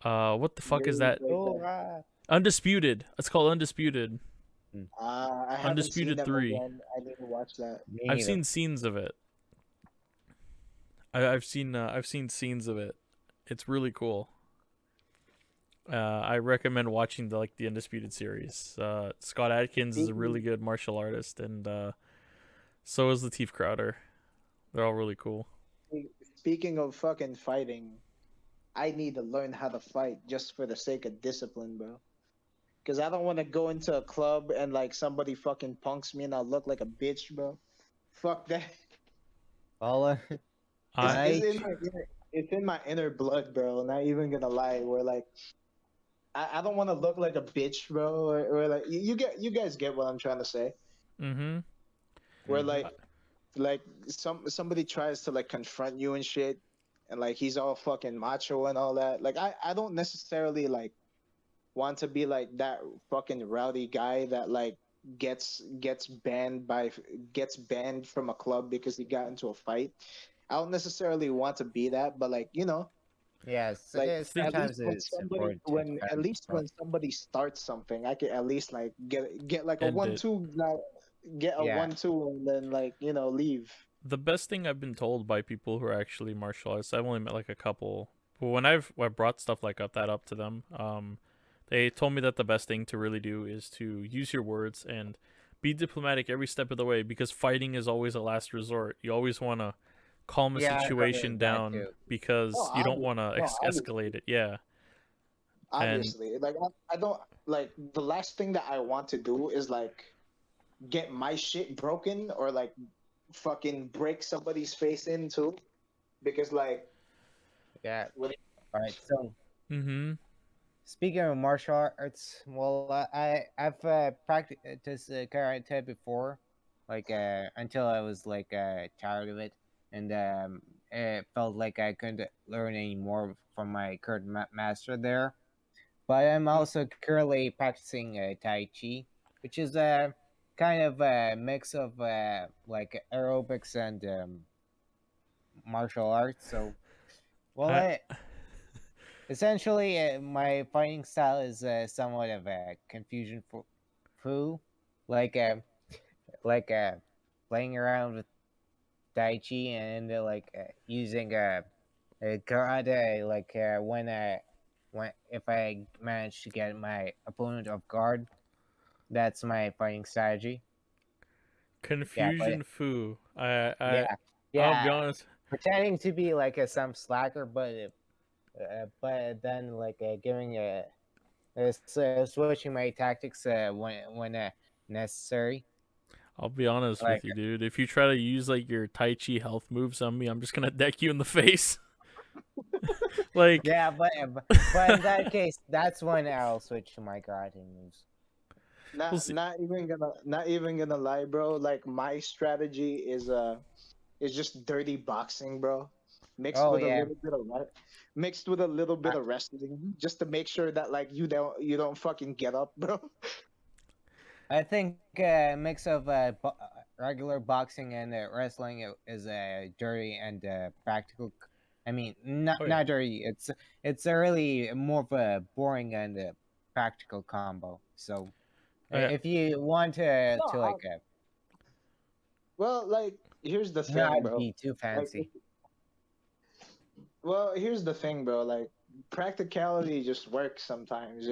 What the fuck is Yuri that? Boyka. Undisputed. It's called Undisputed. I haven't seen Undisputed that movie. 3. I need to watch that. Me I've neither. seen scenes of it. I've seen scenes of it. It's really cool. I recommend watching the Undisputed series. Scott Adkins is a really Speaking, good martial artist, and so is Lateef Crowder. They're all really cool. speaking of fucking fighting, I need to learn how to fight just for the sake of discipline, bro. Because I don't want to go into a club and like somebody fucking punks me and I look like a bitch, bro. Fuck that. Well, I It's I in my it's in my inner blood, bro. Not even gonna lie. We're like I don't want to look like a bitch, bro. Or like you guys get what I'm trying to say. mm-hmm. Where Mhm. like somebody tries to like confront you and shit, and like he's all fucking macho and all that. Like I don't necessarily like want to be like that fucking rowdy guy that like gets banned from a club because he got into a fight. I don't necessarily want to be that, but like yes, like Think at least sometimes it's important to when at defend least yourself. when somebody starts something, I can at least like get like a end it. 1-2, like get a Yeah, 1-2, and then like leave. The best thing I've been told by people who are actually martial artists, I've only met like a couple, but when I brought stuff like that up to them, they told me that the best thing to really do is to use your words and be diplomatic every step of the way, because fighting is always a last resort. You always want to calm a yeah, I've heard situation of that down too. Oh, because you don't want to no, escalate it. Yeah, and obviously, like I don't like the last thing that I want to do is like get my shit broken or like fucking break somebody's face into because like Yeah. when All right. So mm-hmm. speaking of martial arts, well, I've practiced karate before, like until I was like tired of it, and it felt like I couldn't learn any more from my current master there. But I'm also currently practicing Tai Chi, which is a kind of a mix of like aerobics and martial arts. So, well, I essentially, my fighting style is somewhat of a confusion for foo, like like playing around with Tai Chi and like using karate, like when if I manage to get my opponent off guard, that's my fighting strategy. Yeah, but confusion foo. yeah, I'll be yeah, honest. pretending to be like some slacker, but then like giving switching my tactics when necessary. I'll be honest Like with you, dude. If you try to use like your Tai Chi health moves on me, I'm just gonna deck you in the face. Like, yeah, but in that case, that's when I'll switch to my karate moves. we'll see. not even gonna lie, bro. Like my strategy is just dirty boxing, bro. Mixed Oh with a yeah, little bit of mixed with a little bit of wrestling, just to make sure that like you don't fucking get up, bro. I think a mix of regular boxing and wrestling is dirty and practical. I mean, not Oh yeah. not dirty. It's a really more of a boring and practical combo. So Oh yeah. if you want No, to like well, like here's the thing, not bro. be too Like, fancy, well, here's the thing, bro. Like practicality just works sometimes,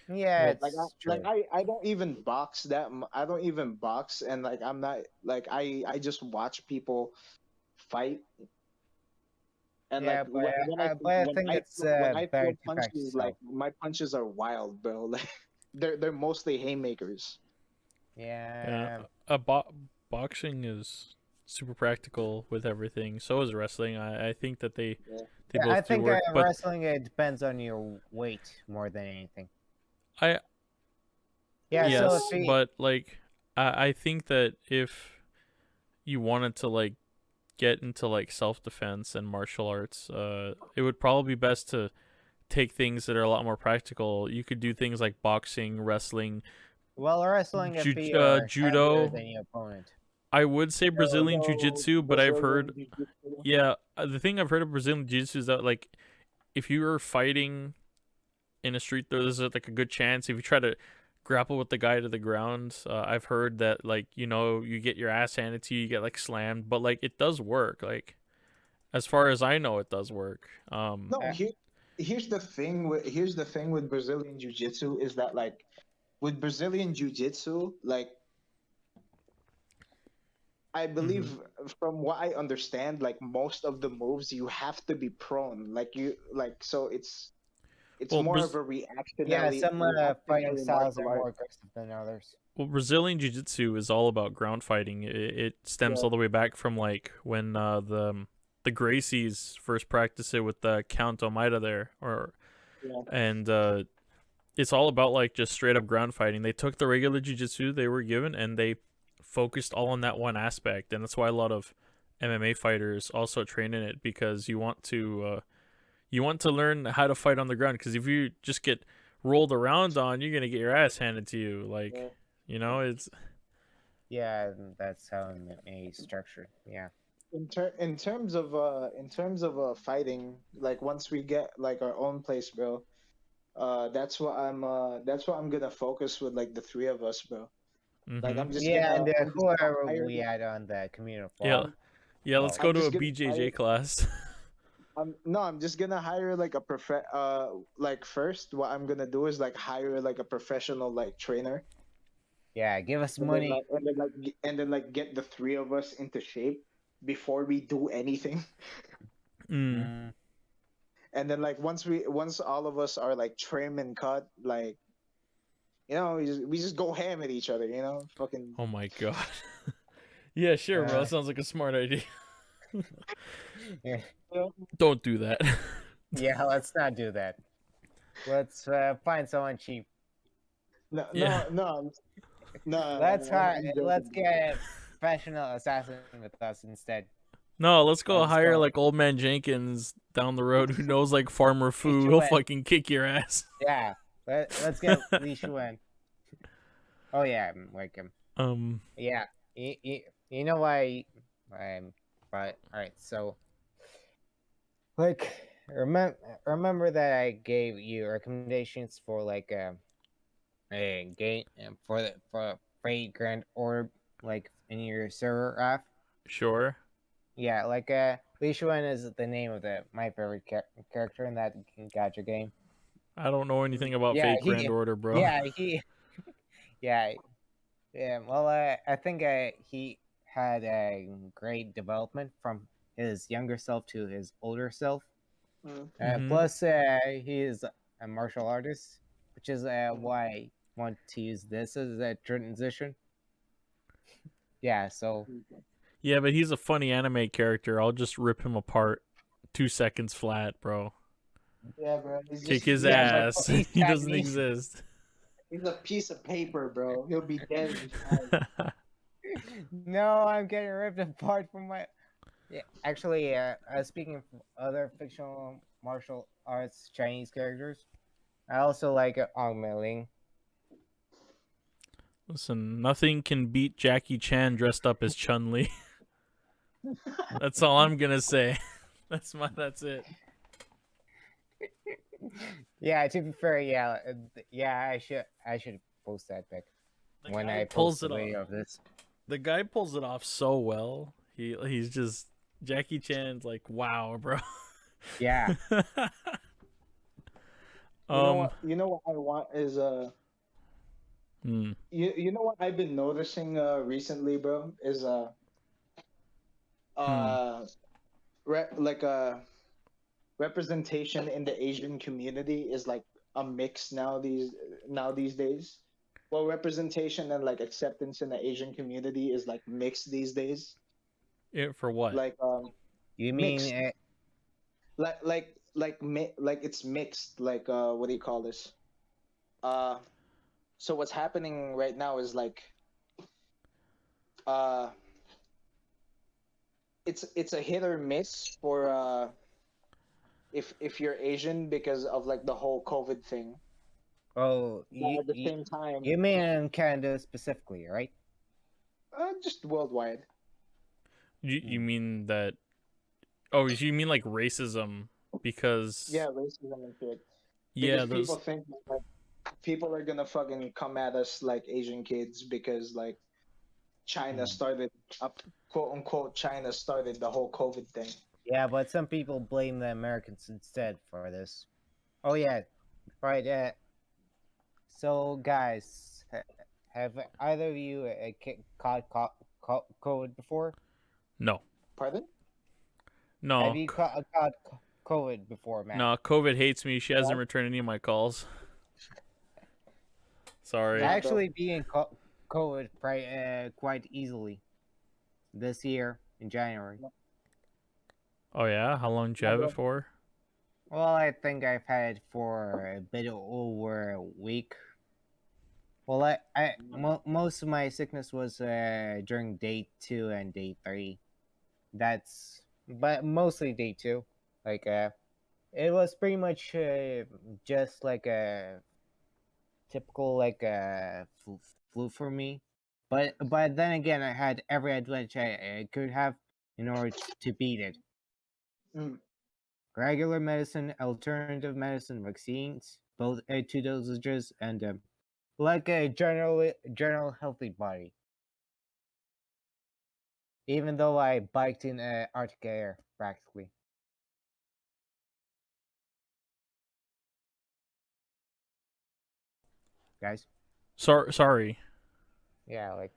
yeah, it's true. I don't even box I don't even box, and like I'm not like I just watch people fight, and like Yeah, but I think it's when I better throw to practice punches, like yourself. my punches are wild, bro. Like they're mostly haymakers. Yeah. Yeah, A boxing is super practical with everything. So is wrestling. I think that Yeah. they yeah. I both do think work, but wrestling it depends on your weight more than anything. I Yeah, so if yes, he but like I think that if you wanted to like get into like self defense and martial arts, it would probably be best to take things that are a lot more practical. You could do things like boxing, wrestling, well wrestling if you are heavier judo. than your opponent. I would say Brazilian jiu-jitsu, but I've Brazilian heard, Jiu-Jitsu. yeah, the thing I've heard of Brazilian jiu-jitsu is that like if you are fighting in a street, there's like a good chance if you try to grapple with the guy to the ground. I've heard that like you get your ass handed to you, you get like slammed, but like it does work. Like as far as I know, it does work. No, Uh, here's the thing with Brazilian Jiu-Jitsu is that like with Brazilian Jiu-Jitsu, like I believe from what I understand, like most of the moves you have to be prone. Like you like so it's Well, more of a Yeah, reactionary some fighting reactionary styles are martial more art. aggressive than others. well, Brazilian Jiu-Jitsu is all about ground fighting. It stems Yeah. all the way back from like when the Gracies first practiced it with Count Almeida there, or Yeah. and it's all about like just straight up ground fighting. They took the regular jiu-jitsu they were given and they focused all on that one aspect, and that's why a lot of MMA fighters also train in it, because you want to learn how to fight on the ground, because if you just get rolled around on, you're gonna get your ass handed to you. Like, Yeah. it's Yeah, that's how MMA is structured. Yeah. In terms of fighting, like once we get like our own place, bro, that's what I'm gonna focus with like the three of us, bro. Like mm-hmm. Yeah, and I'm just gonna whoever hire we add on the communal Yeah, forum. yeah. Let's Well, go I'm to a just gonna hire BJJ class. no, I'm just gonna hire like like first what I'm gonna do is like hire like a professional like trainer, yeah, give us and then money. like get the three of us into shape before we do anything. mm. Mm, And then like once all of us are like trim and cut, like we just go ham at each other, fucking. Oh my god. Yeah, sure, bro. uh, That sounds like a smart idea. yeah, Don't do that. yeah, let's not do that. Let's find someone cheap. No, Yeah. no. I'm Let's joking. get a professional assassin with us instead. No, let's go Let's hire go. like Old Man Jenkins down the road who knows like farmer food. He'll Wait. fucking kick your ass. Yeah, let's get Li Shuan. Oh yeah, like him. Yeah, you know why? But all right. So, like, remember that I gave you recommendations for like a game for Fate Grand Orb, like in your server app. Sure. Yeah, like Li Shuan is the name of my favorite character in that gacha game. I don't know anything about Yeah, Fate Grand Order, bro. yeah, yeah, yeah. Well, I think he had a great development from his younger self to his older self. Mm. Mhm. Plus, he is a martial artist, which is why I want to use this as a transition. Yeah, so Yeah, but he's a funny anime character. I'll just rip him apart 2 seconds flat, bro. Yeah, bro. Kick his yeah, but ass. he's He doesn't Japanese. exist. He's a piece of paper, bro. He'll be dead in 5. No, I'm getting ripped apart from my. Yeah, actually, speaking of other fictional martial arts Chinese characters, I also like Ong Mei. Listen, nothing can beat Jackie Chan dressed up as Chun-Li. That's all I'm gonna say. That's it. Yeah, to be fair, yeah, yeah, I should post that pic The when guy I pulls post the it video off. of this. The guy pulls it off so well. He's just Jackie Chan's like, wow, bro. Yeah, You know what I want is hmm. you know what I've been noticing recently, bro, is like representation in the Asian community is like a mix these days. Well, representation and like acceptance in the Asian community is like mixed these days. For what? Like you mixed. mean Like it's mixed. Like what do you call this? So what's happening right now is like uh it's a hit or miss for if you're Asian because of like the whole COVID thing. oh But at the same time, you mean in Canada specifically, right? just worldwide. You mean that? Oh, you mean like racism? Because Yeah, racism and shit. yeah, Because those people think that, like, people are gonna fucking come at us like Asian kids because like China started up, quote unquote, China started the whole COVID thing. Yeah, but some people blame the Americans instead for this. Oh yeah, right. So guys, have either of you caught COVID before? No, Pardon? Have no, you caught COVID before, Matt? no. COVID hates me. She hasn't No. returned any of my calls. I Sorry. No, bro. actually being COVID quite easily this year in January. Oh yeah, how long did you No, have it bro. for? Well, I think I've had it for a bit over a week. Well, most of my sickness was during day 2 and day 3. But mostly day 2. Like it was pretty much just like a typical like flu for me. But then again, I had every advantage I could have in order to beat it. Mm. Regular medicine, alternative medicine, vaccines, both 2 dosages, and like a general healthy body. Even though I biked in Arctic air practically, guys. Sorry. Yeah, like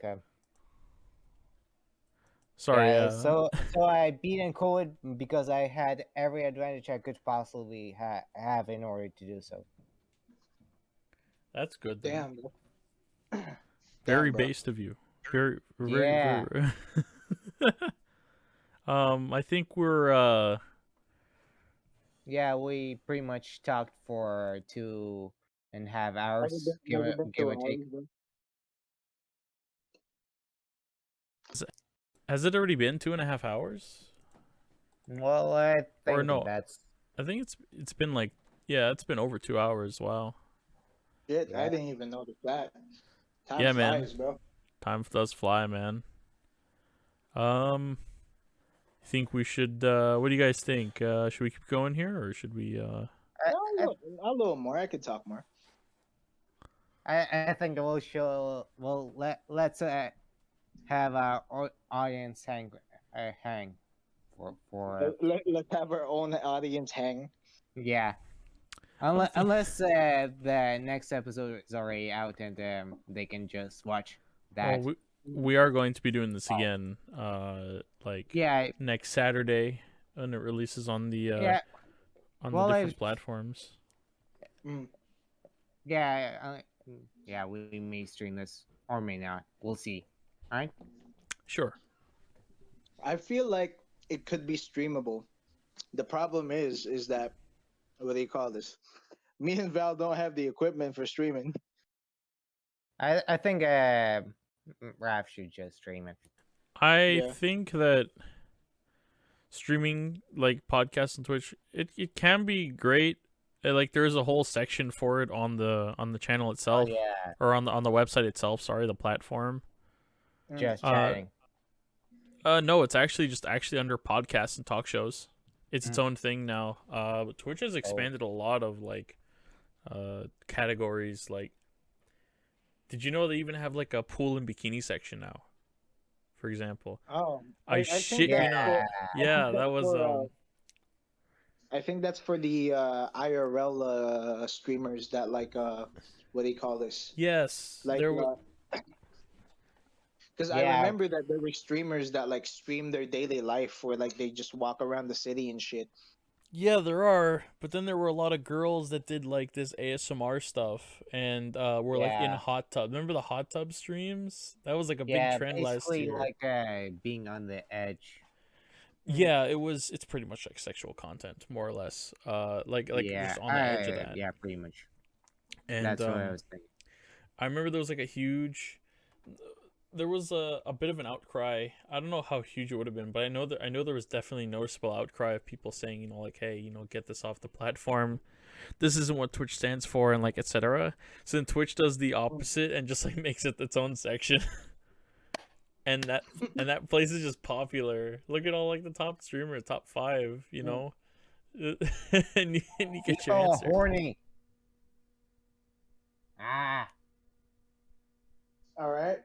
Sorry. yeah. So I beat in COVID because I had every advantage I could possibly have in order to do so. That's good then. Damn, bro. Very Damn, bro. based of you. Very, very, Yeah. very. I think we're Yeah, we pretty much talked for 2.5 hours, Has it been give two or take. hours, bro? has it already been 2.5 hours? Well, I Or think no, that's I think it's been like, yeah, it's been over 2 hours. Wow. Shit, I yeah. didn't even notice that. Time Yeah, man. flies, bro. Time does fly, man. Think we should what do you guys think? Should we keep going here or should we I, No, I a little more. I could talk more. I think we'll show. Well, let's have our audience hang for Let's have our own audience hang. yeah. I'm think- Unless the next episode is already out and they can just watch well, that. we are going to be doing this again like Yeah, next Saturday when it releases on the yeah. on the Well, different platforms. Mm. yeah, yeah. We may stream this or may not. We'll see. All right. Sure. I feel like it could be streamable. The problem is that what do you call this? Me and Val don't have the equipment for streaming. I think Raph should just stream it. I Yeah. think that streaming like podcasts on Twitch, it can be great. Like there is a whole section for it on the channel Oh itself yeah, or on the website itself. Sorry, the platform. just Uh, chatting. no, it's actually under podcasts and talk shows. It's its Mm. own thing now. But Twitch has expanded a lot of like categories. Like, did you know they even have like a pool and bikini section now? For example, Oh, I I shit think you that's not. for, I Yeah, think that that's was for I think that's for the IRL streamers that like what do you call this? yes, Like there was. because I Yeah, remember that there were streamers that like stream their daily life where like they just walk around the city and shit. Yeah, there are, but then there were a lot of girls that did like this ASMR stuff and were like in yeah, hot tub. Remember the hot tub streams? That was like a big yeah. trend last Basically, year. like being on the edge. Yeah, it's pretty much like sexual content, more or less. Like Yeah, just on the edge of that. yeah, pretty much. And That's what I was thinking. I remember there was like a huge there was a bit of an outcry. I don't know how huge it would have been, but I know there was definitely noticeable outcry of people saying, you know, like, hey, you know, get this off the platform. This isn't what Twitch stands for, and like etc. So then Twitch does the opposite and just like makes it its own section. and that place is just popular. Look at all like the top streamers, top 5, you know. and you get your Oh, answer. horny. Ah. All right.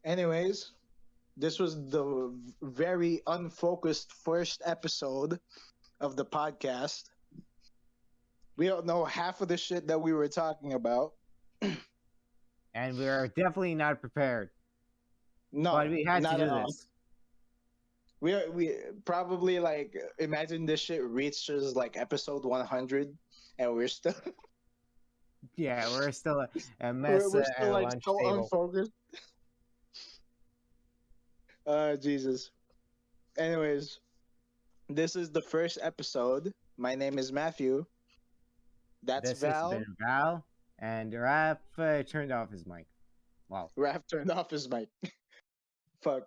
Anyways, this was the very unfocused first episode of the podcast. We don't know half of the shit that we were talking about. And we are definitely not prepared. No, But we had to not do at all. this. We probably like imagine this shit reaches like episode 100, and we're still Yeah, we're still a mess we're at still a like lunch so table. unfocused. Jesus. Anyways, this is the first episode. My name is Matthew. That's This has Val. been Val, and Raff turned off his mic. Wow. Raff turned off his mic. Fuck.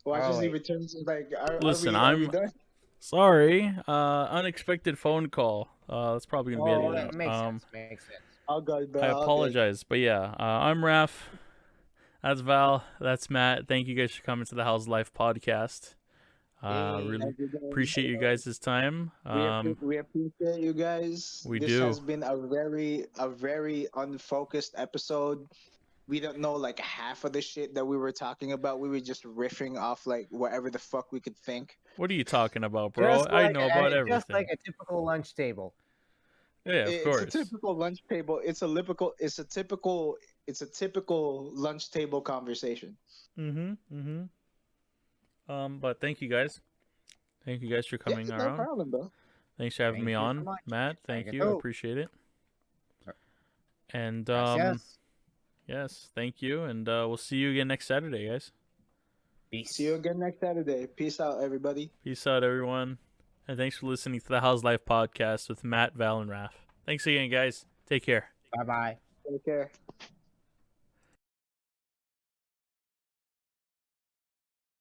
Watch Oh, as he wait. returns. Like, Listen, are we I'm done? sorry. Unexpected phone call. That's probably gonna be Oh, edited Makes out. sense. Makes sense. All good, bro. I all good. apologize, but yeah, I'm Raff. That's Val. That's Matt. Thank you guys for coming to the How's Life podcast. Really Thank you, guys. appreciate you guys' time. We appreciate you guys. We This do. has been a very unfocused episode. We don't know like half of the shit that we were talking about. We were just riffing off like whatever the fuck we could think. What are you talking about, bro? Just I like know about just everything. like a typical lunch table. Yeah, of It's course. a typical lunch table. It's a typical lunch table conversation. But thank you guys. Thank you guys for coming Yeah, no around. problem, bro. Thanks for having Thank me you so on, much. Matt. Thank Thank you. you. I appreciate it. And Gracias. yes, thank you. And we'll see you again next Saturday, guys. Peace. See you again next Saturday. Peace out, everybody. Peace out, everyone. And thanks for listening to the How's Life podcast with Matt, Val, and Raph. Thanks again, guys. Take care. Bye bye. Take care.